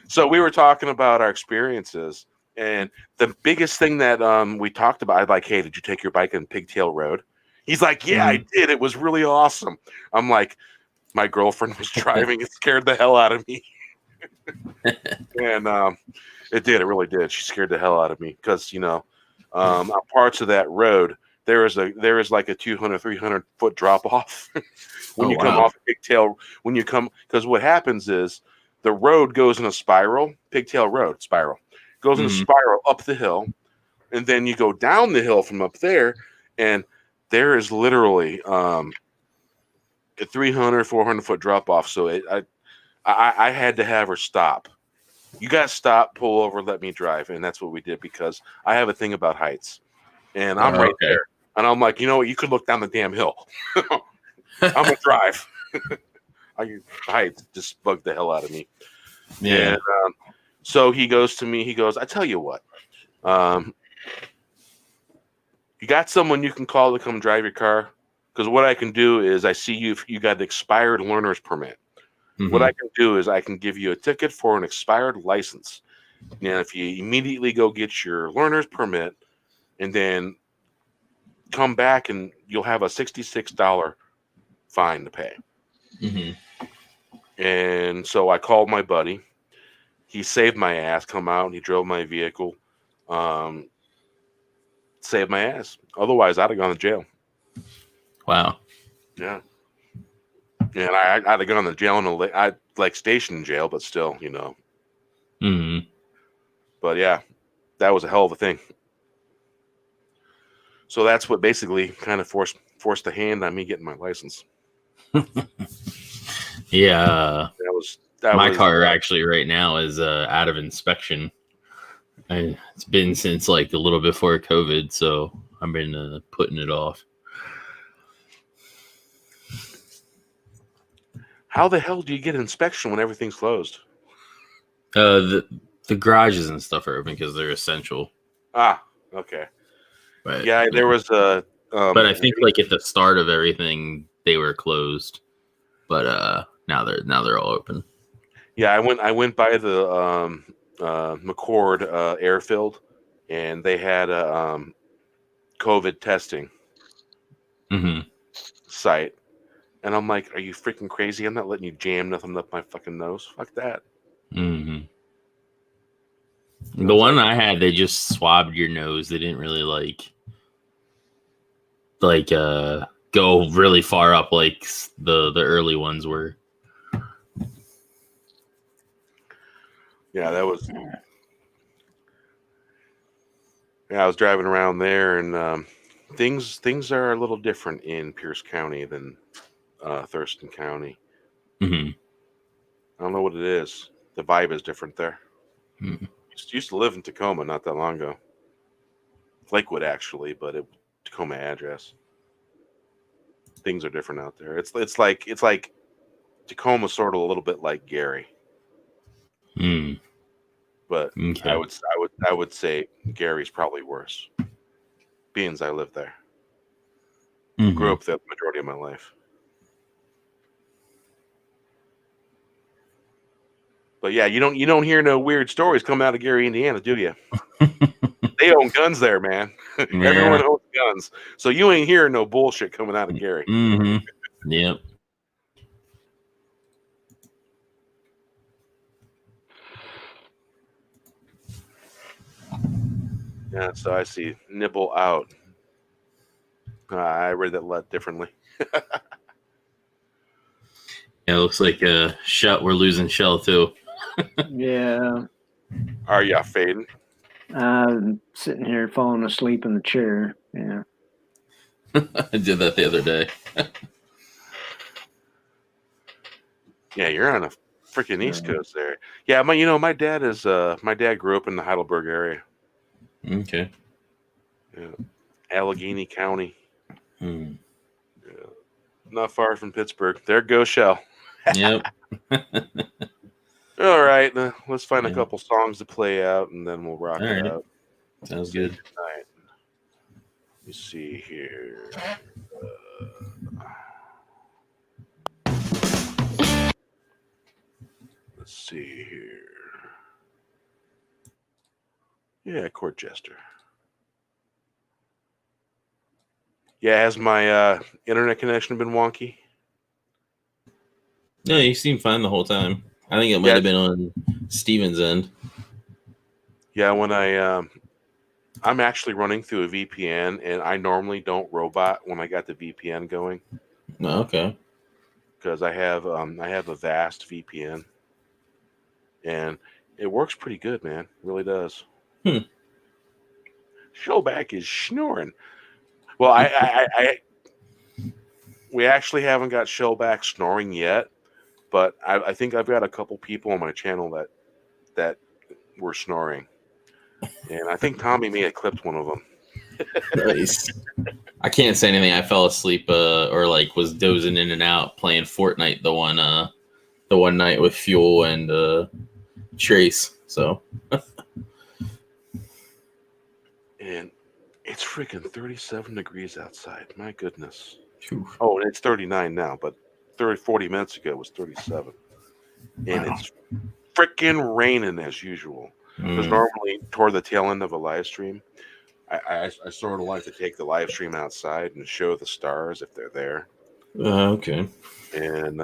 So we were talking about our experiences, and the biggest thing that we talked about, I'd like, "Hey, did you take your bike on Pigtail Road?" He's like, "Yeah, I did. It was really awesome." I'm like, my girlfriend was driving. It scared the hell out of me. And it did. It really did. She scared the hell out of me because, on parts of that road, there is like a 200, 300 foot drop off when you come off Pigtail. Because what happens is the road goes in a spiral, Pigtail Road spiral, goes in a spiral up the hill, and then you go down the hill from up there, and there is literally a 300, 400 foot drop off. So I had to have her stop. "You got to stop, pull over, let me drive." And that's what we did because I have a thing about heights. And I'm right there. And I'm like, "You know what? You could look down the damn hill." I'm going to drive. Heights just bugged the hell out of me. Yeah. And so he goes to me, "I tell you what, you got someone you can call to come drive your car? Because what I can do is I see you got an expired learner's permit. What I can do is I can give you a ticket for an expired license. And if you immediately go get your learner's permit and then come back, and you'll have a $66 fine to pay." Mm-hmm. And so I called my buddy. he saved my ass. Come out and he drove my vehicle. Saved my ass. Otherwise, I'd have gone to jail. Wow. Yeah. And I'd have gone to jail I'd like stationed in jail, but still, you know. Mm-hmm. But yeah, that was a hell of a thing. So that's what basically kind of forced the hand on me getting my license. Yeah. My car actually right now is out of inspection. It's been since like a little before COVID, so I've been putting it off. How the hell do you get inspection when everything's closed? The garages and stuff are open because they're essential. Ah, okay. But yeah, there was a. But I think like at the start of everything they were closed, but now they're all open. Yeah, I went by the McCord airfield, and they had a COVID testing site, and I'm like, "Are you freaking crazy? I'm not letting you jam nothing up my fucking nose. Fuck that." Mm-hmm. The one I had, they just swabbed your nose. They didn't really go really far up like the early ones were. Yeah, that was. Yeah, I was driving around there, and things are a little different in Pierce County than Thurston County. Mm-hmm. I don't know what it is. The vibe is different there. Mm-hmm. Used to live in Tacoma not that long ago. Lakewood, actually, but Tacoma address. Things are different out there. It's like Tacoma, sort of a little bit like Gary. Mm. But Okay. I would say Gary's probably worse. Being as I live there. Mm-hmm. Grew up there the majority of my life. But yeah, you don't hear no weird stories coming out of Gary, Indiana, do you? They own guns there, man. Yeah. Everyone owns guns. So you ain't hearing no bullshit coming out of Gary. Mm-hmm. Yep. Yeah, so I see nibble out. I read that a lot differently. Yeah, it looks like Shell. We're losing Shell too. Yeah. Are ya fading? I'm sitting here falling asleep in the chair. Yeah. I did that the other day. Yeah, you're on a freaking East Coast there. Yeah, my dad grew up in the Heidelberg area. Okay. Yeah. Allegheny County. Hmm. Yeah. Not far from Pittsburgh. There goes Shell. Yep. All right, let's find a couple songs to play out, and then we'll rock it out. Sounds good. All right. Let me see here. Let's see here. Yeah, Court Jester. Yeah, has my internet connection been wonky? No, you seem fine the whole time. I think it might have been on Steven's end. Yeah, when I'm actually running through a VPN, and I normally don't robot when I got the VPN going. Oh, okay. Because I have a vast VPN, and it works pretty good, man. It really does. Showback is snoring. Well, we actually haven't got Shellback snoring yet, but I think I've got a couple people on my channel that were snoring, and I think Tommy may have clipped one of them. Nice. I can't say anything. I fell asleep or was dozing in and out playing Fortnite the one night with Fuel and Trace. So. And it's freaking 37 degrees outside. My goodness. Whew. Oh, and it's 39 now, but 40 minutes ago it was 37. And it's freaking raining as usual. Because normally toward the tail end of a live stream, I sort of like to take the live stream outside and show the stars if they're there. Okay. And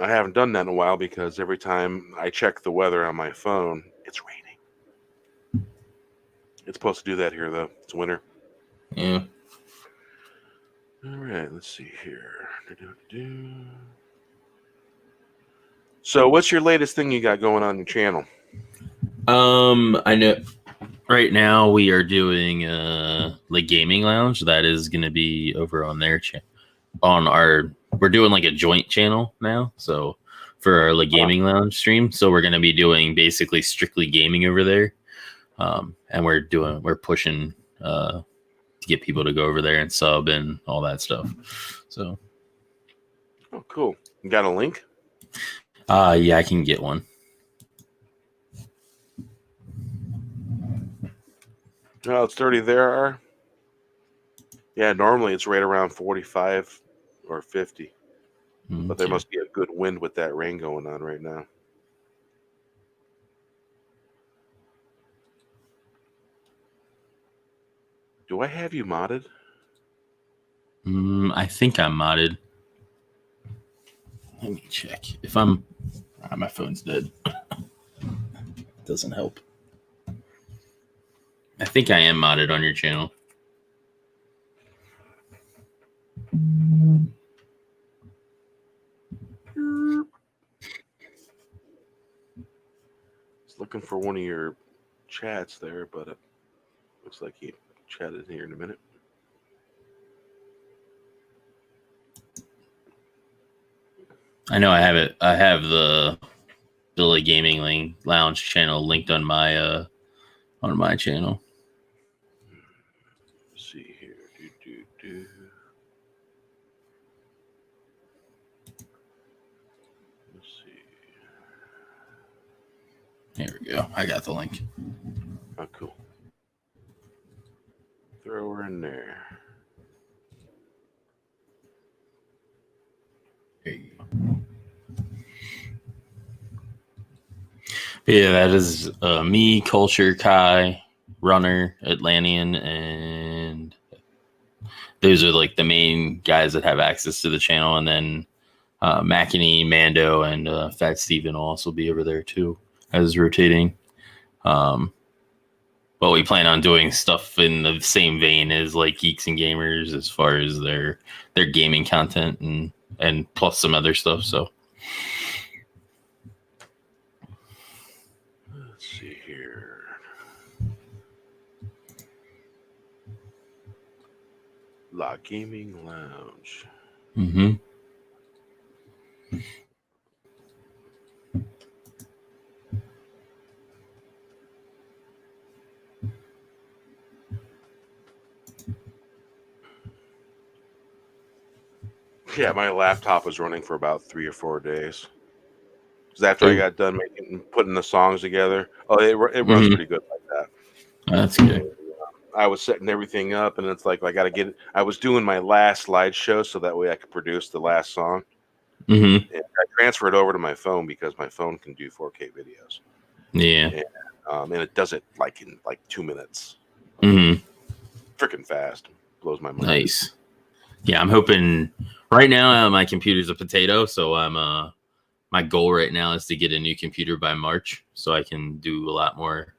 I haven't done that in a while because every time I check the weather on my phone, it's raining. It's supposed to do that here, though. It's winter. Yeah. All right, let's see here. So, what's your latest thing you got going on your channel? I know right now we are doing the gaming lounge. That is going to be over on their channel. We're doing like a joint channel now. So for our like gaming lounge stream, so we're going to be doing basically strictly gaming over there. And we're pushing to get people to go over there and sub and all that stuff. So, oh, cool. You got a link? Yeah, I can get one. No, it's 30 there. Yeah, normally it's right around 45 or 50. But there must be a good wind with that rain going on right now. Do I have you modded? I think I'm modded. Let me check. If I'm... my phone's dead. Doesn't help. I think I am modded on your channel. Just looking for one of your chats there, but it looks like he chatted here in a minute. I know I have it. I have the Billy Gaming Lounge channel linked on my channel. Let's see here. Let's see. Here we go. I got the link. Oh, cool. Throw her in there. There you go. Yeah, that is me, Culture, Kai, Runner, Atlantean, and those are like the main guys that have access to the channel. And then Mackany, Mando, and Fat Steven will also be over there too as rotating. But we plan on doing stuff in the same vein as like Geeks and Gamers as far as their gaming content and plus some other stuff. So let's see here. La Gaming Lounge. Mm-hmm. Yeah, my laptop was running for about 3 or 4 days. Because after I got done putting the songs together, it runs pretty good like that. That's good. I was setting everything up, and it's like I got to get it. I was doing my last slideshow so that way I could produce the last song. Mm-hmm. And I transferred it over to my phone because my phone can do 4K videos. Yeah. And it does it like in 2 minutes. Mm-hmm. Freaking fast. Blows my mind. Nice. Yeah, I'm hoping right now my computer's a potato, so I'm my goal right now is to get a new computer by March so I can do a lot more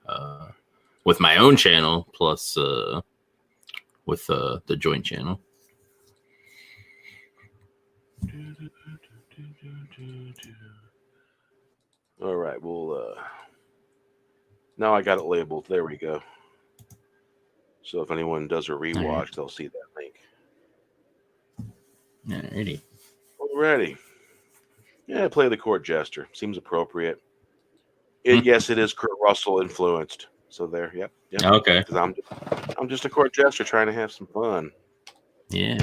with my own channel plus with the joint channel. All right, well, now I got it labeled. There we go. So if anyone does a rewatch, they'll see that link. Alrighty. Alrighty. Yeah, play the court jester. Seems appropriate. Yes, it is Kurt Russell influenced. So there, yep. Okay. Because I'm just a court jester trying to have some fun. Yeah.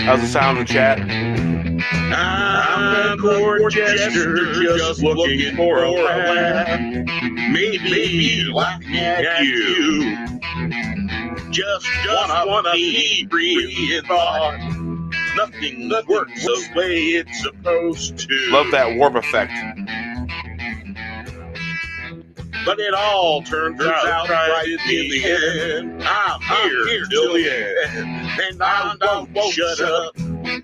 How's the sound in the chat? I'm a court jester just looking for a laugh. Maybe laughing at you. Just wanna be free in thought. Nothing works the way it's supposed to. Love that warp effect. But it all turns out right in the end. I'm here till the end, and I won't shut up.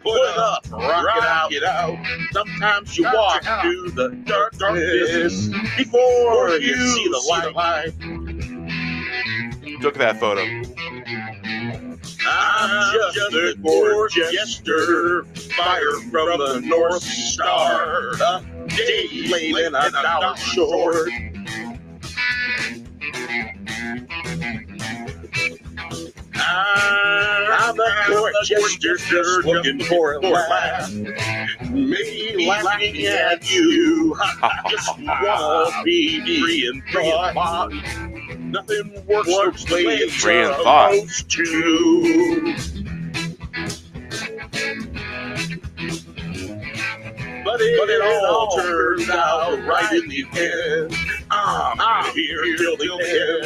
Put up, rock it out. Sometimes you walk through the darkness before you see the light. Took that photo. I'm just a poor jester, fired from the North Star. A day late and a dollar short. I'm a court jester just looking for a laugh. Maybe laughing at you. I just wanna be free and thought. Nothing works the way it's Free and thought. supposed to. But it all turns out right in the end. I'm here till the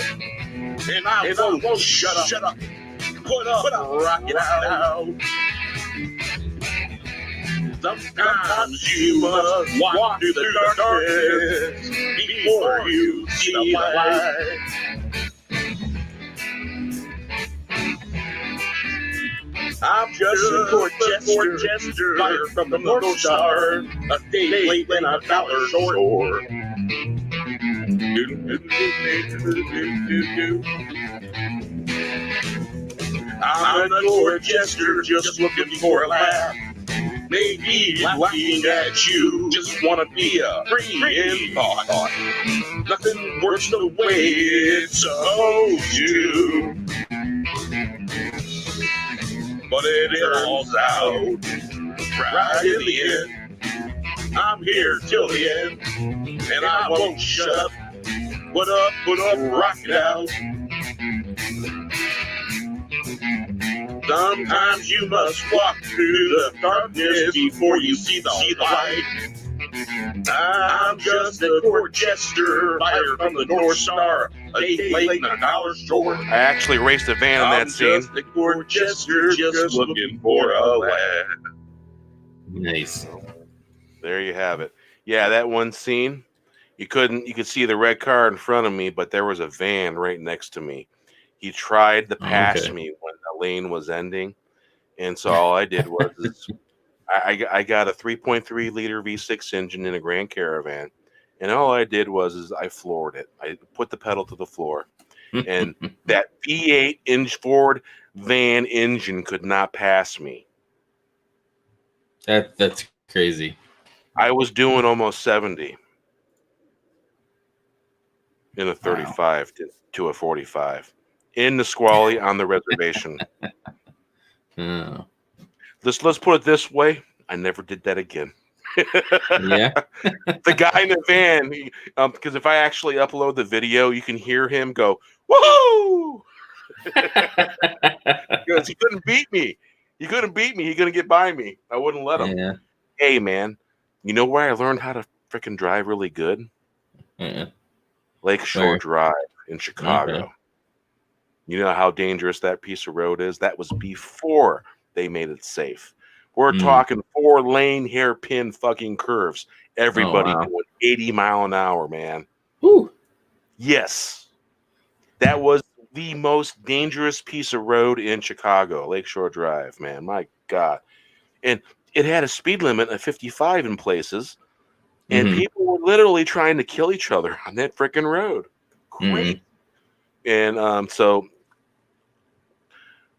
end, and I won't shut up. Put up, rock it out. Sometimes you must walk through the darkness before you see the light. I'm just a court jester, fired from the North Star, a day late and a dollar short. I'm a court jester just looking for a laugh. Maybe laughing at you, just wanna be a free in thought. Nothing works the way it's supposed to. But it turns out right in the end. I'm here till the end, and I won't shut up. Put up, rock it out. Sometimes you must walk through the darkness before you see the light. I'm just a court jester, fired from the North Star, a day late and a dollar short. I actually raced a van in that scene. I'm just a court jester, just looking for a lad. Nice. There you have it. Yeah, that one scene, you could see the red car in front of me, but there was a van right next to me. He tried to pass me when the lane was ending, and so all I did was I got a 3.3 liter V6 engine in a Grand Caravan, and all I did was I floored it. I put the pedal to the floor, and that V8 inch Ford van engine could not pass me. That's crazy. I was doing almost 70 in a 35 to a 45 in the squally on the reservation. Oh. Let's put it this way: I never did that again. Yeah. The guy in the van, because if I actually upload the video, you can hear him go, "Woohoo!" Because he couldn't beat me. He couldn't beat me. He couldn't get by me. I wouldn't let him. Yeah. Hey, man, you know where I learned how to freaking drive really good? Yeah. Lakeshore Where? Drive in Chicago. Okay. You know how dangerous that piece of road is? That was before they made it safe. We're talking 4-lane hairpin fucking curves. Everybody doing 80 mile an hour, man. Woo. Yes. That was the most dangerous piece of road in Chicago, Lakeshore Drive, man. My God. And it had a speed limit of 55 in places, and people were literally trying to kill each other on that freaking road. Great. And so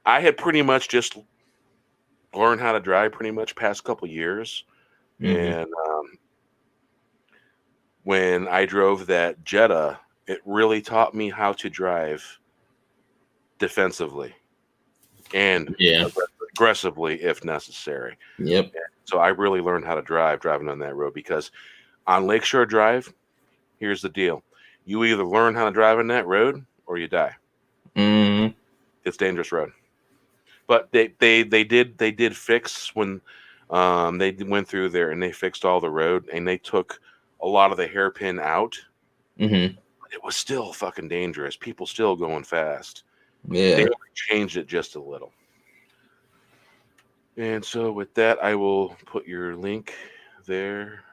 I had pretty much just learned how to drive pretty much past couple years. And when I drove that Jetta, it really taught me how to drive defensively and aggressively if necessary. Yep. So I really learned how to driving on that road, because on Lakeshore Drive, here's the deal. You either learn how to drive on that road or you die. It's a dangerous road. But they did fix when they went through there and they fixed all the road and they took a lot of the hairpin out. It was still fucking dangerous. People still going fast. Yeah. They changed it just a little. And so with that, I will put your link there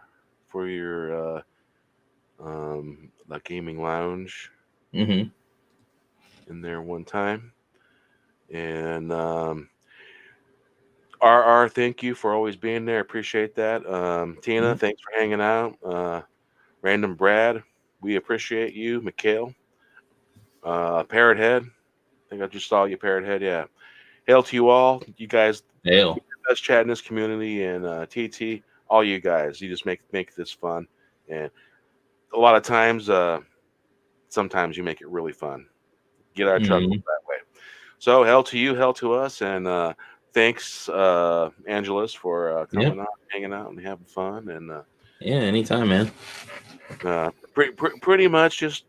for your the gaming lounge Mm-hmm. in there one time. And RR, thank you for always being there. Appreciate that. Tina, thanks for hanging out. Random Brad, we appreciate you. Mikhail, Parrothead, I think I just saw you, Parrothead. Yeah. Hail to you all. You guys, Hail. best chat in this community, and TT, all you guys. You just make this fun. And a lot of times, sometimes you make it really fun. Get our chuckles that way. So hell to you, hell to us, and thanks, Angelus, for coming out, hanging out, and having fun. And yeah, anytime, man. Pretty much just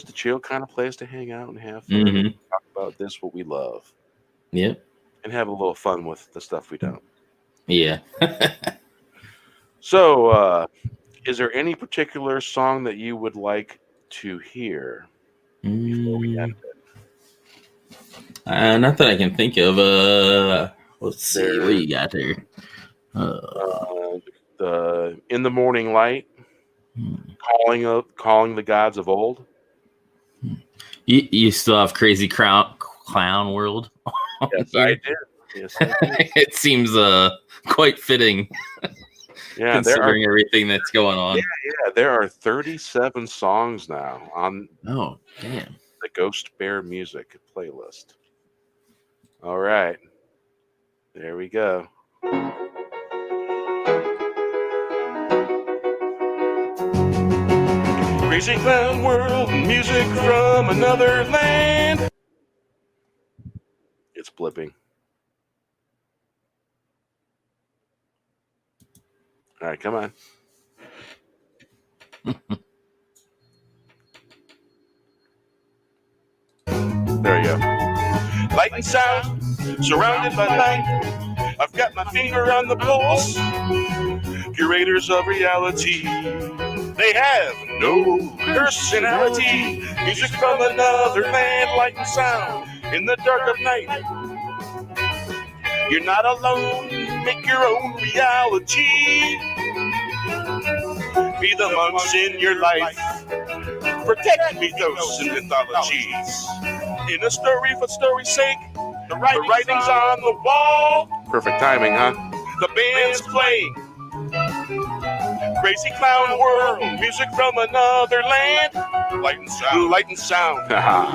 a chill kind of place to hang out and have fun. And talk about this, what we love. Yep. And have a little fun with the stuff we don't. Yeah. So, is there any particular song that you would like to hear before we end it? Not that I can think of. Let's see. What you got here? The In the Morning Light, calling the gods of old. You still have Crazy Clown World? Yes, I did. Yes, I did. It seems quite fitting. Yeah, considering everything that's going on. Yeah, there are 37 songs now on the Ghost Bear Music playlist. All right. There we go. Crazy Clown World, music from another land. It's blipping. All right, come on. There you go. Light and sound, surrounded by light. I've got my finger on the pulse. Curators of reality, they have no personality. Music from another land, light and sound in the dark of night. You're not alone, make your own reality. Be the monks in your life, protect mythos and mythologies. In a story for story's sake, the writing's on the wall. Perfect timing, huh? The band's playing. Crazy Clown World, music from another land. Light and sound,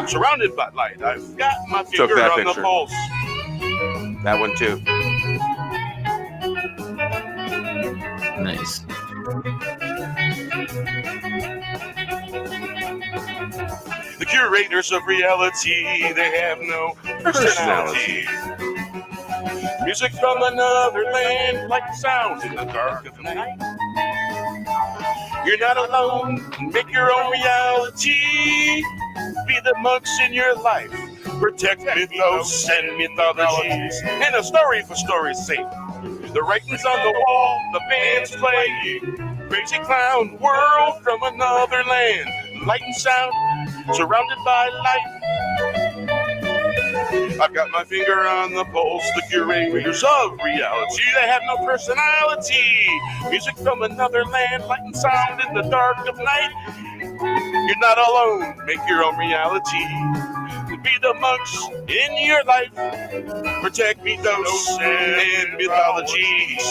surrounded by light. I've got my finger on picture. The pulse. That one too. Nice. The curators of reality, they have no personality. Music from another land, like sounds in the dark of the night. You're not alone, make your own reality. Be the monks in your life, protect mythos and mythologies. And a story for story's sake. The writing's on the wall, the band's playing. Crazy Clown World from another land. Light and sound, surrounded by light. I've got my finger on the pulse, the curators of reality. They have no personality. Music from another land, light and sound in the dark of night. You're not alone, make your own reality. Be the monks in your life, protect mythos and mythologies.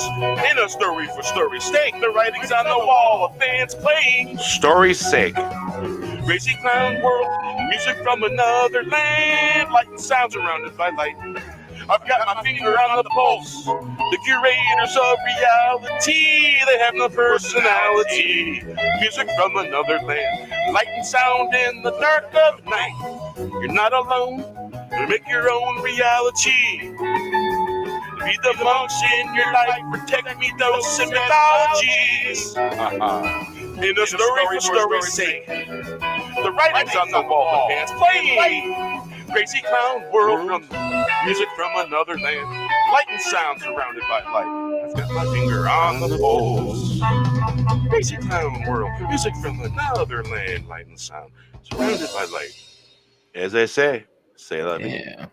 In a story for story's sake, the writing's on the wall, a band's playing. Story's sake. Crazy Clown World, music from another land, light and sound surrounded by light. I've got my finger on the pulse, the curators of reality, they have no personality. Music from another land, light and sound in the dark of night. You're not alone, make your own reality. Be the monks in your life, protect mythos and mythologies. In a story for story's sake, the writing's on the wall, the band's playing. Crazy Clown World, from music from another land, light and sound surrounded by light. I've got my finger on the pulse. Crazy Clown World, music from another land, light and sound surrounded by light. As they say that. Yeah.